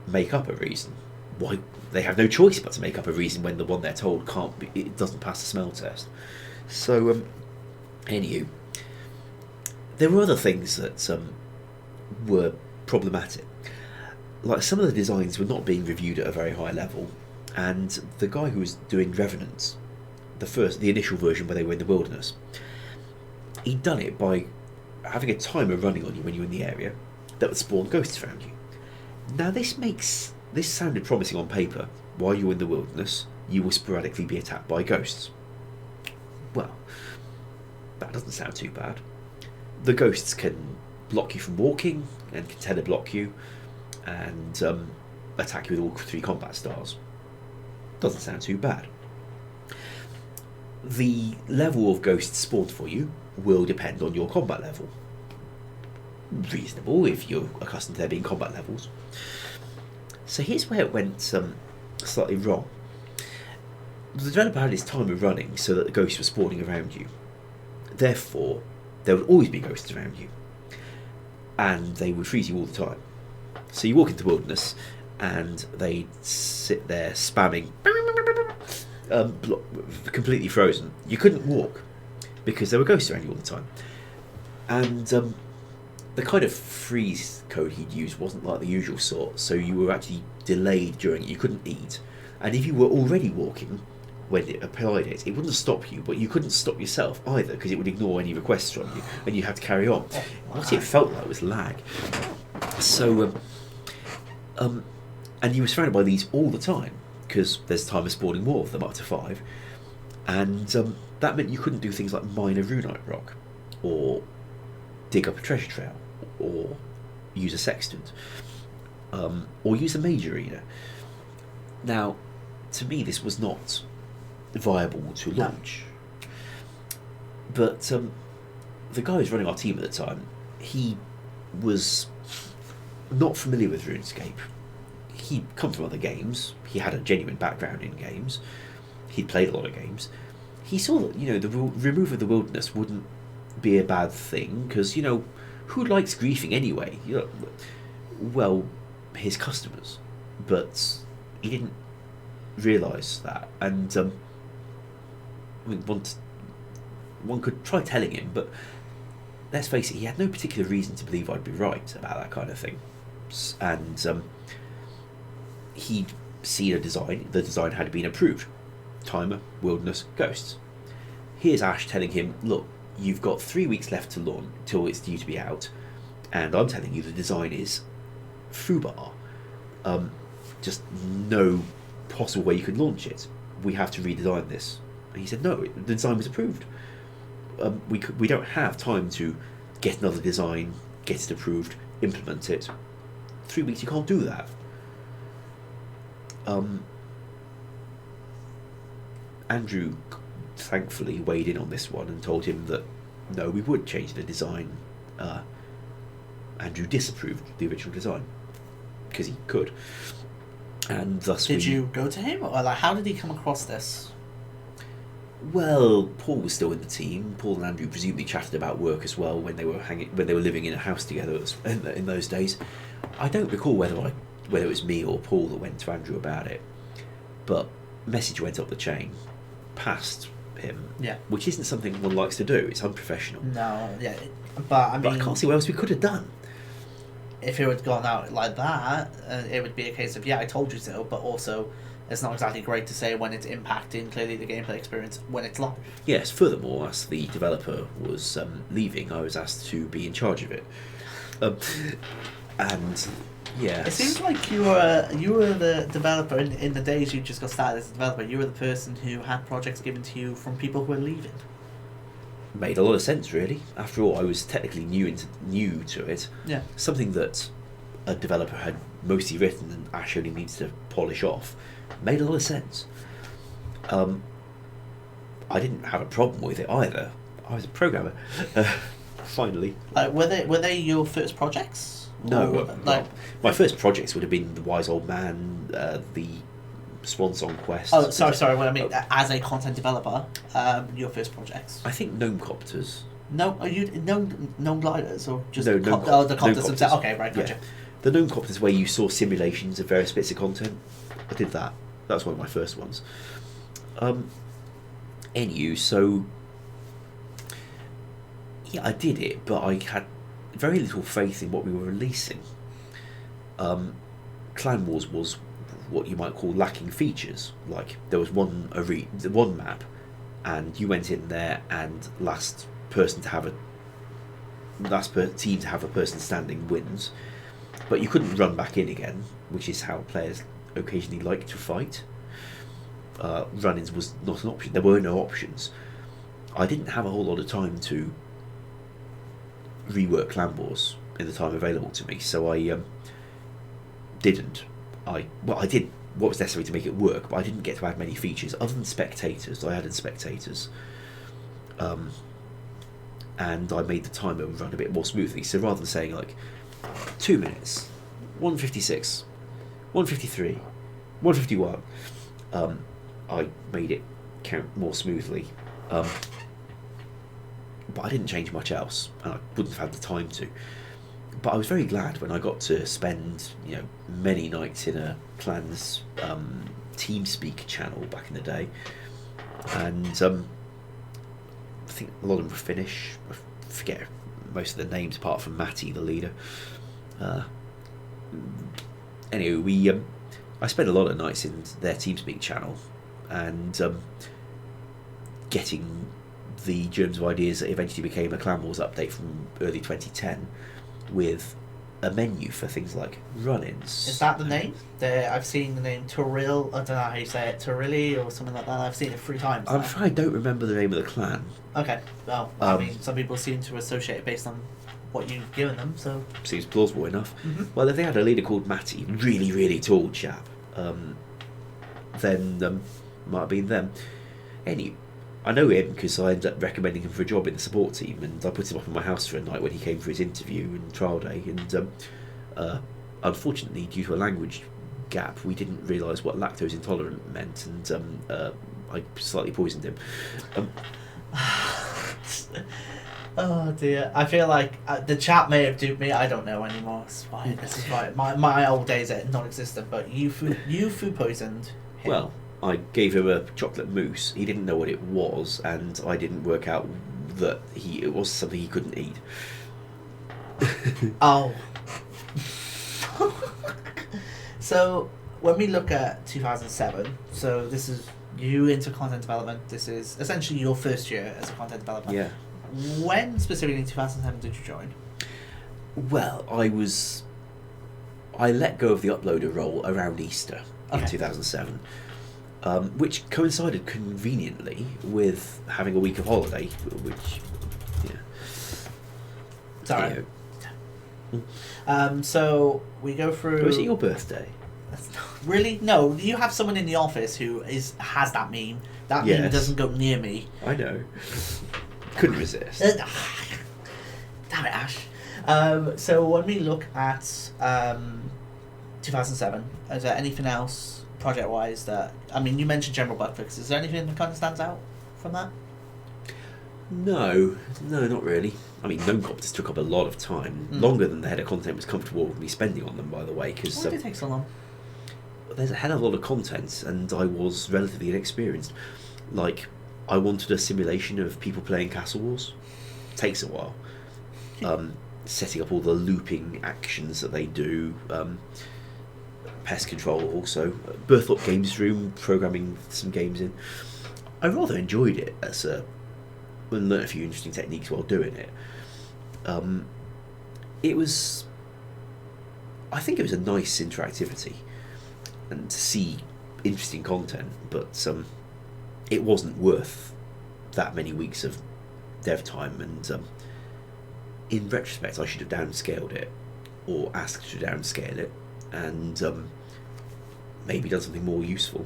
make up a reason. Why? They have no choice but to make up a reason when the one they're told it doesn't pass the smell test. So, anywho, there were other things that were problematic. Like, some of the designs were not being reviewed at a very high level, and the guy who was doing Revenants, the initial version where they were in the wilderness, he'd done it by having a timer running on you when you were in the area that would spawn ghosts around you. Now, this sounded promising on paper. While you're in the wilderness, you will sporadically be attacked by ghosts. Well, that doesn't sound too bad. The ghosts can block you from walking, and can teleblock you, and attack you with all 3 combat styles. Doesn't sound too bad. The level of ghosts spawned for you will depend on your combat level. reasonable if you're accustomed to there being combat levels. So here's where it went slightly wrong. The developer had his timer running so that the ghosts were spawning around you. Therefore, there would always be ghosts around you. And they would freeze you all the time. So you walk into the wilderness and they'd sit there spamming, completely frozen. You couldn't walk because there were ghosts around you all the time. And the kind of freeze code he'd use wasn't like the usual sort, so you were actually delayed during it. You couldn't eat. And if you were already walking when it applied it, it wouldn't stop you, but you couldn't stop yourself either because it would ignore any requests from you and you had to carry on. What it felt like was lag. So, and you were surrounded by these all the time because there's time of spawning more of them, up to 5. And that meant you couldn't do things like mine a runite rock or dig up a treasure trail or use a sextant or use a mage arena. Now, to me, this was not viable to launch. But the guy who was running our team at the time, he was not familiar with RuneScape. He'd come from other games. He had a genuine background in games. He'd played a lot of games. He saw that, the remove of the wilderness wouldn't be a bad thing, because, who likes griefing anyway? Well, his customers. But he didn't realise that. And one could try telling him, but let's face it, he had no particular reason to believe I'd be right about that kind of thing. And he'd seen a design. The design had been approved. Timer, wilderness, ghosts. Here's Ash telling him, look, you've got 3 weeks left to launch till it's due to be out, and I'm telling you the design is foobar. Just no possible way you could launch it. We have to redesign this. And he said, no, the design was approved. We don't have time to get another design, get it approved, implement it. 3 weeks, you can't do that. Andrew thankfully weighed in on this one and told him that no, we would change the design. Andrew disapproved the original design because he could, and thus Did you go to him, or how did he come across this? Well, Paul was still in the team. Paul and Andrew presumably chatted about work as well when they were living in a house together in those days. I don't recall whether it was me or Paul that went to Andrew about it, but message went up the chain past him, which isn't something one likes to do. It's unprofessional. No, but I mean, I can't see what else we could have done. If it had gone out like that, it would be a case of, I told you so, but also it's not exactly great to say when it's impacting clearly the gameplay experience when it's live. Yes, furthermore, as the developer was leaving, I was asked to be in charge of it. And yeah, it seems like you were the developer in the days you just got started as a developer. You were the person who had projects given to you from people who were leaving. Made a lot of sense, really. After all, I was technically new to it. Yeah. Something that a developer had mostly written and Ash only needs to polish off. Made a lot of sense. I didn't have a problem with it either. I was a programmer. Finally. Were they your first projects? No. My first projects would have been The Wise Old Man, the Swan Song Quest. Oh, sorry. What I mean, as a content developer, your first projects. I think Gnome Copters. No, are you gnome gliders or just the copters themselves? Okay, right, gotcha. Yeah. The Gnome Copters, where you saw simulations of various bits of content. I did that. That was one of my first ones. Anyway, so I did it, but I had very little faith in what we were releasing. Clan Wars was what you might call lacking features. Like, there was one map, and you went in there, and last team to have a person standing wins, but you couldn't run back in again, which is how players occasionally like to fight. Run-ins was not an option. There were no options. I didn't have a whole lot of time to rework Clan Wars in the time available to me, so I didn't. I did what was necessary to make it work, but I didn't get to add many features other than spectators. I added spectators, and I made the timer run a bit more smoothly. So rather than saying like 2 minutes, 1:56, 1:53, 1:51, I made it count more smoothly. But I didn't change much else, and I wouldn't have had the time to. But I was very glad when I got to spend, many nights in a clan's TeamSpeak channel back in the day, and I think a lot of them were Finnish. I forget most of the names apart from Matty, the leader. Anyway, I spent a lot of nights in their TeamSpeak channel, and getting the germs of ideas that eventually became a Clan Wars update from early 2010 with a menu for things like run-ins. Is that the name? I've seen the name Toril, I don't know how you say it, Torilli or something like that. I've seen it 3 times. I'm afraid I don't remember the name of the clan. Okay, well, I mean, some people seem to associate it based on what you've given them, so... Seems plausible enough. Mm-hmm. Well, if they had a leader called Matty, really, really tall chap, then might have been them. Anyway, I know him because I ended up recommending him for a job in the support team, and I put him up in my house for a night when he came for his interview and trial day, and unfortunately, due to a language gap, we didn't realise what lactose intolerant meant, and I slightly poisoned him. Oh dear, I feel like the chat may have duped me. I don't know anymore. It's fine. This is fine. My old days are non-existent, but you food poisoned him. Well, I gave him a chocolate mousse. He didn't know what it was, and I didn't work out that it was something he couldn't eat. Oh. So when we look at 2007, so this is you into content development. This is essentially your first year as a content developer. Yeah. When specifically in 2007 did you join? Well, I let go of the uploader role around Easter in 2007, which coincided conveniently with having a week of holiday, which, Sorry. So we go through. Was it your birthday? Really? No, you have someone in the office who has that meme. That meme doesn't go near me. I know. Couldn't resist. Damn it, Ash. So when we look at 2007, is there anything else project-wise that... I mean, you mentioned general bug fixes. Is there anything that kind of stands out from that? No, not really. I mean, Gnome Copters took up a lot of time. Longer than the head of content was comfortable with me spending on them, by the way. Cause, why did it take so long? There's a hell of a lot of content, and I was relatively inexperienced. Like, I wanted a simulation of people playing Castle Wars. Takes a while. Setting up all the looping actions that they do. Pest control also. Birthorpe Games Room, programming some games in. I rather enjoyed it and learned a few interesting techniques while doing it. I think it was a nice interactivity and to see interesting content, but it wasn't worth that many weeks of dev time, and in retrospect I should have downscaled it, or asked to downscale it, and maybe done something more useful.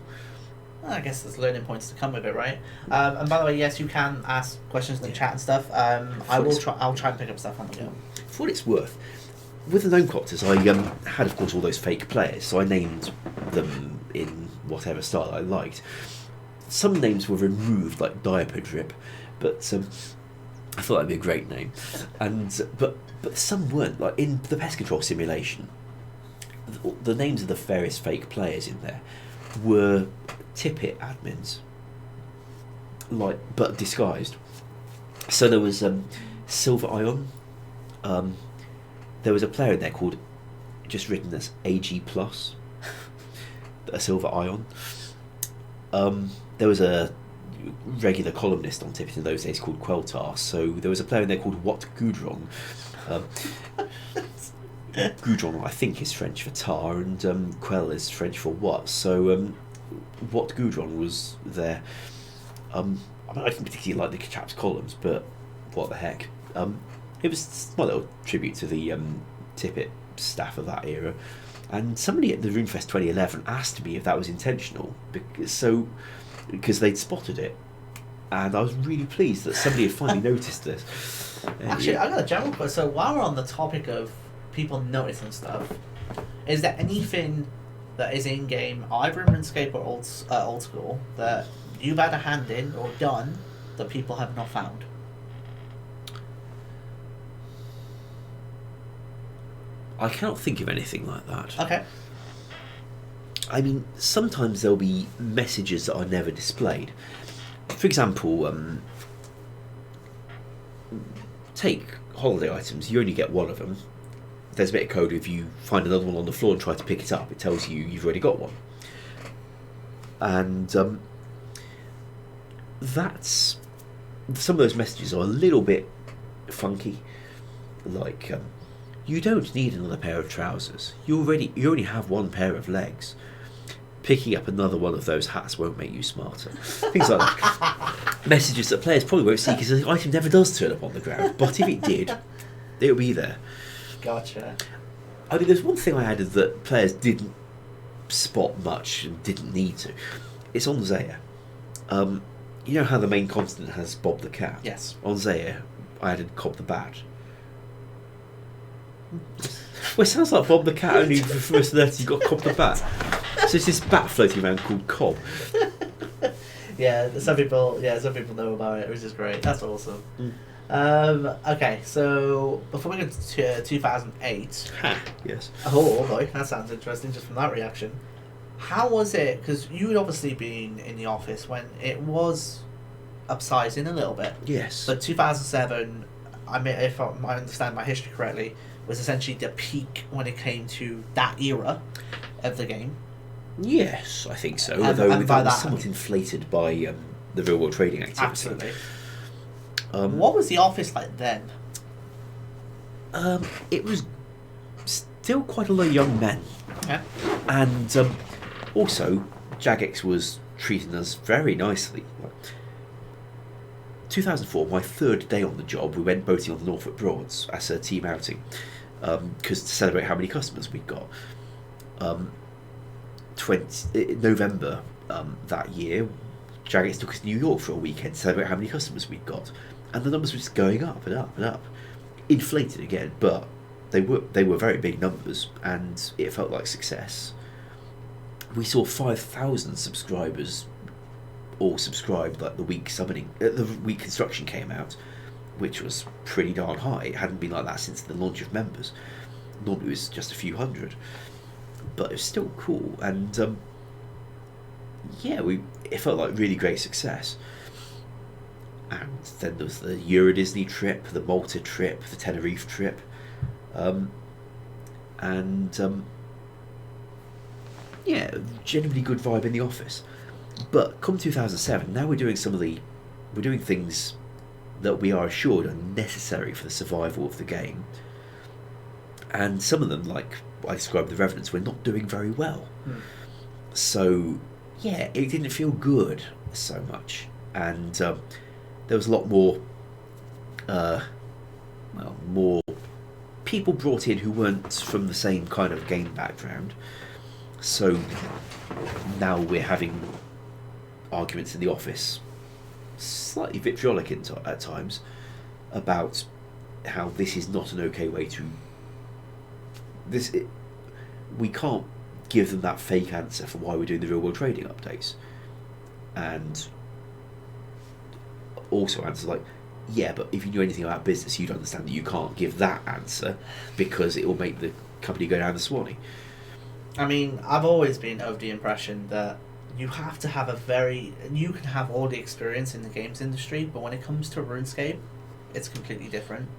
I guess there's learning points to come with it, right? And by the way, yes, you can ask questions in the chat and stuff. I'll try and pick up stuff on the go. For what it's worth, with the Gnome Copters, I had, of course, all those fake players, so I named them in whatever style I liked. Some names were removed, like Diaper Drip, but I thought that'd be a great name. And but some weren't. Like in the Pest Control simulation, the names of the various fake players in there were Tippet admins, but disguised. So there was Silver Ion. There was a player in there called, just written as AG Plus, a Silver Ion. There was a regular columnist on Tippet in those days called Queltar. So there was a player in there called What Goudron. Goudron, I think, is French for tar, and Quell is French for what. So What Goudron was there. I didn't particularly like the chap's columns, but what the heck. It was my little tribute to the Tippet staff of that era. And somebody at the RuneFest 2011 asked me if that was intentional, because they'd spotted it. and I was really pleased that somebody had finally noticed this. Actually, I got a general question. So while we're on the topic of people noticing stuff, is there anything that is in game, either in RuneScape or old school, that you've had a hand in or done that people have not found? I cannot think of anything like that. Okay. I mean, sometimes there'll be messages that are never displayed. For example, take holiday items. You only get one of them. There's a bit of code. If you find another one on the floor and try to pick it up, it tells you you've already got one. And that's... Some of those messages are a little bit funky. Like, you don't need another pair of trousers. You already have one pair of legs. Picking up another one of those hats won't make you smarter. Things like that. Messages that players probably won't see because the item never does turn up on the ground. But if it did, it'll be there. Gotcha. I mean, there's one thing I added that players didn't spot much and didn't need to. It's on Zaya. You know how the main continent has Bob the Cat? Yes. On Zaya, I added Cobb the Bat. Well, it sounds like Bob the Cat, only for most of that you've got Cobb the Bat. So it's this bat floating around called Cobb. Yeah, some people know about it, which is great. That's awesome. Okay, so before we get to 2008... Yes. Oh boy, that sounds interesting just from that reaction. How was it? Because you had obviously been in the office when it was upsizing a little bit. Yes. But 2007, I mean, if I understand my history correctly, was essentially the peak when it came to that era of the game. Yes, I think so. And Although by that was that, somewhat inflated by the real world trading activity. Absolutely. What was the office like then? It was still quite a lot of young men. Yeah. And also, Jagex was treating us very nicely. 2004, my third day on the job, we went boating on the Norfolk Broads as a team outing, because to celebrate how many customers we'd got. November that year, Jagex took us to New York for a weekend to celebrate how many customers we'd got, and the numbers were just going up and up and up, inflated again, but they were very big numbers, and it felt like success. We saw 5,000 subscribers all subscribed like the week construction came out, which was pretty darn high. It hadn't been like that since the launch of members. Normally it was just a few hundred, but it was still cool, and it felt like really great success. And then there was the Euro Disney trip, the Malta trip, the Tenerife trip, generally good vibe in the office. But come 2007, now we're doing things that we are assured are necessary for the survival of the game, and some of them, like I described the Revenants, we're not doing very well. So yeah, it didn't feel good so much, and there was a lot more more people brought in who weren't from the same kind of game background. So now we're having arguments in the office, slightly vitriolic at times, about how this is not an okay way to... we can't give them that fake answer for why we're doing the real world trading updates. And also answers like, yeah, but if you knew anything about business, you'd understand that you can't give that answer because it will make the company go down the Swanee. I mean, I've always been of the impression that you have to have you can have all the experience in the games industry, but when it comes to RuneScape, it's completely different.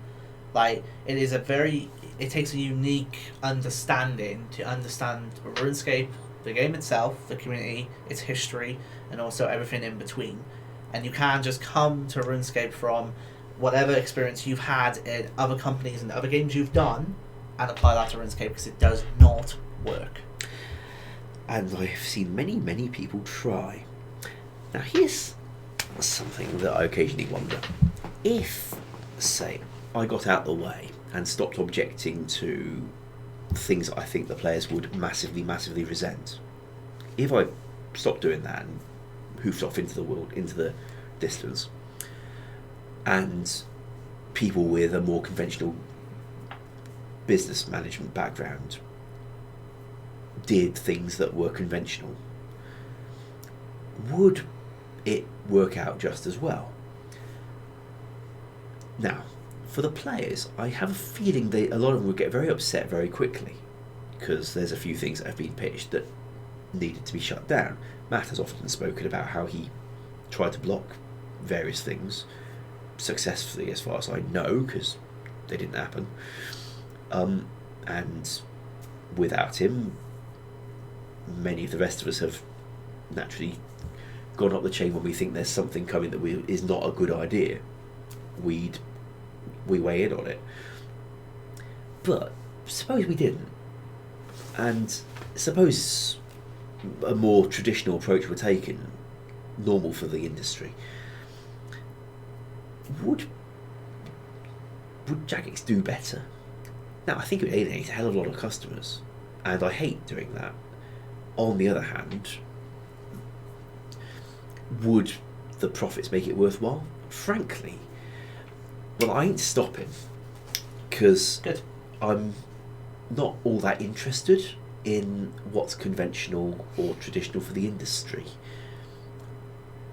Like, it takes a unique understanding to understand RuneScape, the game itself, the community, its history, and also everything in between. And you can't just come to RuneScape from whatever experience you've had in other companies and other games you've done and apply that to RuneScape, because it does not work. And I've seen many, many people try. Now here's something that I occasionally wonder. If, say, I got out of the way and stopped objecting to things that I think the players would massively, massively resent, if I stopped doing that and hoofed off into the world, into the distance, and people with a more conventional business management background did things that were conventional, would it work out just as well? Now, for the players, I have a feeling a lot of them would get very upset very quickly, because there's a few things that have been pitched that needed to be shut down. Matt has often spoken about how he tried to block various things successfully, as far as I know, because they didn't happen. And without him, many of the rest of us have naturally gone up the chain when we think there's something coming that is not a good idea. We weigh in on it. But suppose we didn't, and suppose a more traditional approach were taken, normal for the industry, would Jagex do better? Now, I think it would alienate a hell of a lot of customers, and I hate doing that. On the other hand, would the profits make it worthwhile? Frankly, well, I ain't stopping, because I'm not all that interested in what's conventional or traditional for the industry.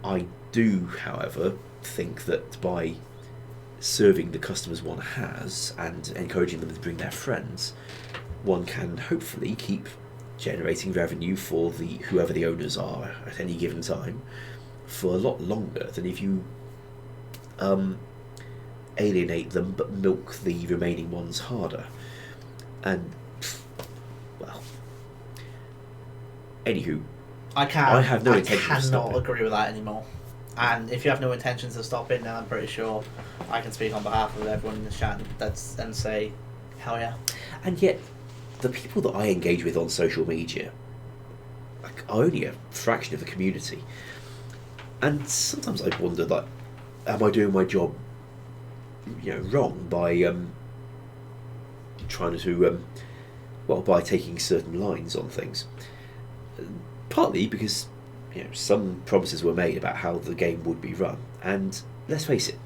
I do, however, think that by serving the customers one has and encouraging them to bring their friends, one can hopefully keep generating revenue for whoever the owners are at any given time for a lot longer than if you alienate them but milk the remaining ones harder. And well, anywho, I have no intention of stopping. I cannot agree with that anymore. And if you have no intentions of stopping, then I'm pretty sure I can speak on behalf of everyone in the chat and say, hell yeah. And yet, the people that I engage with on social media are only a fraction of the community. And sometimes I wonder, like, am I doing my job, wrong by trying to, by taking certain lines on things? Partly because some promises were made about how the game would be run, and let's face it,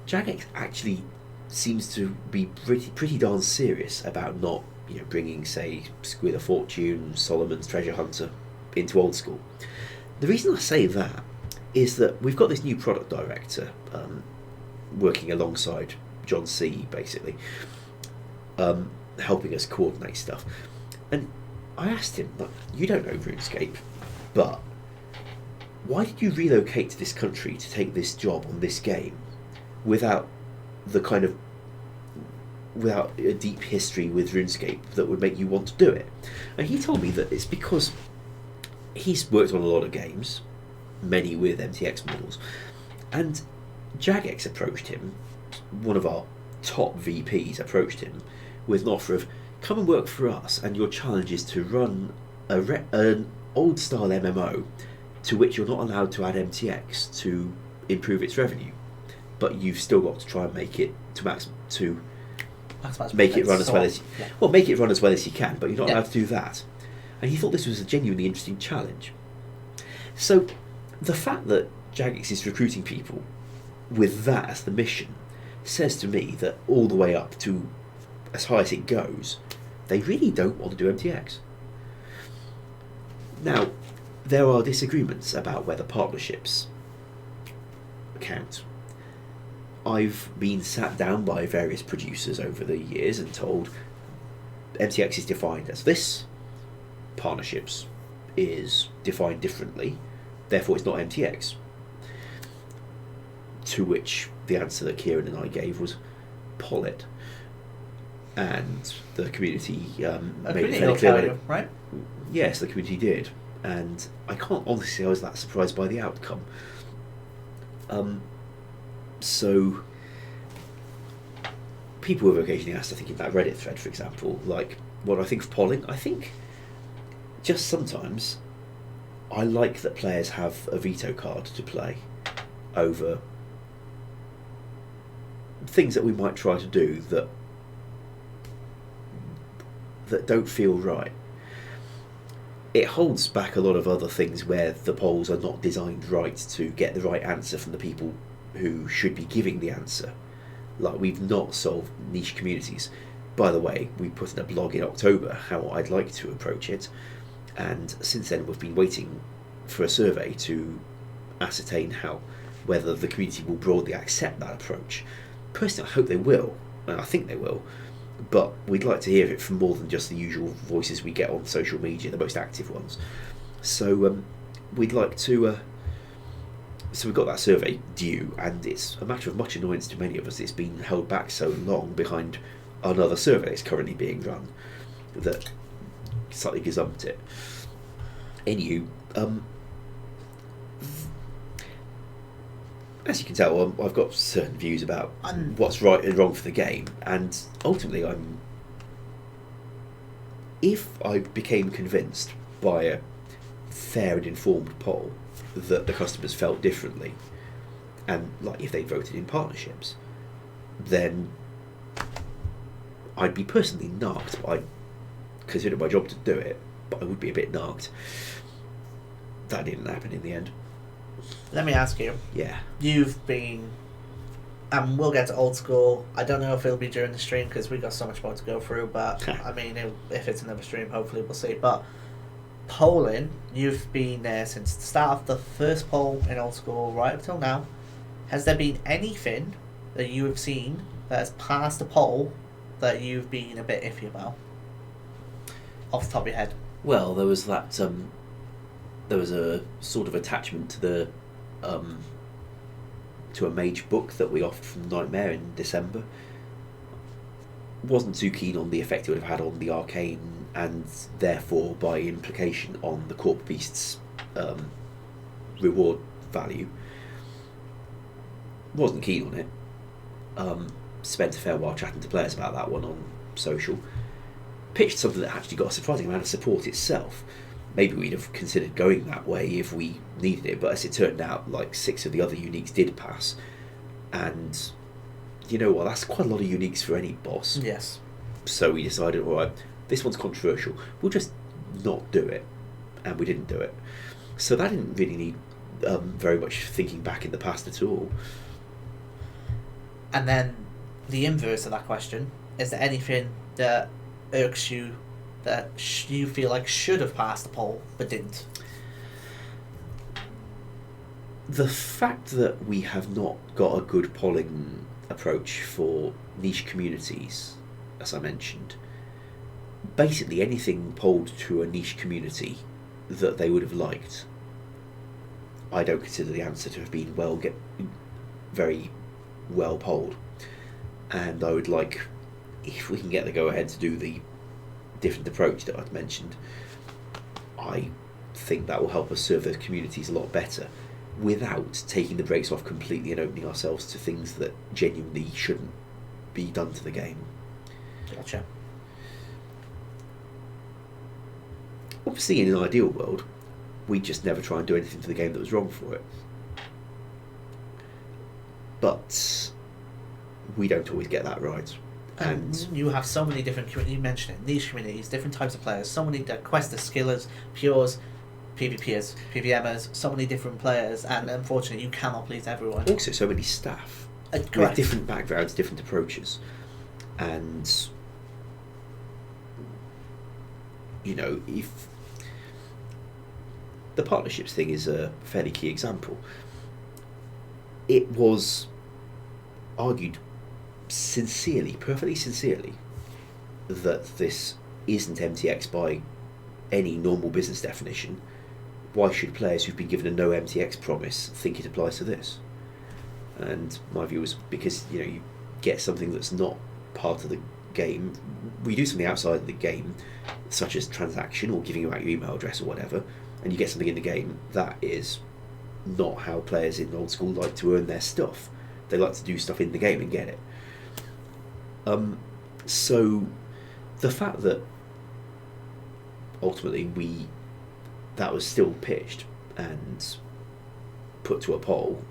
Jagex actually seems to be pretty darn serious about not bringing, say, Squid of Fortune, Solomon's Treasure Hunter into old school. The reason I say that is that we've got this new product director working alongside John C, basically, helping us coordinate stuff. And I asked him, look, you don't know RuneScape, but why did you relocate to this country to take this job on this game without a deep history with RuneScape that would make you want to do it? And he told me that it's because he's worked on a lot of games, many with MTX models, and Jagex approached him, one of our top VPs approached him with an offer of, come and work for us, and your challenge is to run an old style MMO to which you're not allowed to add MTX to improve its revenue, but you've still got to try and make it make it run as well as make it run as well as you can, but you're not allowed to do that. And he thought this was a genuinely interesting challenge. So the fact that Jagex is recruiting people with that as the mission says to me that all the way up to as high as it goes, they really don't want to do MTX. Now, there are disagreements about whether partnerships count. I've been sat down by various producers over the years and told MTX is defined as this, partnerships is defined differently, therefore it's not MTX. To which the answer that Kieran and I gave was poll it. And the community made it fairly clear. Right? Yes, the community did. And I can't honestly say I was that surprised by the outcome. So people have occasionally asked, I think in that Reddit thread, for example, like, what I think of polling. I think just sometimes I like that players have a veto card to play over things that we might try to do that don't feel right. it holds back a lot of other things where the polls are not designed right to get the right answer from the people who should be giving the answer. Like, we've not solved niche communities. By the way, we put in a blog in October how I'd like to approach it, and since then we've been waiting for a survey to ascertain whether the community will broadly accept that approach. Personally, I hope they will, and I think they will, but we'd like to hear it from more than just the usual voices we get on social media, the most active ones. So we'd like to... So we've got that survey due, and it's a matter of much annoyance to many of us. It's been held back so long behind another survey that's currently being run that slightly gazumped it. Anywho, as you can tell, I've got certain views about what's right and wrong for the game, and ultimately if I became convinced by a fair and informed poll that the customers felt differently, and like if they voted in partnerships, then I'd be personally narked. I'd consider it my job to do it, but I would be a bit narked. That didn't happen in the end. Let me ask you. Yeah. You've been... we'll get to old school. I don't know if it'll be during the stream because we've got so much more to go through, but I mean, if it's another stream, hopefully we'll see. But polling, you've been there since the start of the first poll in old school right up till now. Has there been anything that you have seen that has passed a poll that you've been a bit iffy about? Off the top of your head. Well, there was that... there was a sort of attachment to the... to a mage book that we offered from Nightmare in December. Wasn't too keen on the effect it would have had on the arcane, and therefore by implication on the Corp Beast's reward value. Wasn't keen on it. Spent a fair while chatting to players about that one on social. Pitched something that actually got a surprising amount of support itself. Maybe we'd have considered going that way if we needed it, but as it turned out, like 6 of the other uniques did pass, and you know what, that's quite a lot of uniques for any boss. Yes. So we decided, alright, this one's controversial, we'll just not do it, and we didn't do it. So that didn't really need very much thinking back in the past at all. And then the inverse of that question, is there anything that irks you that you feel like should have passed the poll but didn't? The fact that we have not got a good polling approach for niche communities, as I mentioned, basically anything polled to a niche community that they would have liked, I don't consider the answer to have been very well polled. And I would like, if we can get the go ahead to do the different approach that I've mentioned, I think that will help us serve those communities a lot better without taking the brakes off completely and opening ourselves to things that genuinely shouldn't be done to the game. Gotcha. Obviously, in an ideal world, we'd just never try and do anything to the game that was wrong for it. But we don't always get that right. And you have so many different communities. You mentioned it, niche communities, different types of players, so many questers, skillers, pures, PvPers, PvMers, so many different players, and unfortunately you cannot please everyone. Also so many staff with different backgrounds, different approaches. And you know, if the partnerships thing is a fairly key example, it was argued sincerely, perfectly sincerely, that this isn't MTX by any normal business definition. Why should players who've been given a no MTX promise think it applies to this? And my view was because, you know, you get something that's not part of the game. We do something outside of the game, such as transaction or giving out your email address or whatever, and you get something in the game. That is not how players in old school like to earn their stuff. They like to do stuff in the game and get it. So the fact that ultimately that was still pitched and put to a poll,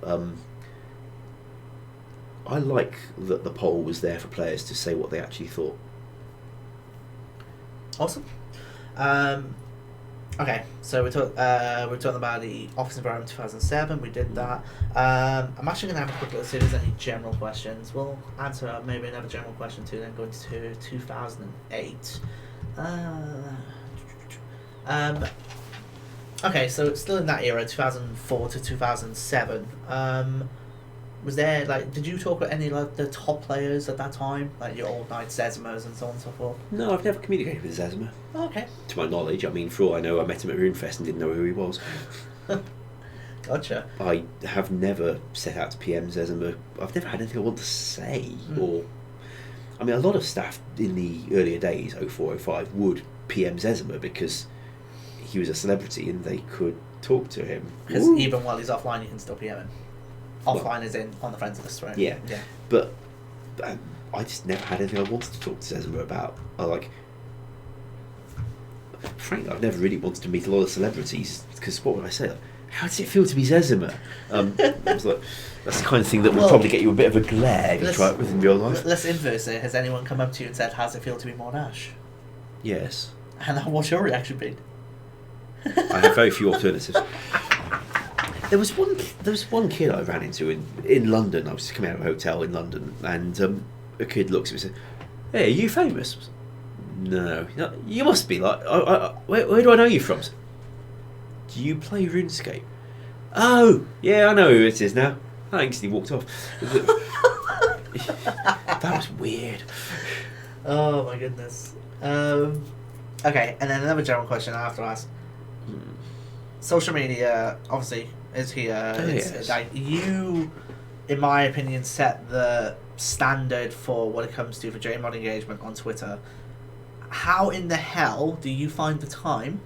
I like that the poll was there for players to say what they actually thought. Awesome. Okay, so we're talking about the Office Environment 2007. We did that. I'm actually going to have a quick look see if there's any general questions. We'll answer maybe another general question too. Then go to 2008. Okay, so it's still in that era, 2004 to 2007. Was there did you talk with any the top players at that time, like your old knights, Zezimas, and so on and so forth? No, I've never communicated with Zezima. Oh, okay. To my knowledge, I mean, for all I know, I met him at RuneFest and didn't know who he was. Gotcha. I have never set out to PM Zezima. I've never had anything I want to say. Or, I mean, a lot of staff in the earlier days, 04, 05, would PM Zezima because he was a celebrity and they could talk to him. Because even while he's offline, you can still PM him. Offline is in on the friends list, right? Yeah. Yeah. But I just never had anything I wanted to talk to Zezima about. Frankly, I've never really wanted to meet a lot of celebrities because what would I say? Like, how does it feel to be Zezima? I was like, that's the kind of thing that would probably get you a bit of a glare if you try it within real life. Let's inverse it. Has anyone come up to you and said, "How's it feel to be Monash?" Yes. And what's your reaction been? I have very few alternatives. There was one kid I ran into in London. I was just coming out of a hotel in London, and a kid looks at me and said, "Hey, are you famous?" No, you must be. Like, where do I know you from? Do you play RuneScape? Oh, yeah, I know who it is now. Thanks. And he walked off. That was weird. Oh my goodness. Okay, and then another general question I have to ask. Social media, obviously, is here. It's like you, in my opinion, set the standard for what it comes to for JMod engagement on Twitter. How in the hell do you find the time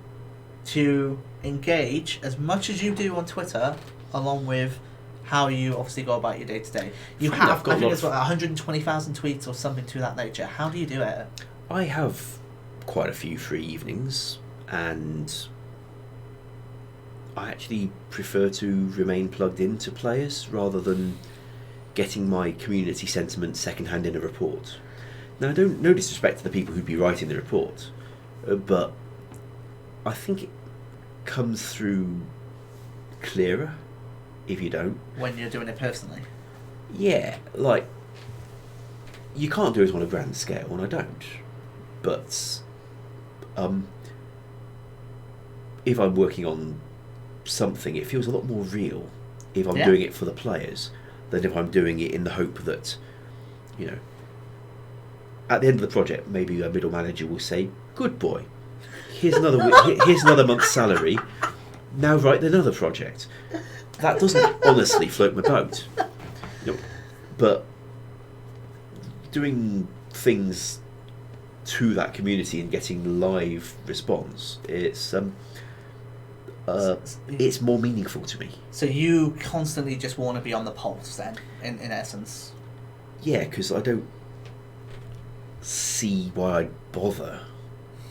to engage as much as you do on Twitter, along with how you obviously go about your day to day? You have, I think it's 120,000 tweets or something to that nature. How do you do it? I have quite a few free evenings, and I actually prefer to remain plugged into players rather than getting my community sentiment secondhand in a report. Now, no disrespect to the people who'd be writing the report, but I think it comes through clearer if you don't. When you're doing it personally? Yeah, like, you can't do it on a grand scale, and I don't. But if I'm working on something, it feels a lot more real if I'm doing it for the players than if I'm doing it in the hope that, you know, at the end of the project, maybe a middle manager will say, "Good boy, here's another month's salary. Now write another project." That doesn't honestly float my boat. You know, but doing things to that community and getting live response, it's more meaningful to me. So you constantly just want to be on the pulse then, in essence? Yeah, because I don't see why I'd bother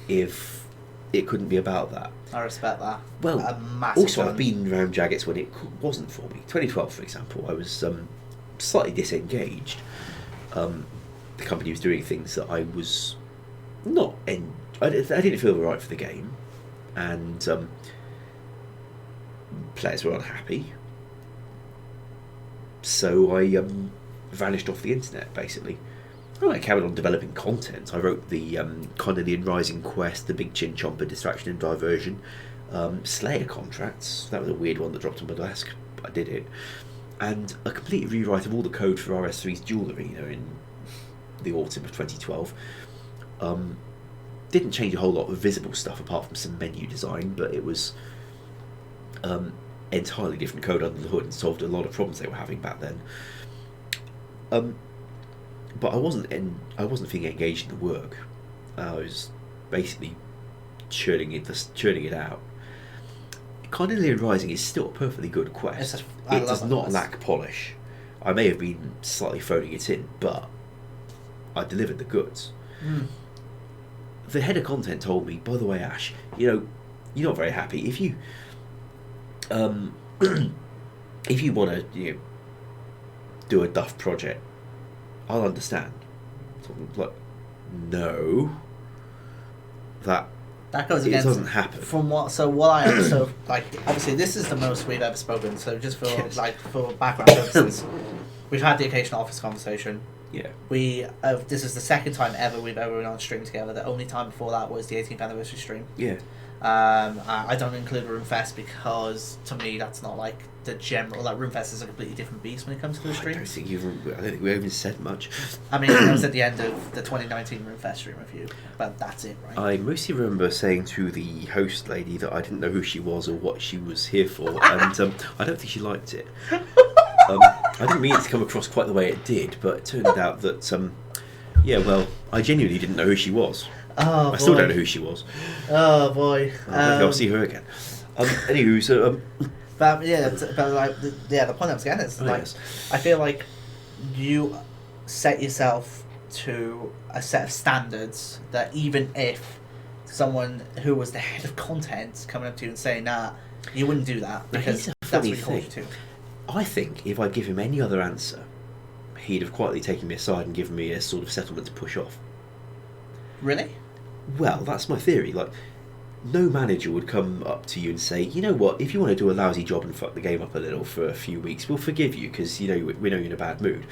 if it couldn't be about that. I respect that. Well, also challenge. I've been around Jagex when it wasn't for me. 2012, for example, I was slightly disengaged. The company was doing things that I was not... I didn't feel right for the game, and players were unhappy. So I vanished off the internet, basically. I carried on developing content. I wrote the Connellian Rising quest, the Big Chin Chomper Distraction and Diversion, Slayer contracts. That was a weird one that dropped on my desk. I did it. And a complete rewrite of all the code for RS3's Duel Arena in the autumn of 2012. Didn't change a whole lot of visible stuff apart from some menu design, but it was entirely different code under the hood and solved a lot of problems they were having back then. But I wasn't feeling engaged in the work. I was basically churning it out. Connellian Rising is still a perfectly good quest. It does not lack polish. I may have been slightly phoning it in, but I delivered the goods. The head of content told me, by the way, Ash, you're not very happy. If you if you want to do a duff project, I'll understand. So I'm like, no, that That goes It against. doesn't happen. From what? So what I so like obviously this is the most we've ever spoken. So just for Yes. for background purposes, we've had the occasional office conversation. Yeah. We this is the second time ever we've ever been on stream together. The only time before that was the 18th anniversary stream. Yeah. I don't include RuneFest because to me that's not like the general like RuneFest is a completely different beast when it comes to the I don't streams. think we even said much. I mean, it was at the end of the 2019 RuneFest stream review, but that's it, right? I mostly remember saying to the host lady that I didn't know who she was or what she was here for, and I don't think she liked it. I didn't mean it to come across quite the way it did, but it turned out that, yeah, well, I genuinely didn't know who she was. Oh, I still don't know who she was. Oh boy! I don't think I'll see her again. Anywho, so But yeah, but like the point I was getting is like yes. I feel like you set yourself to a set of standards that even if someone who was the head of content coming up to you and saying, "Nah, you wouldn't do that," Now, because here's a that's funny what he holds you thing. to. I think if I give him any other answer, he'd have quietly taken me aside and given me a sort of settlement to push off. Really? Well, that's my theory. Like, no manager would come up to you and say, you know what, if you want to do a lousy job and fuck the game up a little for a few weeks, we'll forgive you because, you know, we know you're in a bad mood.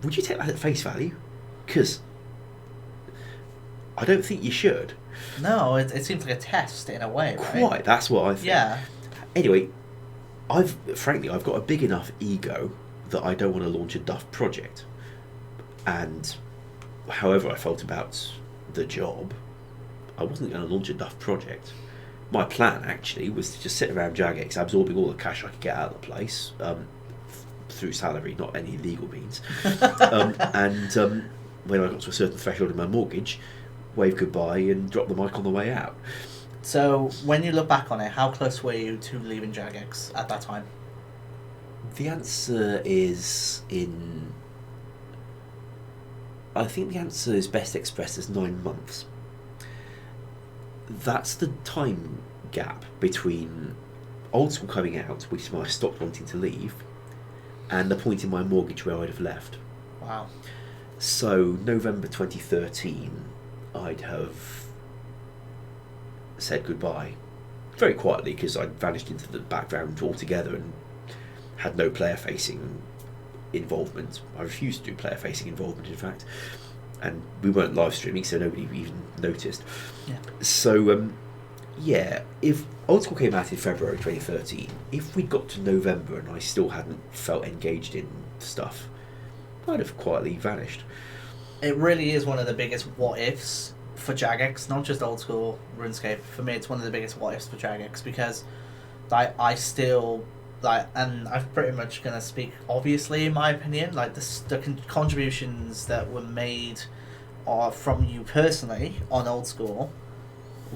Would you take that at face value? Because I don't think you should. No, it seems like a test in a way, right? Quite, that's what I think. Yeah. Anyway, I've got a big enough ego that I don't want to launch a duff project. And however I felt about the job, I wasn't going to launch a duff project. My plan actually was to just sit around Jagex absorbing all the cash I could get out of the place through salary, not any legal means. And when I got to a certain threshold in my mortgage, wave goodbye and drop the mic on the way out. So when you look back on it, how close were you to leaving Jagex at that time? The answer is in... I think the answer is best expressed as 9 months. That's the time gap between Old School coming out, which is when I stopped wanting to leave, and the point in my mortgage where I'd have left. Wow. So November 2013, I'd have said goodbye very quietly because I'd vanished into the background altogether and had no player-facing involvement. I refused to do player-facing involvement, in fact, and we weren't live streaming, so nobody even noticed. Yeah. So, yeah, if Old School came out in February 2013, if we'd got to November and I still hadn't felt engaged in stuff, I'd have quietly vanished. It really is one of the biggest what-ifs for Jagex, not just Old School RuneScape. For me, it's one of the biggest what-ifs for Jagex because I still... and I'm pretty much going to speak obviously in my opinion, like the contributions that were made from you personally on Old School,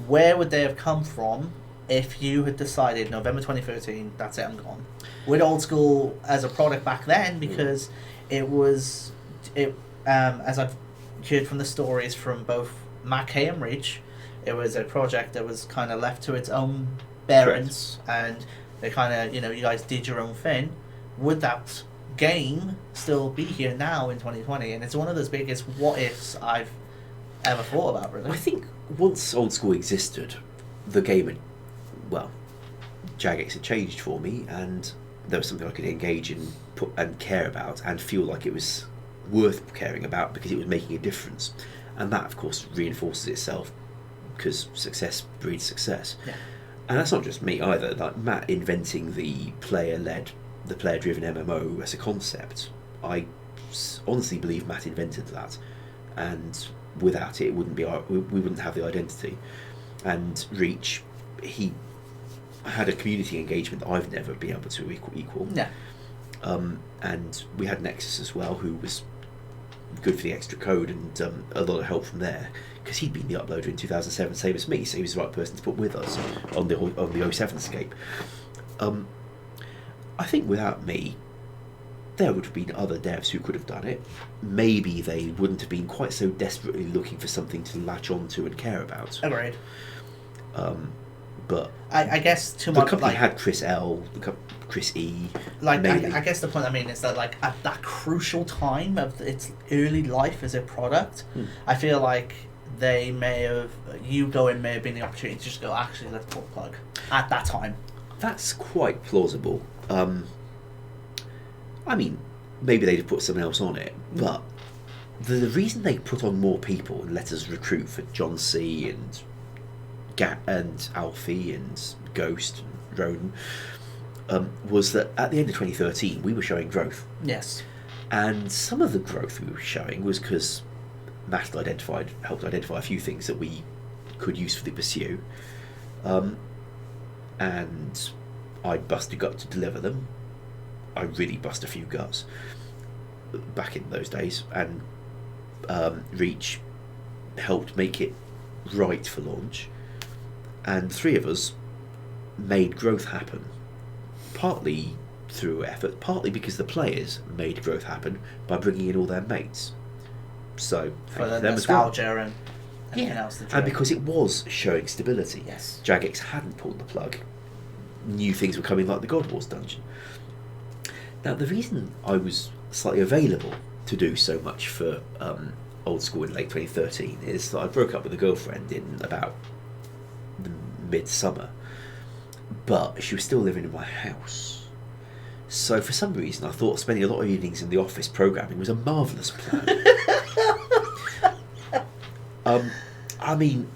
where would they have come from if you had decided November 2013, that's it, I'm gone? With Old School as a product back then, because as I've heard from the stories from both Matt K and Reach, it was a project that was kind of left to its own bearings, and they kind of, you guys did your own thing. Would that game still be here now in 2020? And it's one of those biggest what-ifs I've ever thought about, really. I think once Old School existed, the game had, well, Jagex had changed for me, and there was something I could engage in and care about and feel like it was worth caring about because it was making a difference. And that, of course, reinforces itself because success breeds success. Yeah. And that's not just me either. Like Matt inventing the player-driven MMO as a concept, I honestly believe Matt invented that, and without it, we wouldn't have the identity. And Reach, he had a community engagement that I've never been able to equal. Yeah. And we had Nexus as well, who was good for the extra code and a lot of help from there, because he'd been the uploader in 2007, same as me, so he was the right person to put with us on the 07 scape. I think without me, there would have been other devs who could have done it. Maybe they wouldn't have been quite so desperately looking for something to latch onto and care about. Agreed. But I guess the company had Chris L, Chris E. I guess the point I mean is that like at that crucial time of its early life as a product, I feel like you going may have been the opportunity to just go, actually, let's pull the plug at that time. That's quite plausible. I mean, maybe they'd have put someone else on it, but the reason they put on more people and let us recruit for John C. and and Alfie and Ghost and Roden was that at the end of 2013 we were showing growth. Yes. And some of the growth we were showing was because Matt helped identify a few things that we could usefully pursue, and I'd bust a gut to deliver them. I really bust a few guts back in those days, and Reach helped make it right for launch, and the three of us made growth happen, partly through effort, partly because the players made growth happen by bringing in all their mates. So for the nostalgia and everything else. And because it was showing stability. Yes. Jagex hadn't pulled the plug. New things were coming, like the God Wars dungeon. Now, the reason I was slightly available to do so much for Old School in late 2013 is that I broke up with a girlfriend in about the midsummer, but she was still living in my house. So for some reason I thought spending a lot of evenings in the office programming was a marvellous plan. I mean,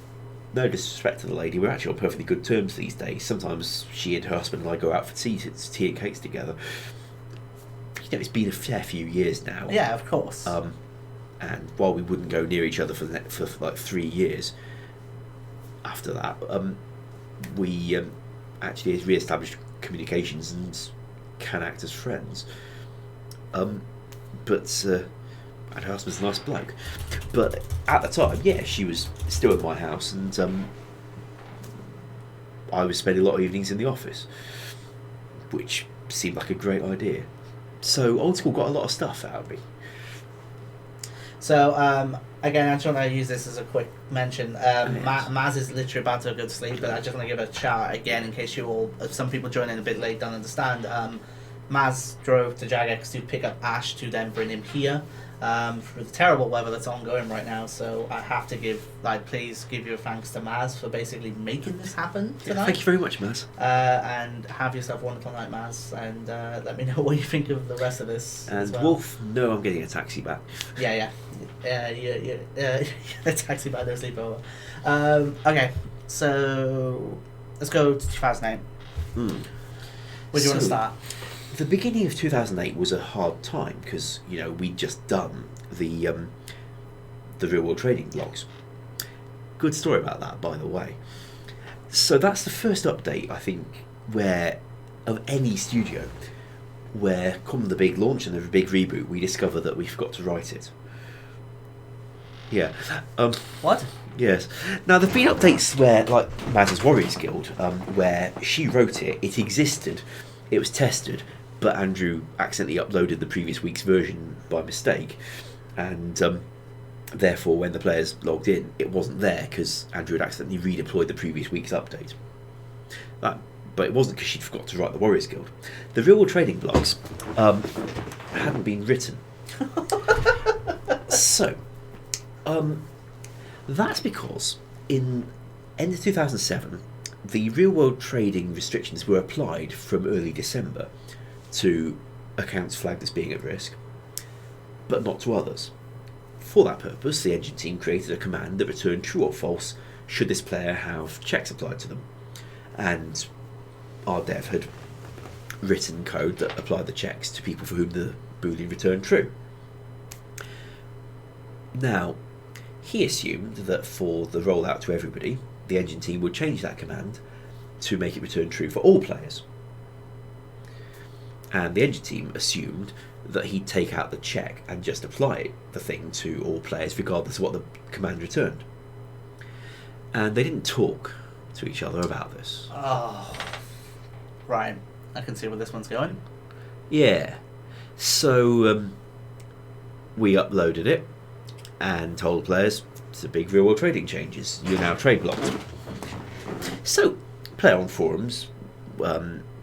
no disrespect to the lady, we're actually on perfectly good terms these days. Sometimes she and her husband and I go out for tea and cakes together. You know, it's been a fair few years now. Yeah, of course. And while we wouldn't go near each other for like 3 years after that, we actually re-established communications and can act as friends. But and her husband's a nice bloke. But at the time, yeah, she was still at my house, and I was spending a lot of evenings in the office, which seemed like a great idea. So Old School got a lot of stuff out of me. So, again, I just want to use this as a quick mention. Maz is literally about to go to sleep, but I just want to give a shout out again in case some people joining a bit late don't understand. Maz drove to Jagex to pick up Ash to then bring him here for the terrible weather that's ongoing right now. So I have to please give your thanks to Maz for basically making this happen tonight. Thank you very much, Maz. And have yourself a wonderful night, Maz. And let me know what you think of the rest of this. And as well. Wolf, no, I'm getting a taxi back. Yeah. A taxi by their sleepover. Okay, so let's go to 2008. Where do you want to start? The beginning of 2008 was a hard time because we'd just done the real world trading blogs. Good story about that, by the way. So that's the first update, I think, of any studio where, come the big launch and the big reboot, we discover that we forgot to write it. Yeah. What? Yes. Now, there have been updates where, like Maz's Warriors Guild, where she wrote it, it existed, it was tested, but Andrew accidentally uploaded the previous week's version by mistake, and therefore when the players logged in, it wasn't there because Andrew had accidentally redeployed the previous week's update. But it wasn't because she'd forgot to write the Warriors Guild. The real world trading blogs hadn't been written. So, that's because in end of 2007, the real world trading restrictions were applied from early December to accounts flagged as being at risk, but not to others. For that purpose, the engine team created a command that returned true or false should this player have checks applied to them, and our dev had written code that applied the checks to people for whom the boolean returned true. Now, he assumed that for the rollout to everybody, the engine team would change that command to make it return true for all players. And the engine team assumed that he'd take out the check and just apply the thing to all players regardless of what the command returned. And they didn't talk to each other about this. Oh, right. I can see where this one's going. Yeah. So we uploaded it and told players it's a big real world trading changes. You're now trade blocked. So player on forums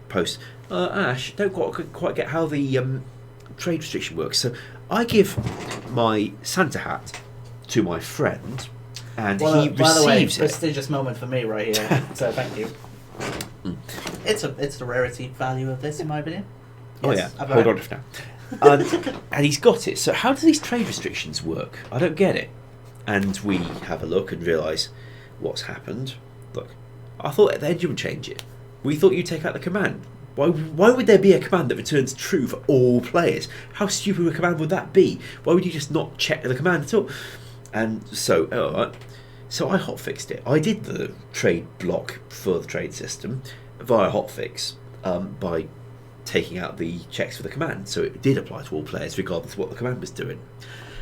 post, Ash, don't quite get how the trade restriction works. So I give my Santa hat to my friend, and Well, he by the way, receives it. prestigious moment for me right here. So thank you. It's the rarity value of this, in my opinion. Oh Yes, yeah, hold on just now. And he's got it. So how do these trade restrictions work? I don't get it. And we have a look and realise what's happened. Look, I thought at the end you would change it. We thought you'd take out the command. Why would there be a command that returns true for all players? How stupid a command would that be? Why would you just not check the command at all? And so, alright. So I hotfixed it. I did the trade block for the trade system via hotfix by taking out the checks for the command. So it did apply to all players regardless of what the command was doing.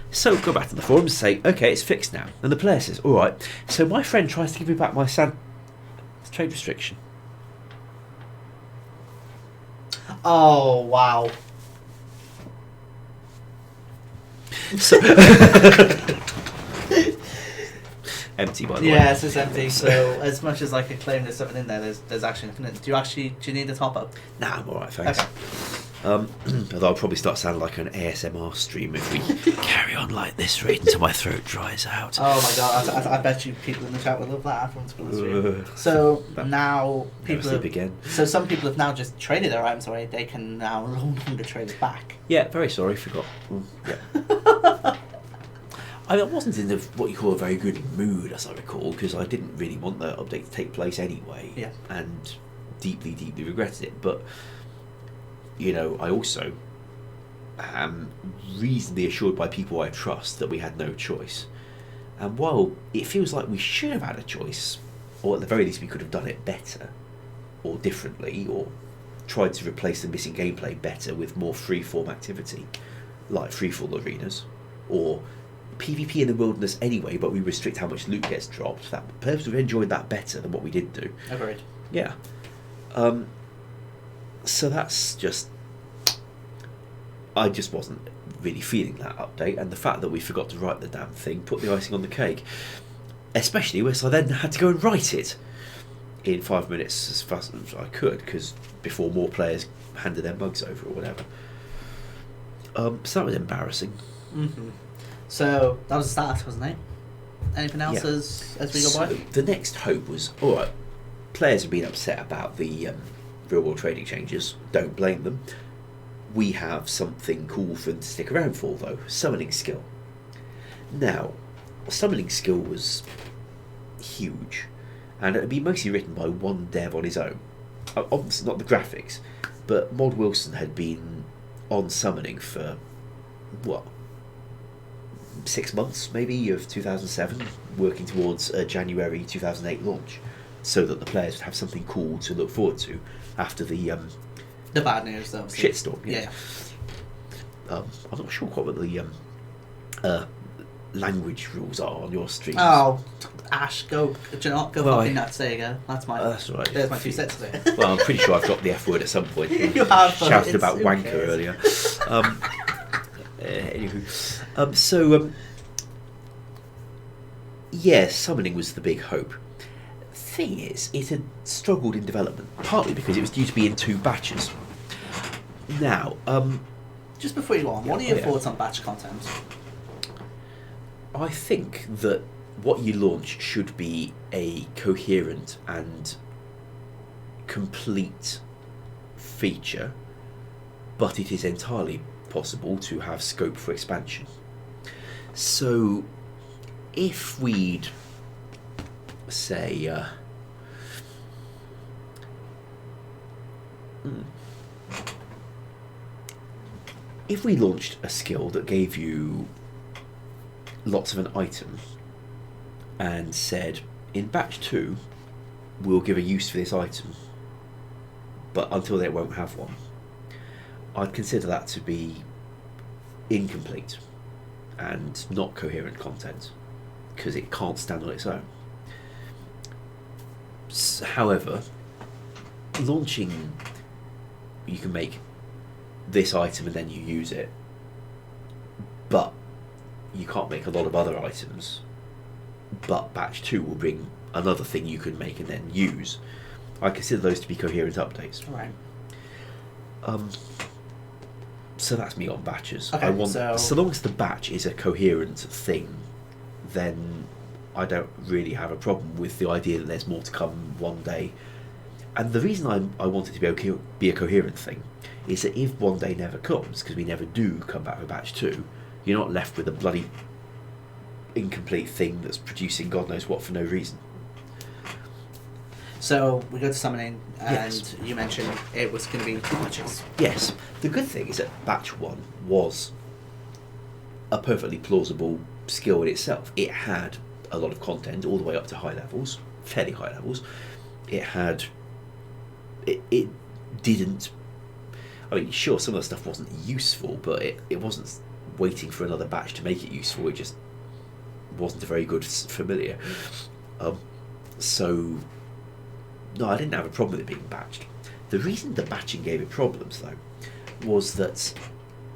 So go back to the forums and say, okay, it's fixed now. And the player says, alright, so my friend tries to give me back my trade restriction. Oh, wow. So empty, by the way. Yes, it's empty. So as much as I could claim there's something in there, there's actually nothing in it. Do you need a top up? Nah, I'm alright, thanks. Okay. Although I'll probably start sounding like an ASMR stream if we carry on like this right until my throat dries out. Oh my god, I bet you people in the chat would love that afterwards. So now people so some people have now just traded their items away. They can now no longer trade it back. Yeah, very sorry, forgot. Yeah. I wasn't in what you call a very good mood, as I recall, because I didn't really want the update to take place anyway. Yeah. And deeply, deeply regretted it. But you know, I also am reasonably assured by people I trust that we had no choice. And while it feels like we should have had a choice, or at the very least we could have done it better, or differently, or tried to replace the missing gameplay better with more free-form activity, like free-fall arenas, or PvP in the wilderness anyway, but we restrict how much loot gets dropped, that players would have enjoyed that better than what we did do. Agreed. Yeah. So that's just... I just wasn't really feeling that update, and the fact that we forgot to write the damn thing put the icing on the cake. Especially when I then had to go and write it in 5 minutes as fast as I could, because before more players handed their mugs over or whatever. So that was embarrassing. Mm-hmm. So that was the start, wasn't it? Anything else as we go by? The next hope was, alright, players have been upset about the real world trading changes, don't blame them. We have something cool for them to stick around for though, summoning skill. Now, summoning skill was huge, and it would be mostly written by one dev on his own. Obviously not the graphics, but Mod Wilson had been on summoning for, what, 6 months maybe of 2007, working towards a January 2008 launch, so that the players would have something cool to look forward to after the bad news, though. shitstorm. Yeah. I'm not sure quite what the language rules are on your stream. Oh, Ash, go! Do you not go Well, fucking nuts? There you go. That's my. That's right. There's my 2 cents today. Well, I'm pretty sure I've dropped the F word at some point. You have shouted about who wanker cares? earlier. Anywho, yeah, summoning was the big hope. Thing is, it had struggled in development, partly because it was due to be in 2 batches. Now, Just before you go on, what are your thoughts on batch content? I think that what you launch should be a coherent and complete feature, but it is entirely possible to have scope for expansion. So, if we'd say, if we launched a skill that gave you lots of an item and said, in batch 2 we'll give a use for this item, but until then it won't have one, I'd consider that to be incomplete and not coherent content, because it can't stand on its own. However, launching, you can make this item and then you use it, but you can't make a lot of other items, but batch 2 will bring another thing you can make and then use. I consider those to be coherent updates. Right. So that's me on batches. Okay, so long as the batch is a coherent thing, then I don't really have a problem with the idea that there's more to come one day. And the reason I want it to be a coherent thing is that if one day never comes, because we never do come back for batch 2, you're not left with a bloody incomplete thing that's producing God knows what for no reason. So we go to summoning, and Yes. you mentioned it was going to be 2 batches. Yes, the good thing is that batch 1 was a perfectly plausible skill in itself. It had a lot of content all the way up to high levels, fairly high levels. It didn't, I mean, sure, some of the stuff wasn't useful, but it wasn't waiting for another batch to make it useful. It just wasn't a very good familiar. So no, I didn't have a problem with it being batched. The reason the batching gave it problems, though, was that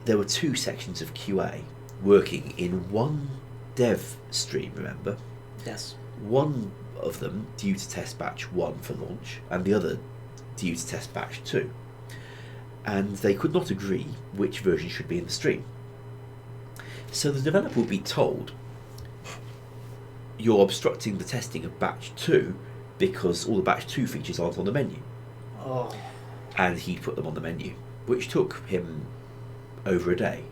there were 2 sections of QA working in one dev stream, remember? Yes. One of them due to test batch 1 for launch, and the other due to test batch 2. And they could not agree which version should be in the stream. So the developer would be told, you're obstructing the testing of batch 2 because all the batch 2 features aren't on the menu. Oh. And he'd put them on the menu, which took him over a day,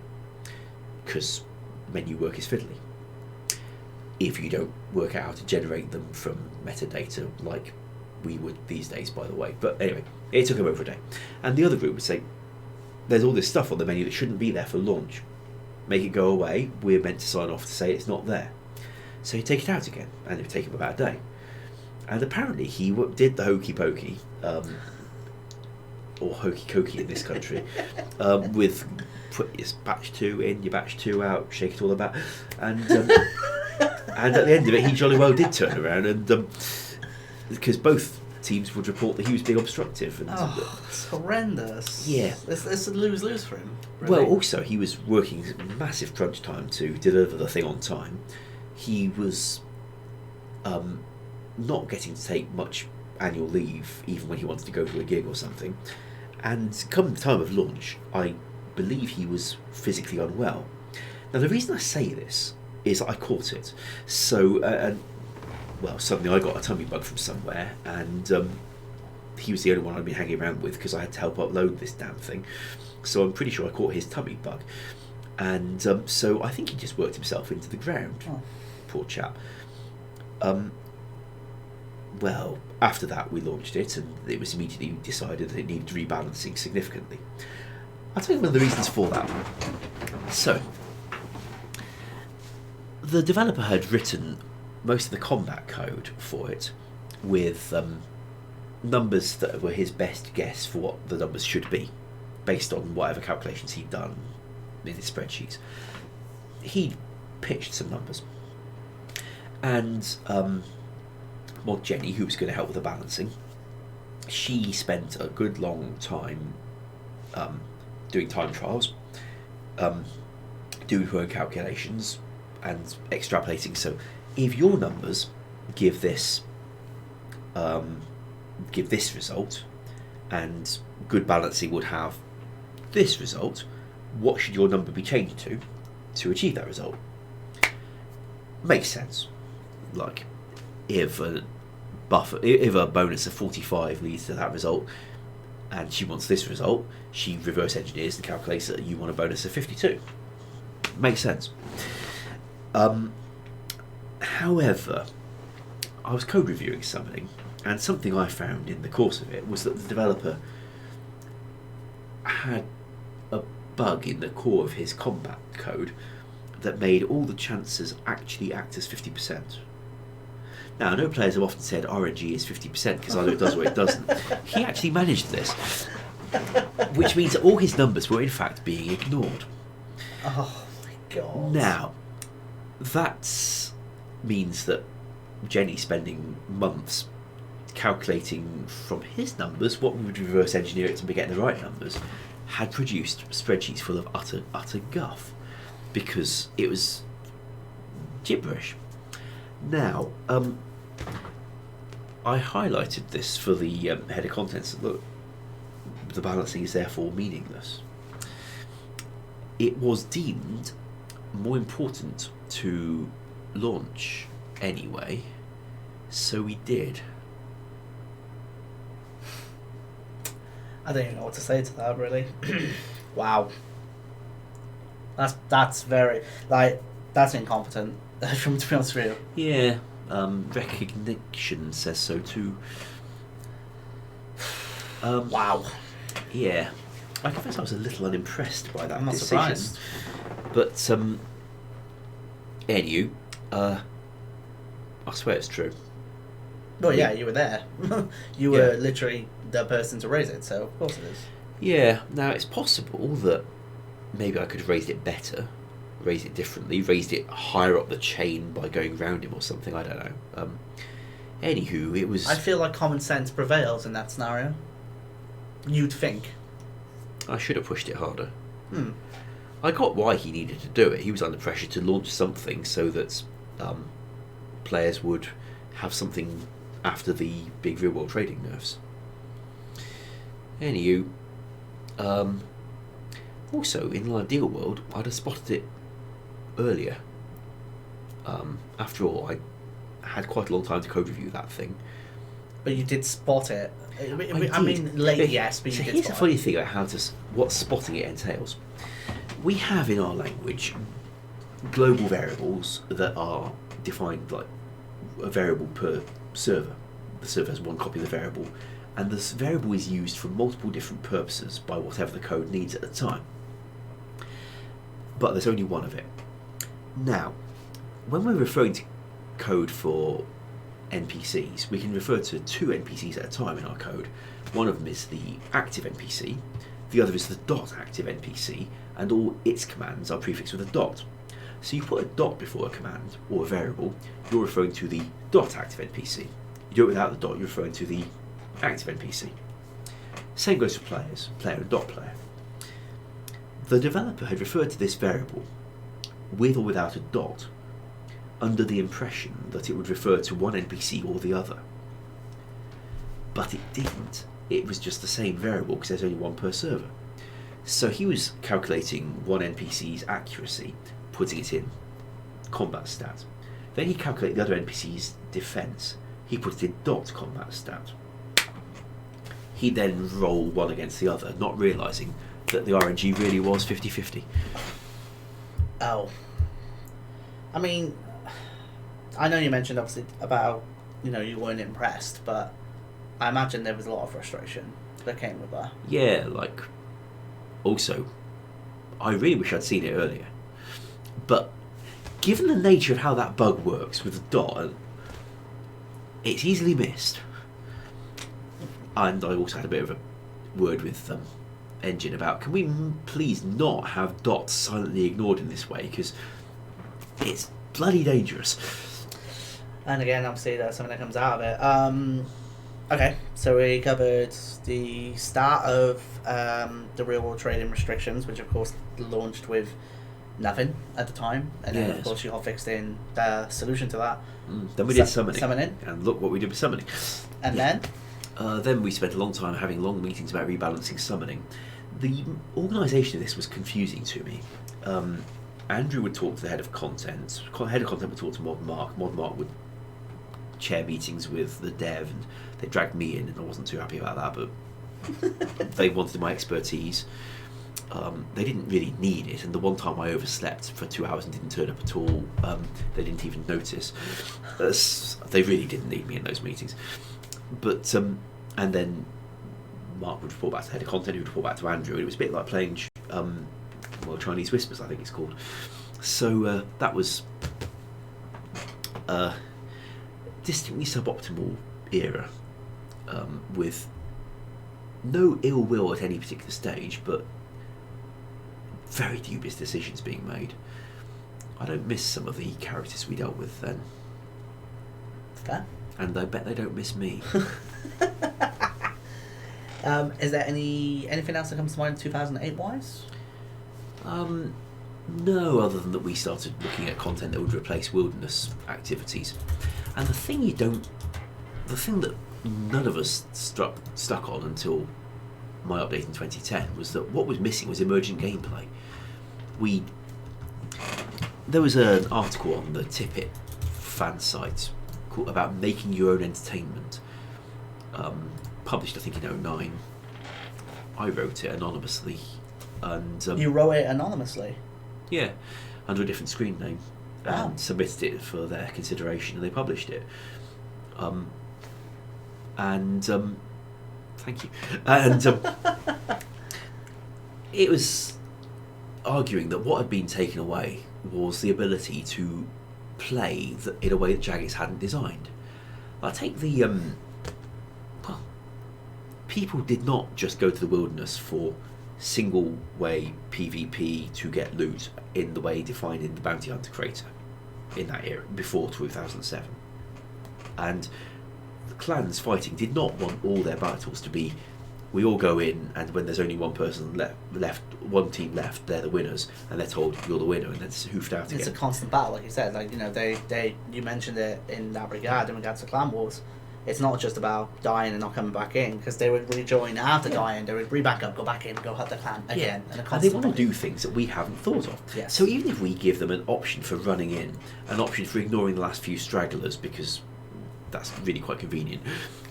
because menu work is fiddly. If you don't work out how to generate them from metadata like we would these days, by the way. But anyway, it took him over a day. And the other group would say, there's all this stuff on the menu that shouldn't be there for launch. Make it go away. We're meant to sign off to say it's not there. So he'd take it out again, and it would take him about a day. And apparently he did the hokey pokey, or hokey cokey in this country, with put your batch 2 in, your batch 2 out, shake it all about, and and at the end of it, he jolly well did turn around, and because both teams would report that he was being obstructive. And, it's horrendous. Yeah. It's a lose-lose for him. Really. Well, also, he was working massive crunch time to deliver the thing on time. He was not getting to take much annual leave, even when he wanted to go to a gig or something. And come the time of launch, I believe he was physically unwell. Now, the reason I say this is I caught it. So, well, suddenly I got a tummy bug from somewhere, and he was the only one I'd been hanging around with because I had to help upload this damn thing. So I'm pretty sure I caught his tummy bug. And so I think he just worked himself into the ground. Oh. Poor chap. Well, after that we launched it, and it was immediately decided that it needed rebalancing significantly. I'll tell you one of the reasons for that. So, the developer had written most of the combat code for it with numbers that were his best guess for what the numbers should be, based on whatever calculations he'd done in his spreadsheets. He pitched some numbers. And Mod Jenny, who was going to help with the balancing, she spent a good long time doing time trials, doing her own calculations and extrapolating. So if your numbers give this result, and good balancing would have this result, what should your number be changed to achieve that result? Makes sense. Like, if a bonus of 45 leads to that result, and she wants this result, she reverse engineers and calculates that you want a bonus of 52. Makes sense. However, I was code reviewing something, and something I found in the course of it was that the developer had a bug in the core of his combat code that made all the chances actually act as 50%. Now, I know players have often said RNG is 50% because either it does or it doesn't. He actually managed this, which means that all his numbers were in fact being ignored. Oh my god. Now, that means that Jenny spending months calculating from his numbers what would reverse engineer it to be getting the right numbers, had produced spreadsheets full of utter guff, because it was gibberish. Now, I highlighted this for the header contents. Look, the balancing is therefore meaningless. It was deemed more important to launch anyway, so we did. I don't even know what to say to that, really. Wow. That's very, like, that's incompetent, to be honest with you. Yeah, recognition says so too. Wow. Yeah, I confess I was a little unimpressed by that I'm not decision. surprised. But, anywho, I swear it's true. Well, yeah, you were there. You were literally the person to raise it, so of course it is. Yeah, now it's possible that maybe I could have raised it better, raised it differently, raised it higher up the chain by going round him or something, I don't know. Anywho, it was... I feel like common sense prevails in that scenario. You'd think. I should have pushed it harder. Hmm. I got why he needed to do it. He was under pressure to launch something so that players would have something after the big real world trading nerfs. Anywho, also in the ideal world, I'd have spotted it earlier. After all, I had quite a long time to code review that thing. But you did spot it. I did. mean, late, yes, but so you did here's spot the funny it. thing about what spotting it entails. We have in our language global variables that are defined like a variable per server. The server has one copy of the variable, and this variable is used for multiple different purposes by whatever the code needs at the time. But there's only one of it. Now, when we're referring to code for NPCs, we can refer to two NPCs at a time in our code. One of them is the active NPC, the other is the .active NPC, and all its commands are prefixed with a dot. So you put a dot before a command or a variable, you're referring to the .active NPC. You do it without the dot, you're referring to the active NPC. Same goes for players, player and .player. The developer had referred to this variable, with or without a dot, under the impression that it would refer to one NPC or the other. But it didn't. It was just the same variable because there's only one per server. So he was calculating one NPC's accuracy, putting it in combat stat. Then he calculated the other NPC's defense. He put it in .combat stat. He then rolled one against the other, not realising that the RNG really was 50-50. Oh. I mean, I know you mentioned obviously about, you weren't impressed, but I imagine there was a lot of frustration that came with that. Yeah, like, also, I really wish I'd seen it earlier. But given the nature of how that bug works with the dot, it's easily missed. And I also had a bit of a word with Engine about, can we please not have dots silently ignored in this way, because it's bloody dangerous. And again, obviously, that's something that comes out of it. Okay, so we covered the start of the real world trading restrictions, which of course launched with nothing at the time, and then of course you all fixed in the solution to that. Then we did summoning, summoning, and look what we did with summoning. And then we spent a long time having long meetings about rebalancing summoning. The organisation of this was confusing to me. Andrew would talk to the head of content. Head of content would talk to Mod Mark. Mod Mark would chair meetings with the dev, and they dragged me in, and I wasn't too happy about that, but they wanted my expertise. They didn't really need it, and the one time I overslept for 2 hours and didn't turn up at all, they didn't even notice. They really didn't need me in those meetings. But and then Mark would report back to the head of content, who would report back to Andrew, and it was a bit like playing Chinese Whispers, I think it's called. So that was distinctly suboptimal era, with no ill will at any particular stage, but very dubious decisions being made. I don't miss some of the characters we dealt with then. Fair. And I bet they don't miss me. Is there anything else that comes to mind 2008 wise? No, other than that we started looking at content that would replace wilderness activities. And the thing that none of us stuck on until my update in 2010 was that what was missing was emergent gameplay. There was an article on the Tippet fan site about making your own entertainment. Published, I think, in '09. I wrote it anonymously, and you wrote it anonymously. Yeah, under a different screen name, Wow. and submitted it for their consideration, and they published it. Thank you. And it was arguing that what had been taken away was the ability to play in a way that Jagex hadn't designed. I take the well, people did not just go to the wilderness for single way PvP to get loot in the way defined in the Bounty Hunter Crater in that era before 2007, and the clans fighting did not want all their battles to be we all go in, and when there's only one person left, one team left, they're the winners, and they're told you're the winner, and then it's hoofed out again. It's a constant battle, like you said. Like, you know, you mentioned it in that regard in regards to clan wars. It's not just about dying and not coming back in, because they would rejoin after dying. They would re-back up, go back in, go hunt the clan again. Yeah. And they want to do things that we haven't thought of. Yes. So even if we give them an option for running in, an option for ignoring the last few stragglers, because that's really quite convenient,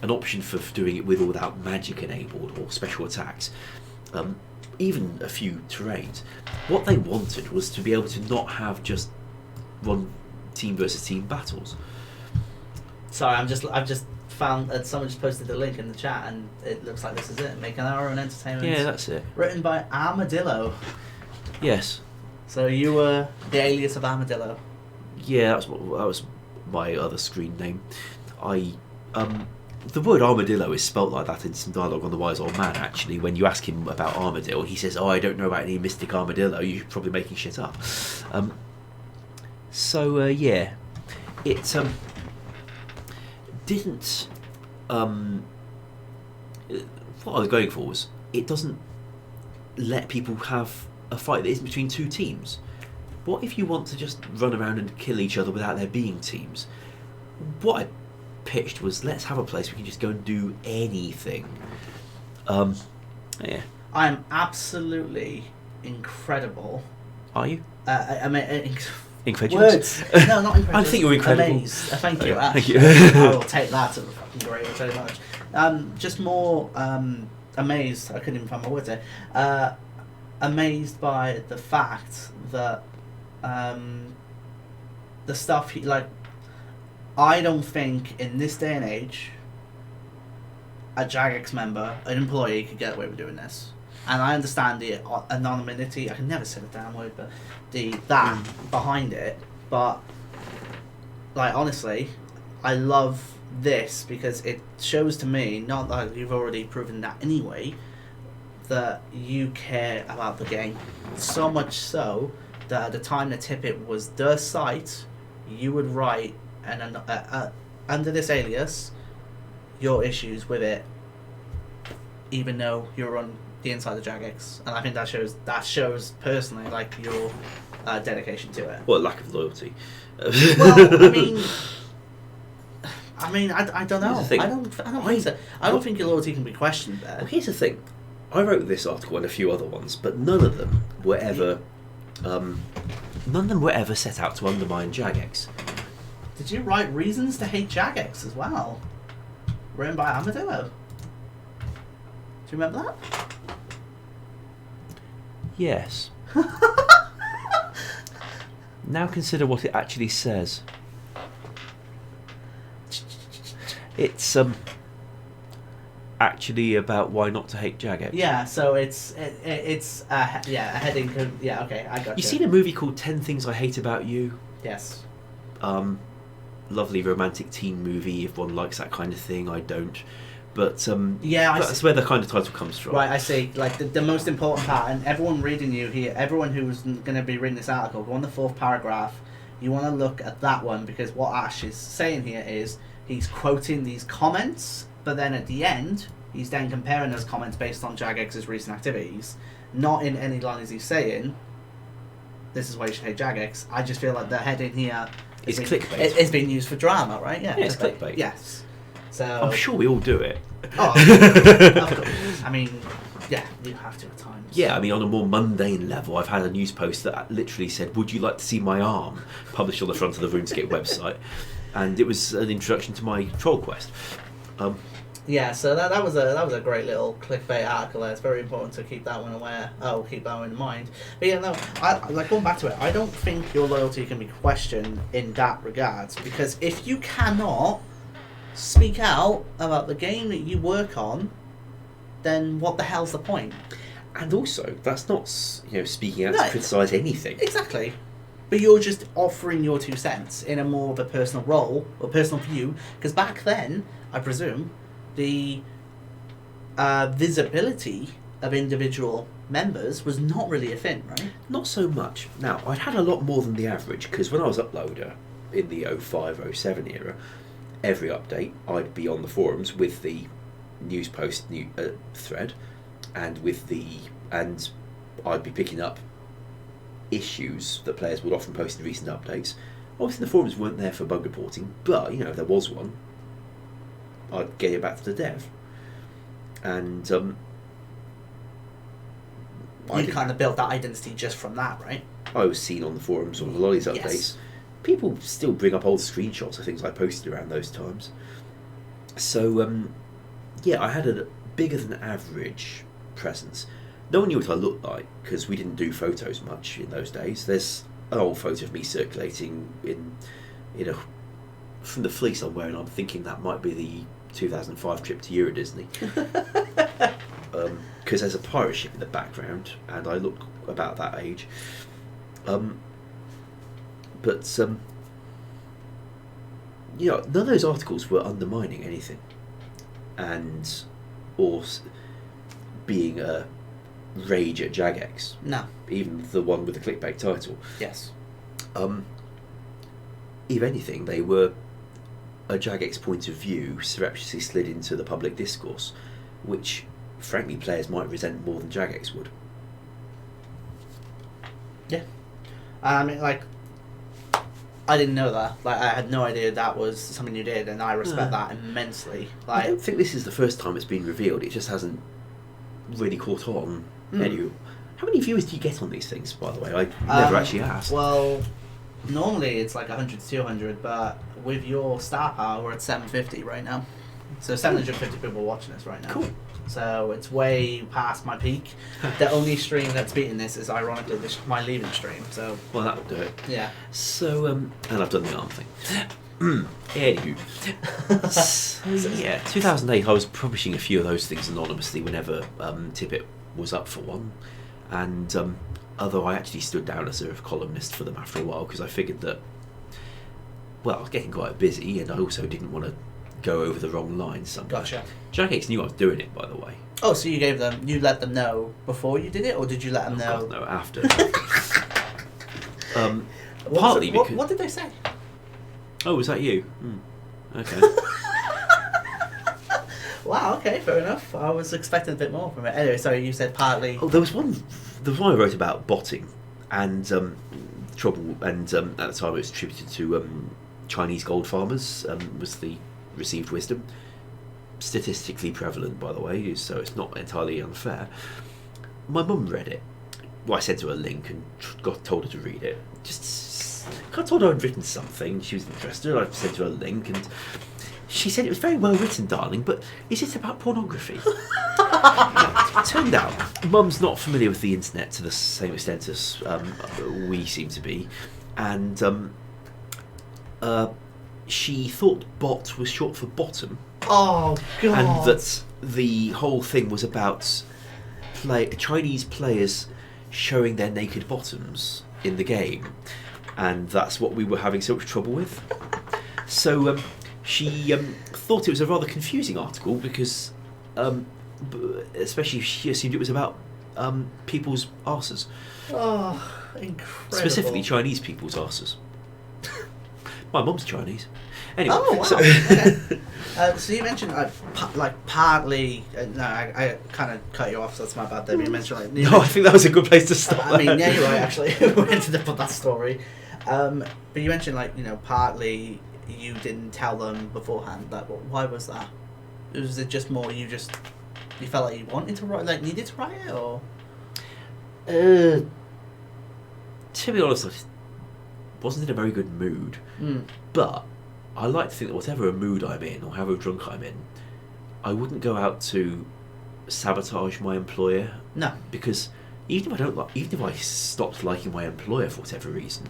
an option for doing it with or without magic enabled or special attacks, even a few terrains, what they wanted was to be able to not have just one team versus team battles. Sorry, I've just found someone just posted the link in the chat, and it looks like this is it. Making our own entertainment. Yeah, that's it. Written by Armadillo. Yes. So you were the alias of Armadillo. Yeah, that was my other screen name. The word armadillo is spelt like that in some dialogue on The Wise Old Man, actually. When you ask him about Armadillo, he says, "Oh, I don't know about any mystic armadillo. You're probably making shit up." Yeah, it didn't. What I was going for was it doesn't let people have a fight that isn't between two teams. What if you want to just run around and kill each other without there being teams? What I pitched was, let's have a place we can just go and do anything. Yeah. I'm absolutely incredible. Are you? I mean, Incredulous? words. No, not incredible. I think you're incredible. Amazed. Thank you. Okay, thank you. I will take that to the fucking grave very much. Just more amazed. I couldn't even find my words there. Amazed by the fact that the stuff I don't think in this day and age a Jagex member, an employee, could get away with doing this. And I understand the anonymity. I can never say the damn word, but that behind it. But honestly, I love this because it shows to me, not that you've already proven that anyway, that you care about the game so much so that at the time that Tippett was the site, you would write under this alias your issues with it, even though you're on the inside of Jagex, and I think that shows personally your dedication to it. Well, lack of loyalty. Well, I don't know. I don't think so. I don't think your loyalty can be questioned there. Well, here's the thing. I wrote this article and a few other ones, but none of them were ever set out to undermine Jagex. Did you write Reasons to Hate Jagex as well? Written by Armadillo. Do you remember that? Yes. Now consider what it actually says. It's actually about why not to hate Jagex. Yeah, so it's a heading. Yeah, okay, I got you. You seen a movie called 10 Things I Hate About You? Yes. Lovely romantic teen movie if one likes that kind of thing. I don't. But that's where the kind of title comes from. Right, I see. The most important part, and everyone reading you here, everyone who's going to be reading this article, go on the 4th paragraph. You want to look at that one, because what Ash is saying here is he's quoting these comments, but then at the end, he's then comparing those comments based on Jagex's recent activities. Not in any line is he saying, this is why you should hate Jagex. I just feel like the heading here is clickbait. It's being used for drama, right? Yeah, it's clickbait. Yes. So I'm sure we all do it. Oh, of course. I mean, yeah, you have to at times. Yeah, I mean, on a more mundane level, I've had a news post that literally said, "Would you like to see my arm?" published on the front of the RuneScape website. and it was an introduction to my troll quest. Yeah, so that was a great little clickbait article there. It's very important to keep that one keep that one in mind. But yeah, no, like going back to it, I don't think your loyalty can be questioned in that regards, because if you cannot speak out about the game that you work on, then what the hell's the point? And also, that's not speaking out to criticise anything. Exactly. But you're just offering your 2 cents in a more of a personal role or personal view, because back then, I presume, the visibility of individual members was not really a thing, right? Not so much. Now, I'd had a lot more than the average, because when I was uploader in the 05-07 era, every update I'd be on the forums with the news post thread, and I'd be picking up issues that players would often post in recent updates. Obviously the forums weren't there for bug reporting, but if there was one, I'd get it back to the dev. And you kind of built that identity just from that, right? I was seen on the forums on a lot of these updates. Yes. People still bring up old screenshots of things I posted around those times. So I had a bigger than average presence. No one knew what I looked like, because we didn't do photos much in those days. There's an old photo of me circulating from the fleece I'm wearing. I'm thinking that might be the 2005 trip to Euro Disney. Because there's a pirate ship in the background, and I look about that age. None of those articles were undermining anything, or being a rage at Jagex. No. Even the one with the clickbait title. Yes. If anything, they were a Jagex point of view surreptitiously slid into the public discourse, which, frankly, players might resent more than Jagex would. Yeah. I mean, like, I didn't know that. Like, I had no idea that was something you did, and I respect that immensely. Like, I don't think this is the first time it's been revealed. It just hasn't really caught on. Anyway, how many viewers do you get on these things, by the way? I never actually asked. Well, normally it's like 100 to 200, but with your star power, we're at 750 right now. So 750 people watching this right now. Cool. So it's way past my peak. The only stream that's beating this is, ironically, my leaving stream. So Well, that'll do it. yeah. So, and I've done the arm thing. Anywho. So, yeah, 2008, I was publishing a few of those things anonymously whenever Tippett was up for one. And although I actually stood down as a columnist for them after a while, because I figured that, well, I was getting quite busy, and I also didn't want to go over the wrong lines somewhere. Gotcha. Jagex knew I was doing it, by the way. Oh, so you let them know before you did it, or did you let them know? God, no, after. Partly because... What did they say? Oh, was that you? Okay. Wow, okay, fair enough. I was expecting a bit more from it. Anyway, sorry, you said partly... Oh, there was one I wrote about botting, and trouble, and at the time it was attributed to Chinese gold farmers, was the received wisdom. Statistically prevalent, by the way, so it's not entirely unfair. My mum read it. Well, I sent her a link and told her to read it. I told her I'd written something, she was interested, I sent her a link, and she said it was very well written, darling, but is it about pornography? Turned out, Mum's not familiar with the internet to the same extent as we seem to be, and she thought bot was short for bottom. Oh, God. And that the whole thing was about Chinese players showing their naked bottoms in the game, and that's what we were having so much trouble with. So she thought it was a rather confusing article, because especially she assumed it was about people's arses. Oh, incredible. Specifically Chinese people's arses. My mum's Chinese. Anyway, oh, wow. So, Okay. So you mentioned partly. No, I kind of cut you off, so that's my bad. There, you mentioned no, I think that was a good place to stop. I mean, yeah, you're right. Actually, we ended up with that story. But you mentioned partly you didn't tell them beforehand. Why was that? Was it just more you felt like you wanted to write, needed to write it, or? To be honest, I wasn't in a very good mood. But I like to think that whatever mood I'm in or however drunk I'm in, I wouldn't go out to sabotage my employer. No. Because even if I stopped liking my employer for whatever reason,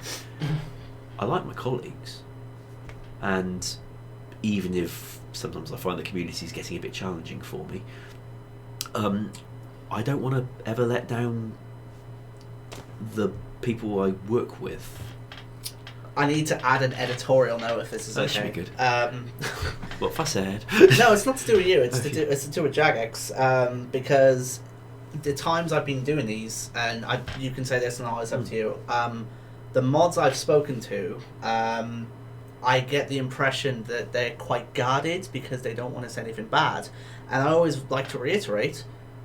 I like my colleagues. And even if sometimes I find the community is getting a bit challenging for me, I don't want to ever let down the people I work with. I need to add an editorial note if this is That okay. should be good. What if I said? No, it's not to do with you. It's to do with Jagex. Because the times I've been doing these, and you can say this, and it's up to you. The mods I've spoken to, I get the impression that they're quite guarded because they don't want to say anything bad. And I always like to reiterate,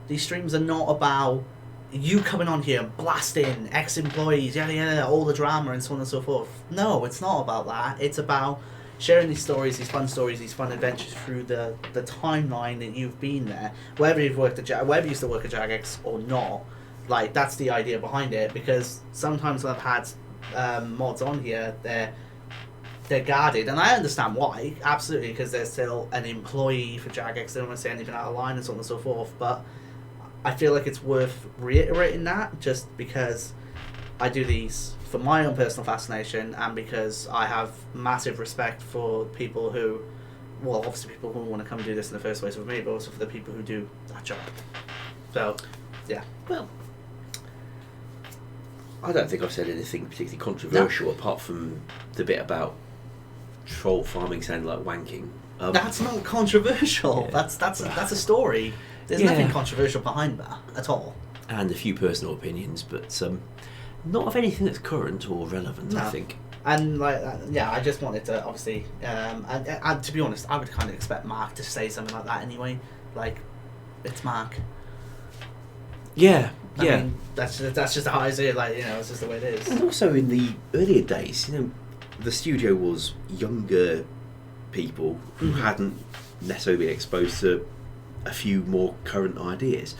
these streams are not about you coming on here and blasting ex-employees, yada yada, all the drama and so on and so forth. No, it's not about that. It's about sharing these stories, these fun adventures through the timeline that you've been there. Whether you've worked at whether you used to work at Jagex or not, like that's the idea behind it. Because sometimes when I've had mods on here, they're guarded, and I understand why, absolutely, because they're still an employee for Jagex. They don't want to say anything out of line and so on and so forth. But I feel like it's worth reiterating that, just because I do these for my own personal fascination, and because I have massive respect for people who, well, obviously people who want to come and do this in the first place with me, but also for the people who do that job. So, yeah. Well, I don't think I've said anything particularly controversial apart from the bit about troll farming sounding like wanking. That's not controversial. Yeah. That's a story. There's nothing controversial behind that at all. And a few personal opinions, but not of anything that's current or relevant, I think. And I just wanted to obviously, and to be honest, I would kind of expect Mark to say something like that anyway. Like, it's Mark. Yeah, I mean, that's just how I see it. Like, it's just the way it is. And also in the earlier days, the studio was younger people who hadn't necessarily been exposed to a few more current ideas,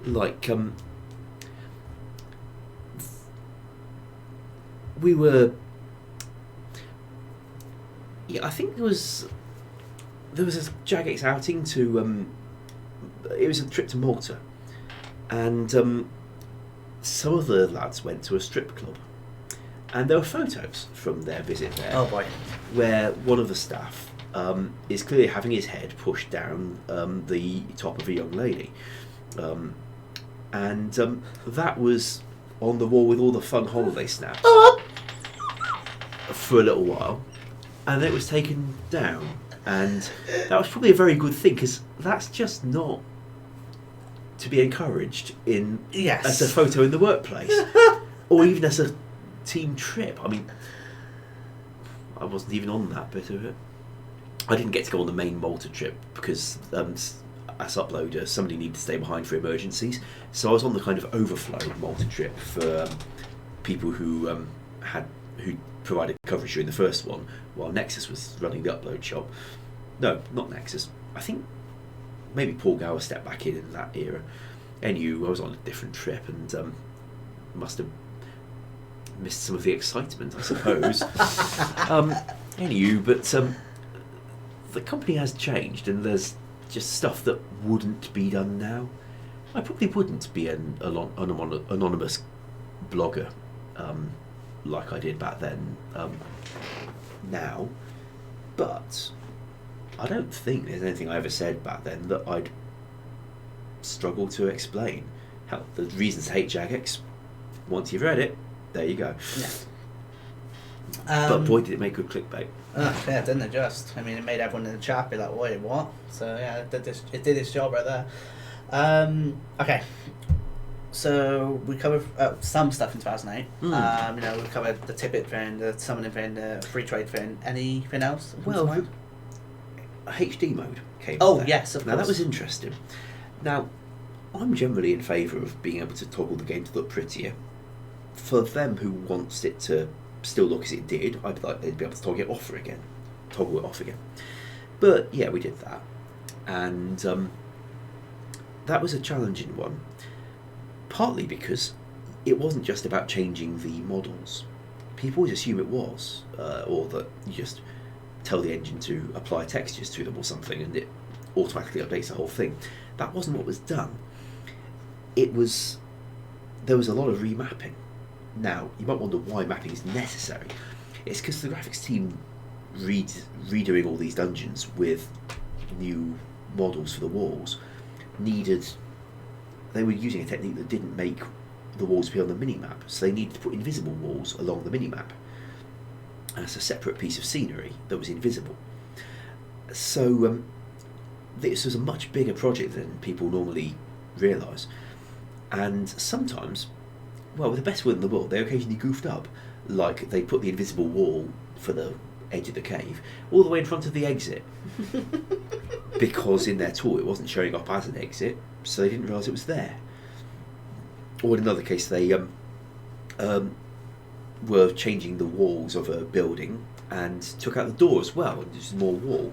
like we were. Yeah, I think there was a Jagex outing to. It was a trip to Malta, and some of the lads went to a strip club, and there were photos from their visit there. Oh boy! Where one of the staff is clearly having his head pushed down the top of a young lady, and that was on the wall with all the fun holiday snaps for a little while, and then it was taken down, and that was probably a very good thing, because that's just not to be encouraged in as a photo in the workplace or even as a team trip. I mean, I wasn't even on that bit of it. I didn't get to go on the main Malta trip because as uploader, somebody needed to stay behind for emergencies. So I was on the kind of overflow Malta trip for people who provided coverage during the first one, while Nexus was running the upload shop. No, not Nexus. I think maybe Paul Gower stepped back in that era. Anyway, I was on a different trip and must have missed some of the excitement, I suppose. But the company has changed, and there's just stuff that wouldn't be done now. I probably wouldn't be an anonymous blogger like I did back then now, but I don't think there's anything I ever said back then that I'd struggle to explain. Hell, the reasons to hate Jagex, once you've read it, there you go. Yeah. But boy, did it make good clickbait. Yeah, didn't it just? I mean, it made everyone in the chat be like, wait, what? So yeah, it did its job right there. Okay. So we covered some stuff in 2008. We covered the Tippet thing, the summoning thing, the free trade thing. Anything else? Well, HD mode came. Oh yes, of course. Now that was interesting. Now, I'm generally in favour of being able to toggle the game to look prettier. For them who wants it to still look as it did, I'd like they'd be able to toggle it off again. But yeah, we did that, and that was a challenging one. Partly because it wasn't just about changing the models. People always assume it was, or that you just tell the engine to apply textures to them or something, and it automatically updates the whole thing. That wasn't what was done. There was a lot of remapping. Now, you might wonder why mapping is necessary. It's because the graphics team redoing all these dungeons with new models for the walls they were using a technique that didn't make the walls appear on the minimap, so they needed to put invisible walls along the minimap as a separate piece of scenery that was invisible. So this was a much bigger project than people normally realise, and sometimes, well, with the best will in the world, they occasionally goofed up. Like, they put the invisible wall for the edge of the cave all the way in front of the exit because in their tool it wasn't showing up as an exit, so they didn't realise it was there. Or in another case, they were changing the walls of a building and took out the door as well, and just more wall.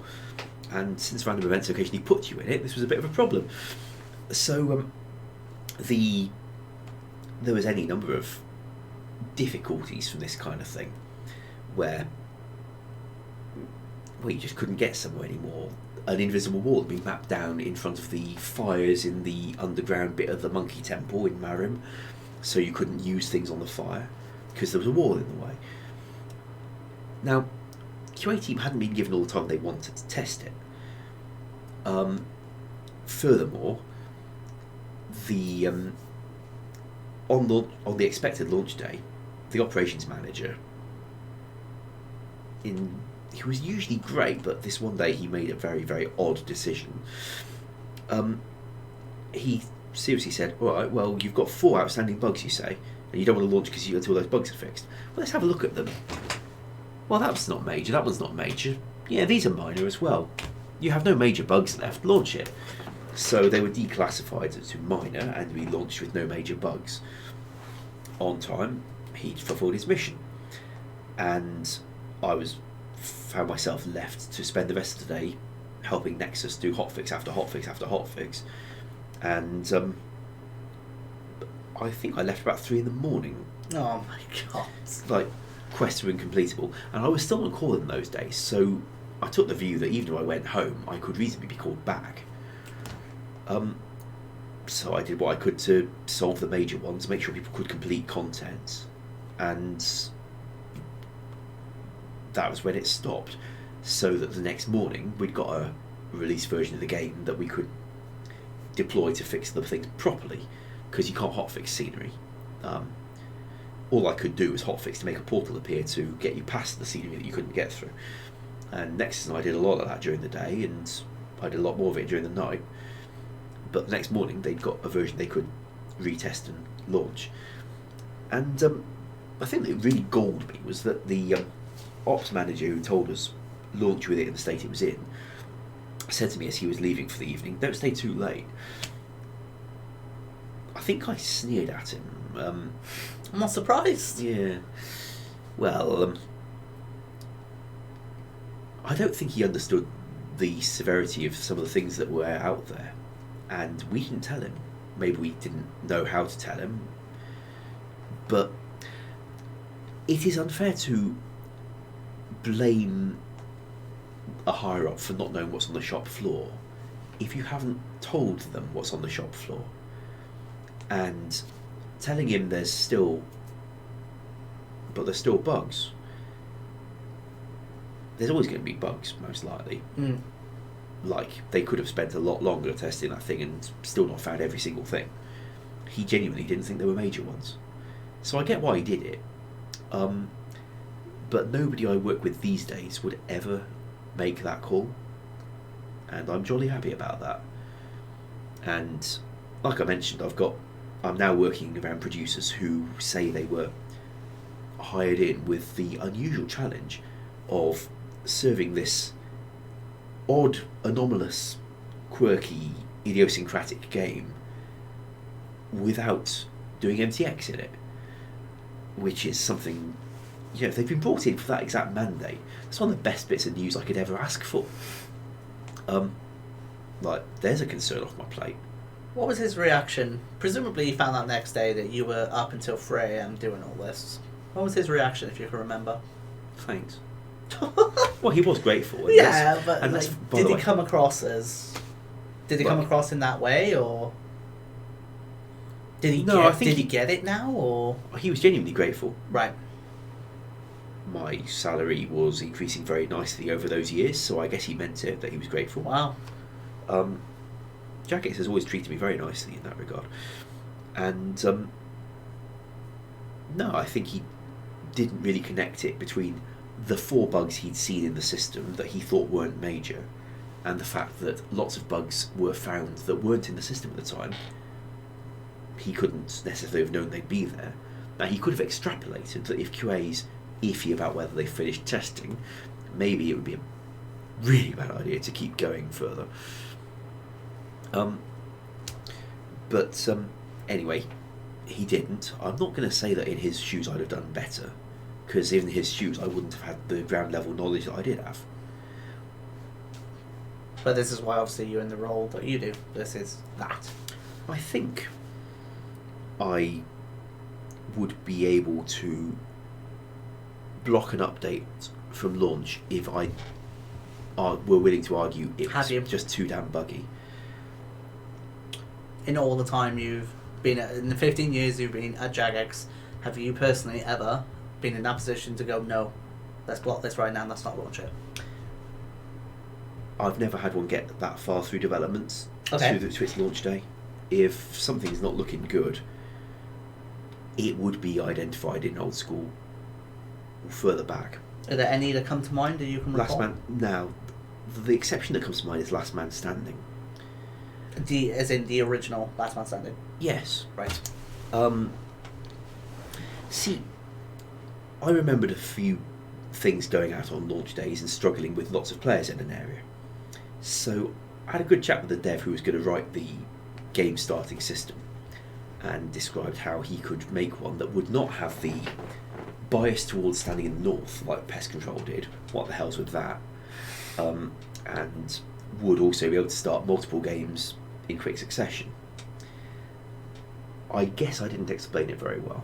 And since random events occasionally put you in it, this was a bit of a problem. So there was any number of difficulties from this kind of thing, where you just couldn't get somewhere anymore. An invisible wall had been mapped down in front of the fires in the underground bit of the Monkey Temple in Marim, so you couldn't use things on the fire because there was a wall in the way. Now, QA team hadn't been given all the time they wanted to test it. Furthermore, on the expected launch day, the operations manager, he was usually great, but this one day he made a very, very odd decision. He seriously said, "All right, well, you've got 4 outstanding bugs, you say, and you don't want to launch until those bugs are fixed. Well, let's have a look at them. Well, that's not major, that one's not major. Yeah, these are minor as well. You have no major bugs left, launch it." So they were declassified to minor, and we launched with no major bugs. On time, he'd fulfilled his mission, and I found myself left to spend the rest of the day helping Nexus do hotfix after hotfix after hotfix, and I think I left about 3 in the morning. Oh my god! Like, quests were incompletable, and I was still on call in those days, so I took the view that even though I went home, I could reasonably be called back. So I did what I could to solve the major ones, make sure people could complete content, and that was when it stopped, so that the next morning we'd got a release version of the game that we could deploy to fix the things properly, because you can't hotfix scenery. All I could do was hotfix to make a portal appear to get you past the scenery that you couldn't get through. And Nexus and I did a lot of that during the day, and I did a lot more of it during the night. But the next morning they'd got a version they could retest and launch. And I think that really galled me was that the ops manager who told us launch with it in the state it was in said to me as he was leaving for the evening, "Don't stay too late." I think I sneered at him. I'm not surprised. Yeah. Well, I don't think he understood the severity of some of the things that were out there, and we didn't tell him. Maybe we didn't know how to tell him, but it is unfair to blame a higher up for not knowing what's on the shop floor if you haven't told them what's on the shop floor. And telling him there's still bugs. There's always going to be bugs, most likely. Like, they could have spent a lot longer testing that thing and still not found every single thing. He genuinely didn't think there were major ones. So I get why he did it. But nobody I work with these days would ever make that call. And I'm jolly happy about that. And like I mentioned, I'm now working around producers who say they were hired in with the unusual challenge of serving this odd, anomalous, quirky, idiosyncratic game without doing MTX in it, which is something, they've been brought in for that exact mandate. It's one of the best bits of news I could ever ask for. There's a concern off my plate. What was his reaction? Presumably he found out next day that you were up until 3 AM doing all this. What was his reaction, if you can remember? Thanks. Well, he was grateful. And Yeah, but and like, that's, by did the he way, come across as? Did he come Well- across in that way, or did he? No, get, I think did he he- get it now, or he was genuinely grateful. right? My salary was increasing very nicely over those years, so I guess he meant it, that he was grateful. Wow. Jagex has always treated me very nicely in that regard. And no, I think he didn't really connect it between the 4 bugs he'd seen in the system that he thought weren't major, and the fact that lots of bugs were found that weren't in the system at the time. He couldn't necessarily have known they'd be there. Now, he could have extrapolated that if QA's iffy about whether they finished testing, maybe it would be a really bad idea to keep going further. But anyway, he didn't. I'm not going to say that in his shoes I'd have done better, because in his shoes I wouldn't have had the ground level knowledge that I did have. But this is why, obviously, you're in the role that you do. This is that. I think I would be able to block an update from launch if I were willing to argue it Have was you? just too damn buggy. In all the time you've been in the 15 years you've been at Jagex, have you personally ever been in that position to go, no, let's block this right now and let's not launch it? I've never had one get that far through development Okay. to its launch day. If something's not looking good, it would be identified in old school or further back. Are there any that come to mind that you can recall? Now, the exception that comes to mind is Last Man Standing. As in the original Last Man Standing. Yes. Right. See, I remembered a few things going out on launch days and struggling with lots of players in an area. So I had a good chat with the dev who was going to write the game starting system, and described how he could make one that would not have the bias towards standing in the north like Pest Control did. What the hell's with that? And would also be able to start multiple games in quick succession. I guess I didn't explain it very well,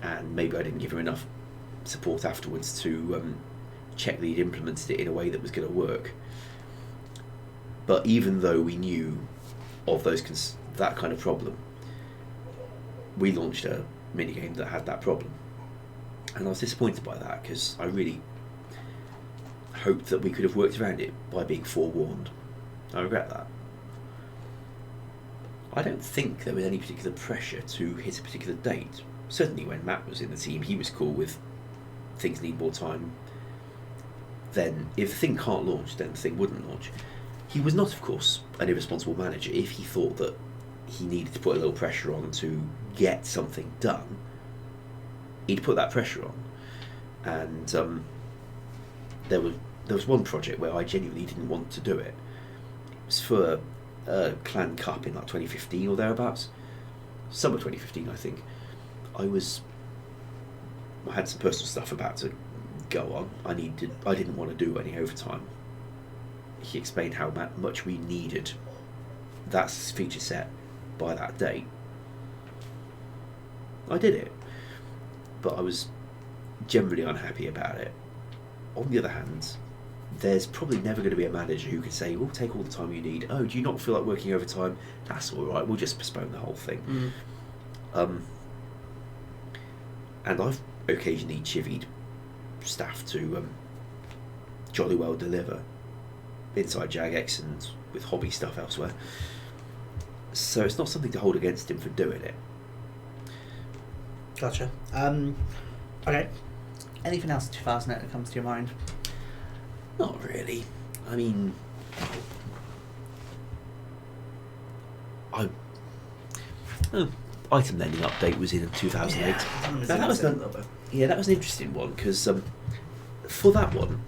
and maybe I didn't give him enough support afterwards to check that he'd implemented it in a way that was going to work. But even though we knew of that kind of problem, we launched a minigame that had that problem, and I was disappointed by that because I really hoped that we could have worked around it by being forewarned. I regret that. I don't think there was any particular pressure to hit a particular date. Certainly when Matt was in the team, he was cool with things need more time. Then if the thing can't launch, then the thing wouldn't launch. He was not, of course, an irresponsible manager. If he thought that he needed to put a little pressure on to get something done, he'd put that pressure on. And there was one project where I genuinely didn't want to do it. It was for a Clan Cup in like 2015 or thereabouts. Summer 2015, I think. I had some personal stuff about to go on. I didn't want to do any overtime. He explained how much we needed that feature set by that date. I did it, but I was generally unhappy about it. On the other hand, there's probably never going to be a manager who can say, "We'll take all the time you need." Oh, do you not feel like working overtime? That's all right. We'll just postpone the whole thing. And I've occasionally chivied staff to jolly well deliver inside Jagex and with hobby stuff elsewhere. So it's not something to hold against him for doing it. Gotcha. Okay. Anything else in 2008 that comes to your mind? Not really. I mean, item lending update was in 2008. Yeah, Now, that was an interesting one because for that one,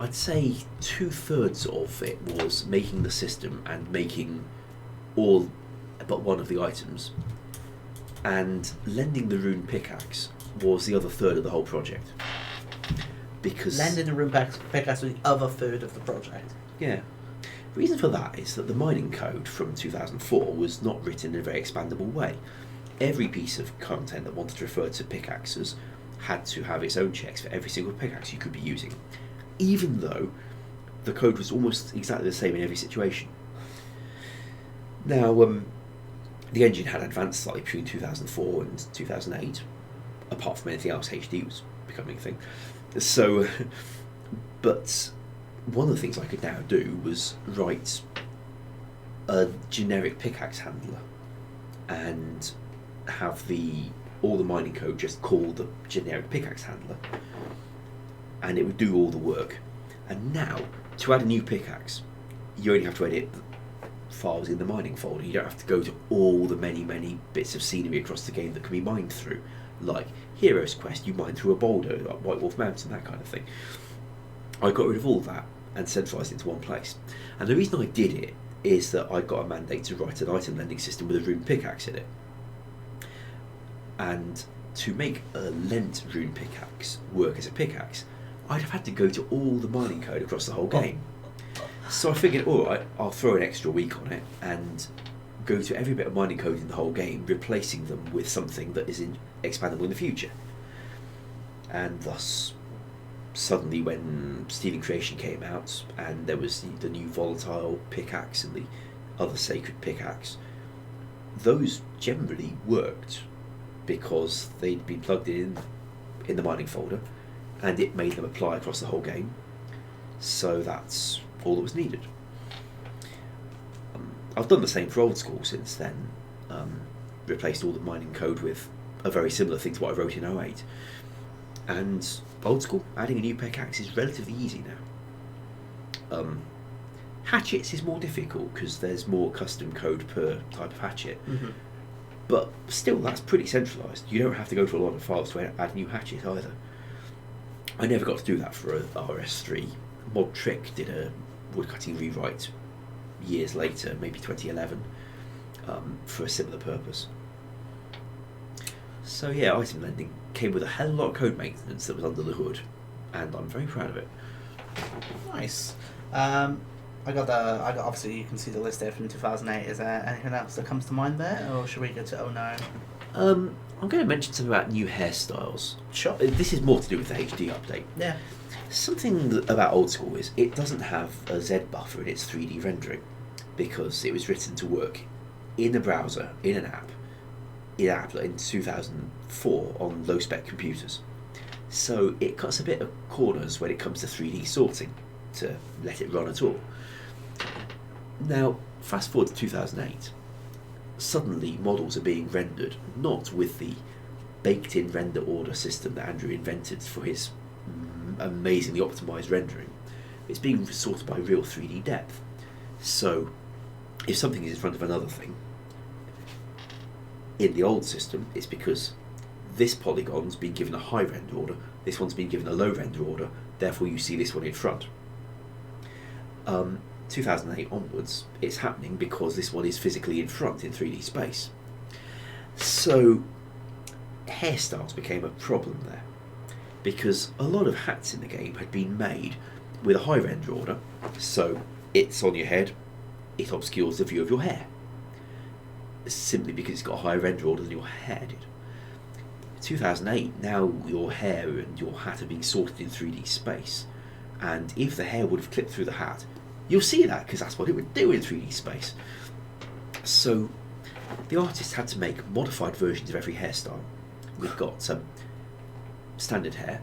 I'd say 2/3 of it was making the system and making all but one of the items, and lending the rune pickaxe was the other third of the whole project. Because lending the rune pickaxe was the other third of the project. Yeah. The reason for that is that the mining code from 2004 was not written in a very expandable way. Every piece of content that wanted to refer to pickaxes had to have its own checks for every single pickaxe you could be using, even though the code was almost exactly the same in every situation. Now, the engine had advanced slightly between 2004 and 2008. Apart from anything else, HD was becoming a thing. So, but one of the things I could now do was write a generic pickaxe handler and have all the mining code just call the generic pickaxe handler, and it would do all the work. And now, to add a new pickaxe, you only have to edit files in the mining folder. You don't have to go to all the many bits of scenery across the game that can be mined through, like Heroes Quest, you mine through a boulder, like White Wolf Mountain, that kind of thing. I got rid of all that and centralised it into one place. And the reason I did it is that I got a mandate to write an item lending system with a rune pickaxe in it. And to make a lent rune pickaxe work as a pickaxe, I'd have had to go to all the mining code across the whole game. So I figured, alright, I'll throw an extra week on it and go to every bit of mining code in the whole game, replacing them with something that is expandable in the future. And thus, suddenly when Stealing Creation came out, and there was the new volatile pickaxe and the other sacred pickaxe, those generally worked because they'd been plugged in the mining folder, and it made them apply across the whole game. So that's all that was needed. I've done the same for Old School since then, replaced all the mining code with a very similar thing to what I wrote in 08. And Old School, adding a new pickaxe is relatively easy now. Hatchets is more difficult because there's more custom code per type of hatchet. Mm-hmm. But still, that's pretty centralised. You don't have to go to a lot of files to add new hatchets either. I never got to do that for RS3. Mod Trick did a woodcutting rewrite years later, maybe 2011, for a similar purpose. So yeah, item lending came with a hell of a lot of code maintenance that was under the hood, and I'm very proud of it. Nice. I got obviously you can see the list there from 2008. Is there anything else that comes to mind there, or should we go to 09? I'm going to mention something about new hairstyles. Sure. This is more to do with the HD update. Yeah. Something about Old School is it doesn't have a Z buffer in its 3D rendering because it was written to work in a browser, in an app, in 2004 on low-spec computers. So it cuts a bit of corners when it comes to 3D sorting to let it run at all. Now, fast forward to 2008, suddenly models are being rendered not with the baked-in render order system that Andrew invented for his amazingly optimized rendering. It's being sorted by real 3D depth. So, if something is in front of another thing, in the old system, it's because this polygon's been given a high render order, this one's been given a low render order, therefore you see this one in front. 2008 onwards, it's happening because this one is physically in front in 3D space. So, hairstyles became a problem there, because a lot of hats in the game had been made with a high render order, so it's on your head, it obscures the view of your hair, simply because it's got a higher render order than your hair did. 2008, now your hair and your hat are being sorted in 3D space, and if the hair would have clipped through the hat, you'll see that because that's what it would do in 3D space. So the artist had to make modified versions of every hairstyle. We've got standard hair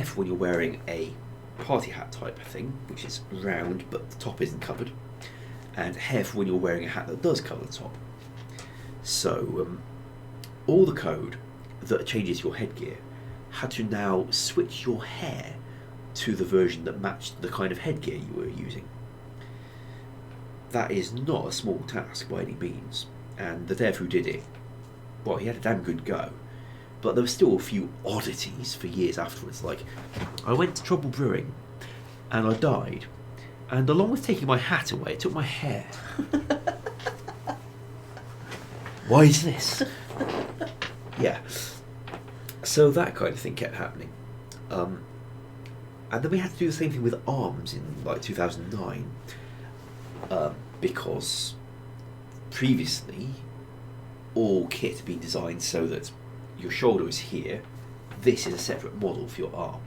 for when you're wearing a party hat type thing, which is round but the top isn't covered, and hair for when you're wearing a hat that does cover the top. So all the code that changes your headgear had to now switch your hair to the version that matched the kind of headgear you were using. That is not a small task by any means, and the dev who did it, well, he had a damn good go, but there were still a few oddities for years afterwards, like, I went to Trouble Brewing, and I died, and along with taking my hat away, it took my hair. Why is this? Yeah. So that kind of thing kept happening. And then we had to do the same thing with arms in like 2009, because previously all kit had been designed so that your shoulder is here, this is a separate model for your arm.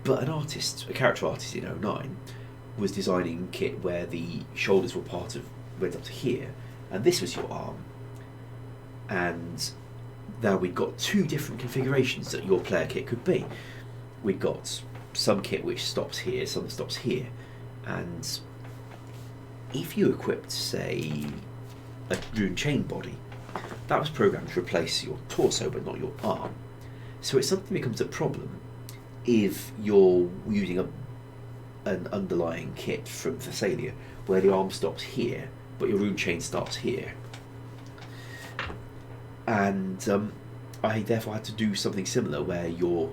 But a character artist in 09 was designing kit where the shoulders went up to here, and this was your arm. And now we've got two different configurations that your player kit could be. We've got some kit which stops here, some stops here, and if you equipped, say, a rune chain body, that was programmed to replace your torso but not your arm. So it suddenly becomes a problem if you're using an underlying kit from Thessalia where the arm stops here but your rune chain starts here. And I therefore had to do something similar where your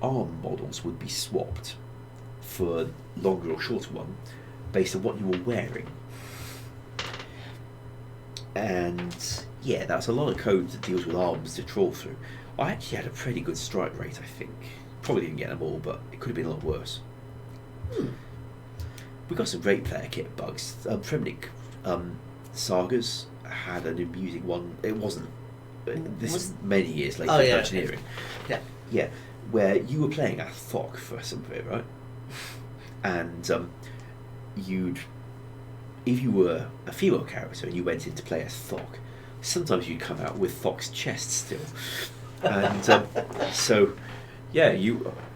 arm models would be swapped for longer or shorter one based on what you were wearing. And yeah, that's a lot of code that deals with arms to trawl through. I actually had a pretty good strike rate, I think. Probably didn't get them all, but it could have been a lot worse. We got some great player kit bugs. Fremnik Sagas had an amusing one. It wasn't. This was many years later in engineering. Yeah. Yeah, where you were playing a Thok for some of it, right? And if you were a female character and you went in to play as Thok, sometimes you'd come out with Thok's chest still. And so, yeah,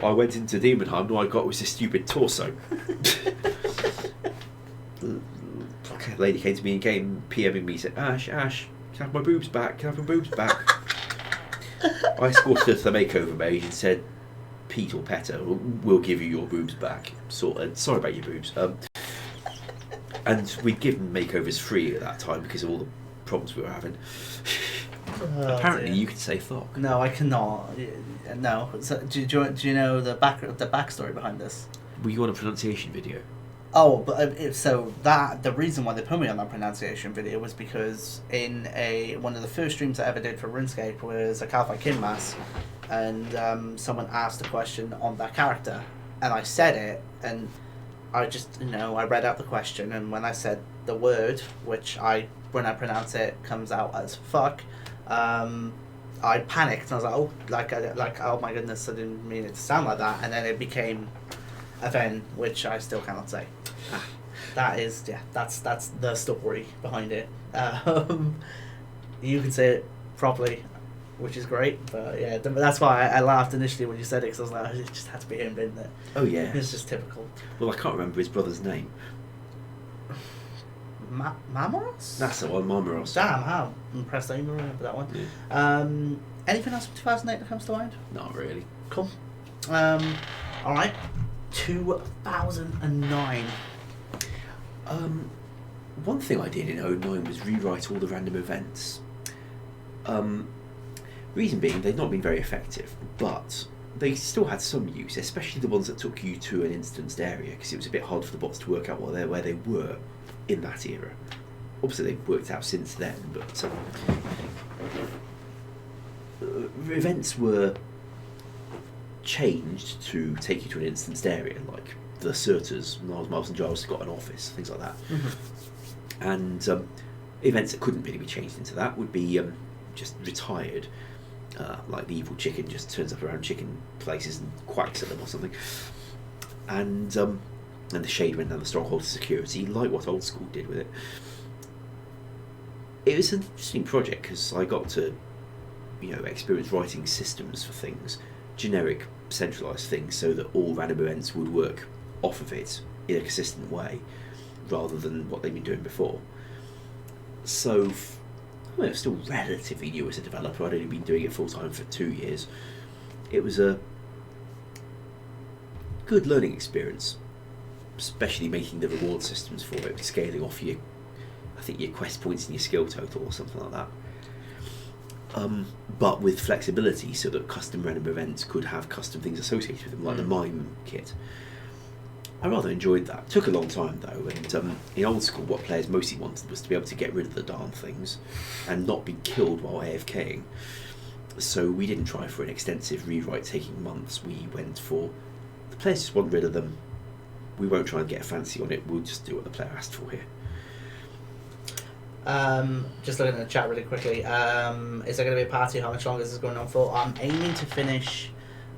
I went into Demon Hunt and all I got was this stupid torso. A lady came to me in game, PMing me, said, Ash, can I have my boobs back? Can I have my boobs back? I escorted her to the makeover mage and said, Pete or Petter, we'll give you your boobs back. Sorry about your boobs. And we'd given makeovers free at that time because of all the problems we were having. Apparently, you could say Thok. No, I cannot. No. So, do you know the backstory behind this? Were you on a pronunciation video? Oh, but the reason why they put me on that pronunciation video was because in one of the first streams I ever did for RuneScape was a Kalphite Kinmass, and someone asked a question on that character, and I said it, and I just, I read out the question, and when I said the word, which when I pronounce it comes out as fuck, I panicked and I was like, oh my goodness, I didn't mean it to sound like that, and then it became a Ven, which I still cannot say. That's the story behind it. You can say it properly, which is great, but yeah, that's why I laughed initially when you said it, because I was like, it just had to be him, didn't it? Oh yeah, it's just typical. Well, I can't remember his brother's name. Mamoros? That's the one, Mamoros. Damn, how impressed I even remember that one. Yeah. Anything else from 2008 that comes to mind? Not really. Cool. Alright. 2009. One thing I did in 09 was rewrite all the random events. Reason being, they've not been very effective, but they still had some use, especially the ones that took you to an instanced area, because it was a bit hard for the bots to work out where they were in that era. Obviously they've worked out since then, but events were changed to take you to an instanced area, like the Surters, Miles and Giles got an office, things like that. Mm-hmm. And events that couldn't really be changed into that would be just retired, like the evil chicken just turns up around chicken places and quacks at them or something. And the Shade went down the Stronghold to security, like what Old School did with it. It was an interesting project because I got to, experience writing systems for things, generic, centralised things, so that all random events would work off of it in a consistent way, rather than what they've been doing before. So, I was still relatively new as a developer. I'd only been doing it full time for 2 years. It was a good learning experience, especially making the reward systems for it, scaling off your quest points and your skill total or something like that. But with flexibility, so that custom random events could have custom things associated with them, like the mime kit. I rather enjoyed that. It took a long time though, and in Old School what players mostly wanted was to be able to get rid of the darn things and not be killed while AFKing. So we didn't try for an extensive rewrite taking months. We went for, the players just want rid of them, we won't try and get fancy on it, we'll just do what the player asked for here. Just looking at the chat really quickly. Is there going to be a party? How much longer is this going on for? I'm aiming to finish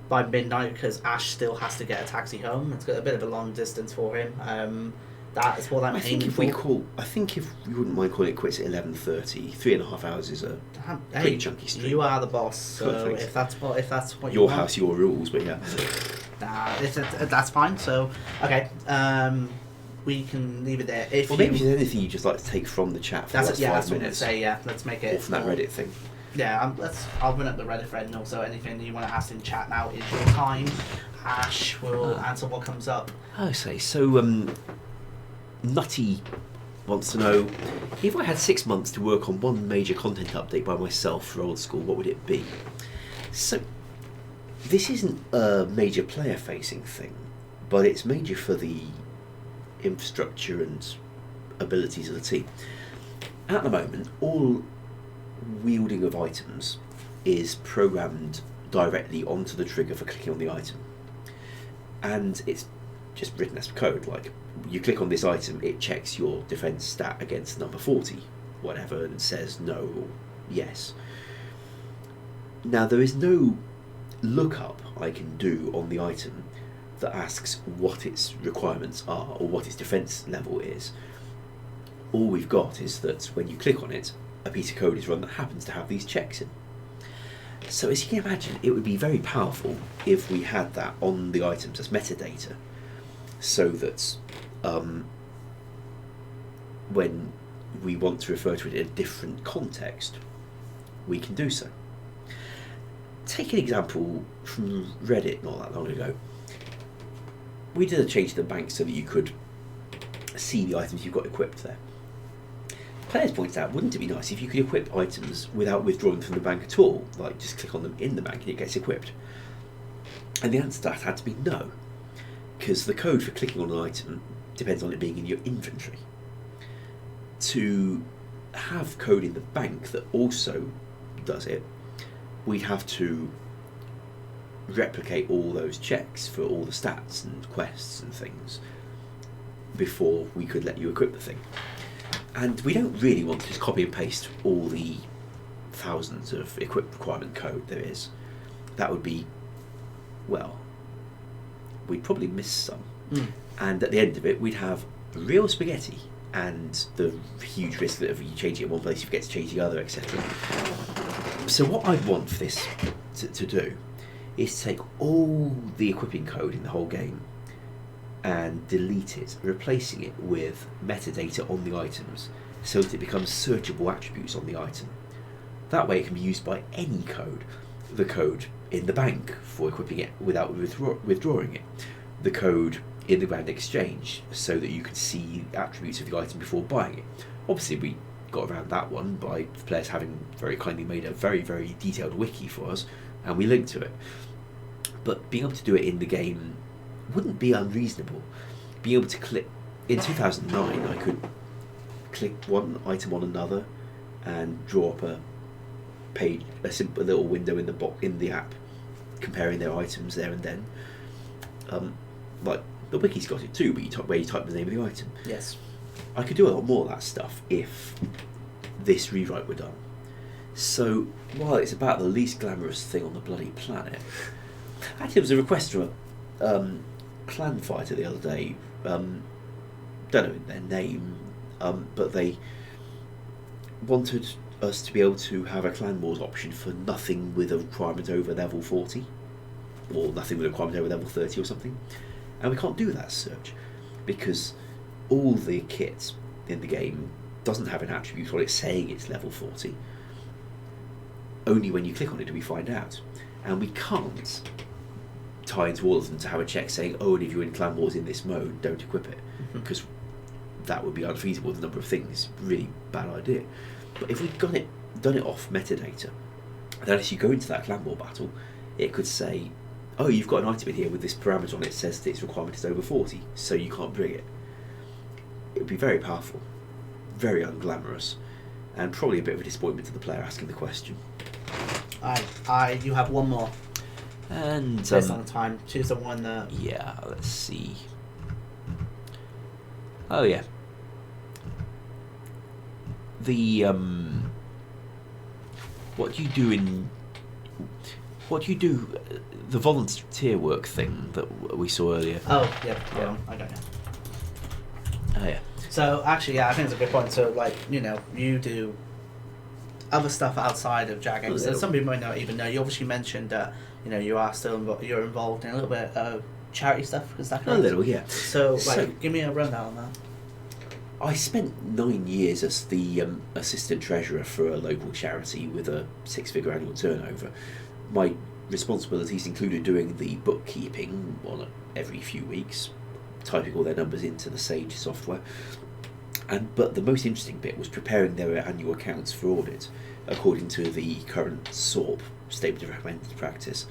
by midnight because Ash still has to get a taxi home. It's got a bit of a long distance for him. That is what I'm aiming for. I think if you wouldn't mind calling it quits at 11:30, 3.5 hours is a pretty chunky stream. You are the boss, so if that's what you your want. house, your rules, but yeah. That's fine. So okay, we can leave it there. If maybe there's anything you just like to take from the chat for the last 5 minutes. Let's make it. Or from that Reddit thing. Yeah, I'll run up the Reddit thread, and also anything you want to ask in chat now is your time. Ash will answer what comes up. I say so. Nutty wants to know, if I had 6 months to work on one major content update by myself for Old School, what would it be? So, this isn't a major player-facing thing, but it's major for the infrastructure and abilities of the team. At the moment, all wielding of items is programmed directly onto the trigger for clicking on the item. And it's just written as code, like you click on this item, it checks your defense stat against number 40, whatever, and says no or yes. Now there is no lookup I can do on the item that asks what its requirements are or what its defense level is. All we've got is that when you click on it, a piece of code is run that happens to have these checks in. So as you can imagine, it would be very powerful if we had that on the items as metadata, so that when we want to refer to it in a different context, we can do so. Take an example from Reddit not that long ago. We did a change to the bank so that you could see the items you've got equipped there. Players pointed out, wouldn't it be nice if you could equip items without withdrawing from the bank at all? Like, just click on them in the bank and it gets equipped. And the answer to that had to be no, because the code for clicking on an item depends on it being in your inventory. To have code in the bank that also does it, we'd have to replicate all those checks for all the stats and quests and things before we could let you equip the thing. And we don't really want to just copy and paste all the thousands of equip requirement code there is. That would be, well, we'd probably miss some. And at the end of it, we'd have real spaghetti and the huge risk that if you change it in one place, you forget to change the other, etc. So what I'd want for this to do is take all the equipping code in the whole game and delete it, replacing it with metadata on the items so that it becomes searchable attributes on the item. That way it can be used by any code. The code in the bank for equipping it without withdrawing it. The code in the Grand Exchange so that you can see attributes of the item before buying it. Obviously we got around that one by players having very kindly made a very, very detailed wiki for us, and we linked to it. But being able to do it in the game wouldn't be unreasonable. Being able to click, in 2009 I could click one item on another and draw up a page, a simple little window in the app comparing their items there and then. Like the wiki's got it too, but where you type the name of the item. Yes. I could do a lot more of that stuff if this rewrite were done. So while it's about the least glamorous thing on the bloody planet, actually there was a request from a clan fighter the other day. Don't know their name, but they wanted us to be able to have a clan wars option for nothing with a requirement over level 40, or nothing with a requirement over level 30 or something. And we can't do that search because all the kit in the game doesn't have an attribute on it saying it's level 40. Only when you click on it do we find out. And we can't tie into all of them to have a check saying, oh, and if you're in clan wars in this mode, don't equip it, because that would be unfeasible with a number of things. Really bad idea. But if we'd done it off metadata, then as you go into that clan war battle, it could say, oh, you've got an item in here with this parameter on it that says that its requirement is over 40, so you can't bring it. It would be very powerful, very unglamorous, and probably a bit of a disappointment to the player asking the question. You have one more. And based on time, choose the one that. Yeah, let's see. Oh yeah. the what do you do the volunteer work thing that we saw earlier? Oh, yeah, I got you. Oh yeah. So actually, yeah, I think it's a good point. So like, you do other stuff outside of Jagex. So some people might not even know. You obviously mentioned that you are still you're involved in a little bit of charity stuff. Is that correct? A little, yeah. So give me a rundown on that. I spent 9 years as the assistant treasurer for a local charity with a 6-figure annual turnover. My responsibilities included doing the bookkeeping on every few weeks, typing all their numbers into the Sage software. But the most interesting bit was preparing their annual accounts for audit, according to the current SORP, Statement of Recommended Practice.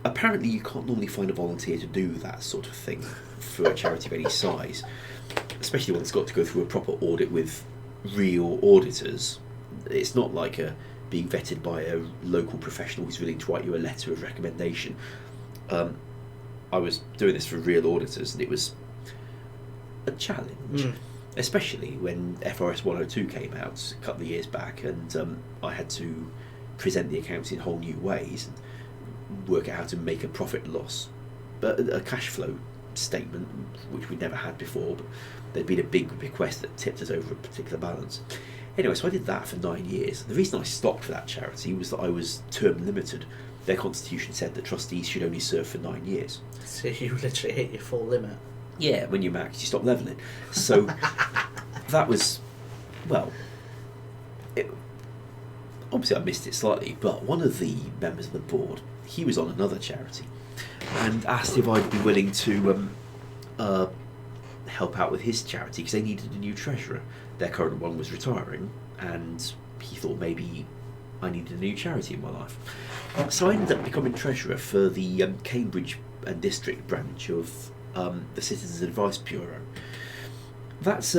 Apparently you can't normally find a volunteer to do that sort of thing for a charity of any size, especially when it's got to go through a proper audit with real auditors. It's not like being vetted by a local professional who's willing to write you a letter of recommendation. I was doing this for real auditors, and it was a challenge, especially when FRS 102 came out a couple of years back, and I had to present the accounts in whole new ways and work out how to make a profit loss, but a cash flow statement, which we'd never had before, but there'd been a big bequest that tipped us over a particular balance. Anyway, so I did that for 9 years. The reason I stopped for that charity was that I was term limited. Their constitution said that trustees should only serve for 9 years. So you literally hit your full limit. Yeah, when you max, you stop levelling. So that was, well, obviously I missed it slightly, but one of the members of the board, he was on another charity and asked if I'd be willing to help out with his charity because they needed a new treasurer. Their current one was retiring, and he thought maybe I needed a new charity in my life. So I ended up becoming treasurer for the Cambridge and District branch of the Citizens Advice Bureau. That's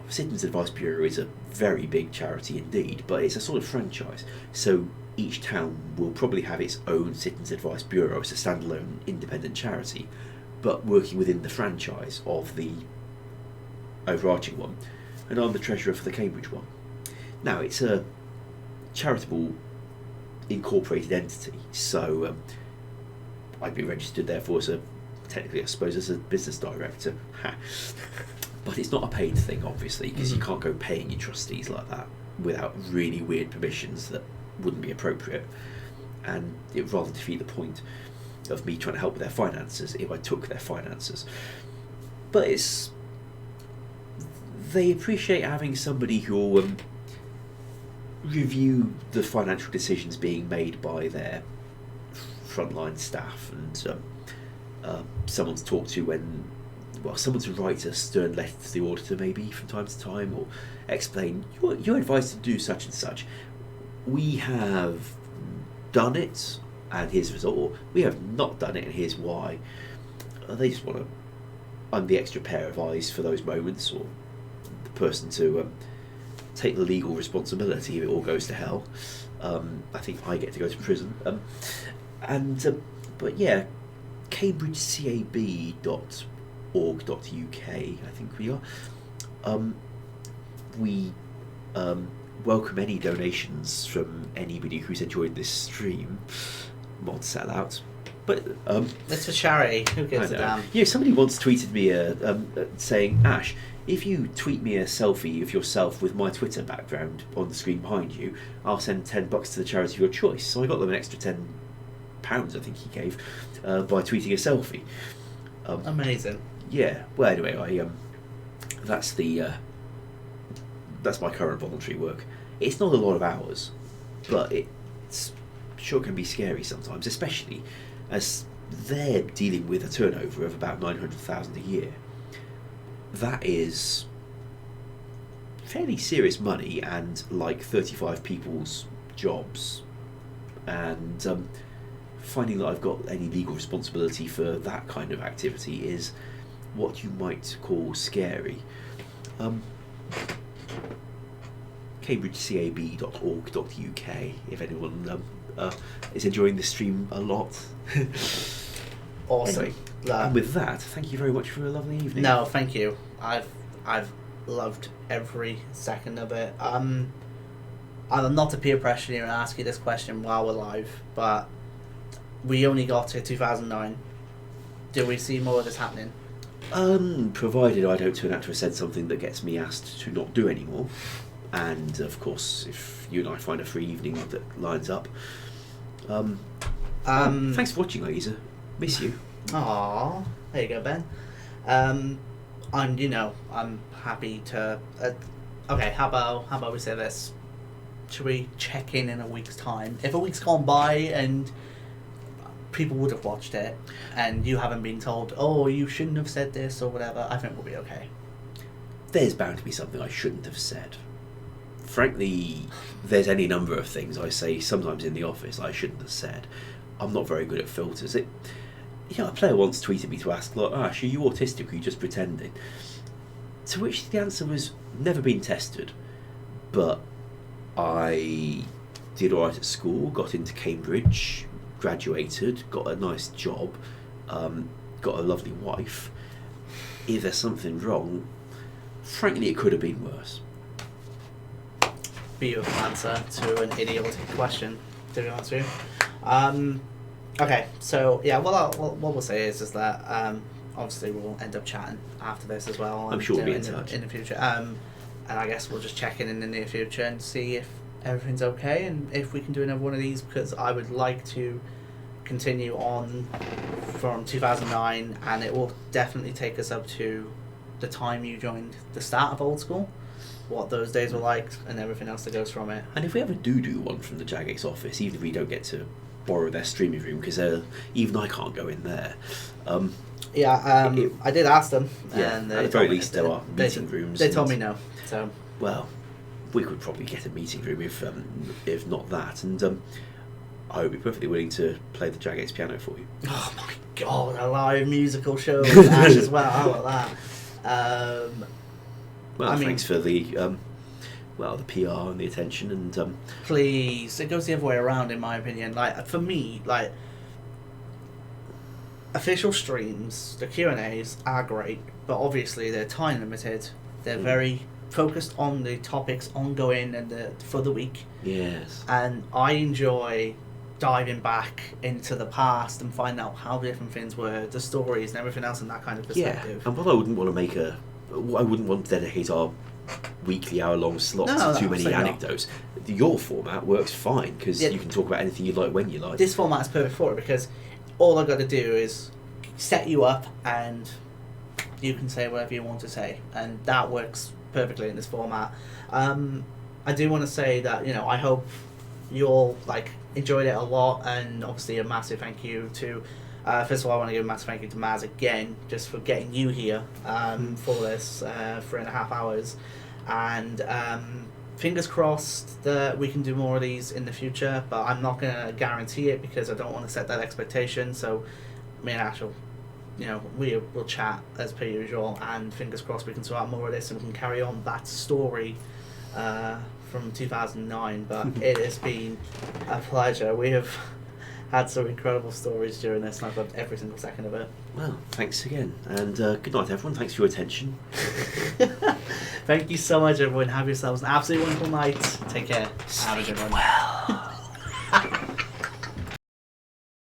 Citizens Advice Bureau is a very big charity indeed, but it's a sort of franchise. So each town will probably have its own Citizens Advice Bureau as a standalone independent charity, but working within the franchise of the overarching one. And I'm the treasurer for the Cambridge one. Now, it's a charitable incorporated entity, so I'd be registered therefore as technically I suppose as a business director. But it's not a paid thing, obviously, because you can't go paying your trustees like that without really weird permissions that wouldn't be appropriate, and it would rather defeat the point of me trying to help with their finances if I took their finances. But they appreciate having somebody who will review the financial decisions being made by their frontline staff, and someone to talk to someone to write a stern letter to the auditor maybe from time to time, or explain you're advised to do such and such. We have done it and here's the result, or we have not done it and here's why. They just want to, I'm the extra pair of eyes for those moments, or the person to take the legal responsibility if it all goes to hell. I think I get to go to prison. But yeah, cambridgecab.org.uk, I think we are. We welcome any donations from anybody who's enjoyed this stream. Mod sellout. But it's a charity. Who gives a damn? Yeah, somebody once tweeted me saying, Ash, if you tweet me a selfie of yourself with my Twitter background on the screen behind you, I'll send $10 to the charity of your choice. So I got them an extra £10, I think he gave, by tweeting a selfie. Amazing. Yeah. Well, anyway, that's my current voluntary work. It's not a lot of hours, but it's sure can be scary sometimes, especially as they're dealing with a turnover of about 900,000 a year. That is fairly serious money, and like 35 people's jobs, and finding that I've got any legal responsibility for that kind of activity is what you might call scary. cambridgecab.org.uk if anyone is enjoying this stream a lot. Awesome. Anyway, and with that, thank you very much for a lovely evening. No, thank you. I've loved every second of it. I'm not to peer pressure you and ask you this question while we're live, but we only got to 2009. Do we see more of this happening? Provided I don't turn out to have said something that gets me asked to not do anymore. And, of course, if you and I find a free evening that lines up. Thanks for watching, Lisa. Miss you. Aww. There you go, Ben. And, I'm happy to... okay, how about we say this? Should we check in a week's time? If a week's gone by and people would have watched it and you haven't been told, oh, you shouldn't have said this or whatever, I think we'll be okay. There's bound to be something I shouldn't have said. Frankly, there's any number of things I say sometimes in the office I shouldn't have said. I'm not very good at filters. A player once tweeted me to ask, like, Ash, are you autistic or are you just pretending? To which the answer was, never been tested. But I did alright at school, got into Cambridge, graduated, got a nice job, got a lovely wife. If there's something wrong, frankly, it could have been worse. Beautiful answer to an idiotic question, to be honest with you. Okay, so yeah, what we'll say is that obviously we'll end up chatting after this as well. I'm sure we'll be in touch in the future. And I guess we'll just check in the near future and see if everything's okay and if we can do another one of these, because I would like to continue on from 2009, and it will definitely take us up to the time you joined the start of Old School, what those days were like, and everything else that goes from it. And if we ever do one from the Jagex office, even if we don't get to borrow their streaming room, because even I can't go in there. I did ask them. Yeah, and at the very least there are meeting rooms. They told me no. So well, we could probably get a meeting room if not that, and I would be perfectly willing to play the Jagex piano for you. Oh my god, a live musical show with Ash as well. How about that? Well, thanks for the the PR and the attention, and please, it goes the other way around in my opinion. Like, for me, like, official streams, the Q&As are great, but obviously they're time limited. They're very focused on the topics ongoing and for the week. Yes. And I enjoy diving back into the past and finding out how different things were, the stories and everything else in that kind of perspective. Yeah, and while I wouldn't want to dedicate our weekly hour-long slots to too many anecdotes, your format works fine, because you can talk about anything you like when you like. This format is perfect for it, because all I've got to do is set you up and you can say whatever you want to say, and that works perfectly in this format. I do want to say that, I hope you all enjoyed it a lot, and obviously a massive thank you to first of all, I want to give a massive thank you to Maz again, just for getting you here for this 3.5 hours, and fingers crossed that we can do more of these in the future, but I'm not going to guarantee it because I don't want to set that expectation. So me and Ash will, we'll chat as per usual, and fingers crossed we can sort out more of this and we can carry on that story from 2009. But it has been a pleasure. We have had some incredible stories during this, and I've loved every single second of it. Well, thanks again, and good night everyone. Thanks for your attention. Thank you so much everyone. Have yourselves an absolutely wonderful night. Take care. Sleep well.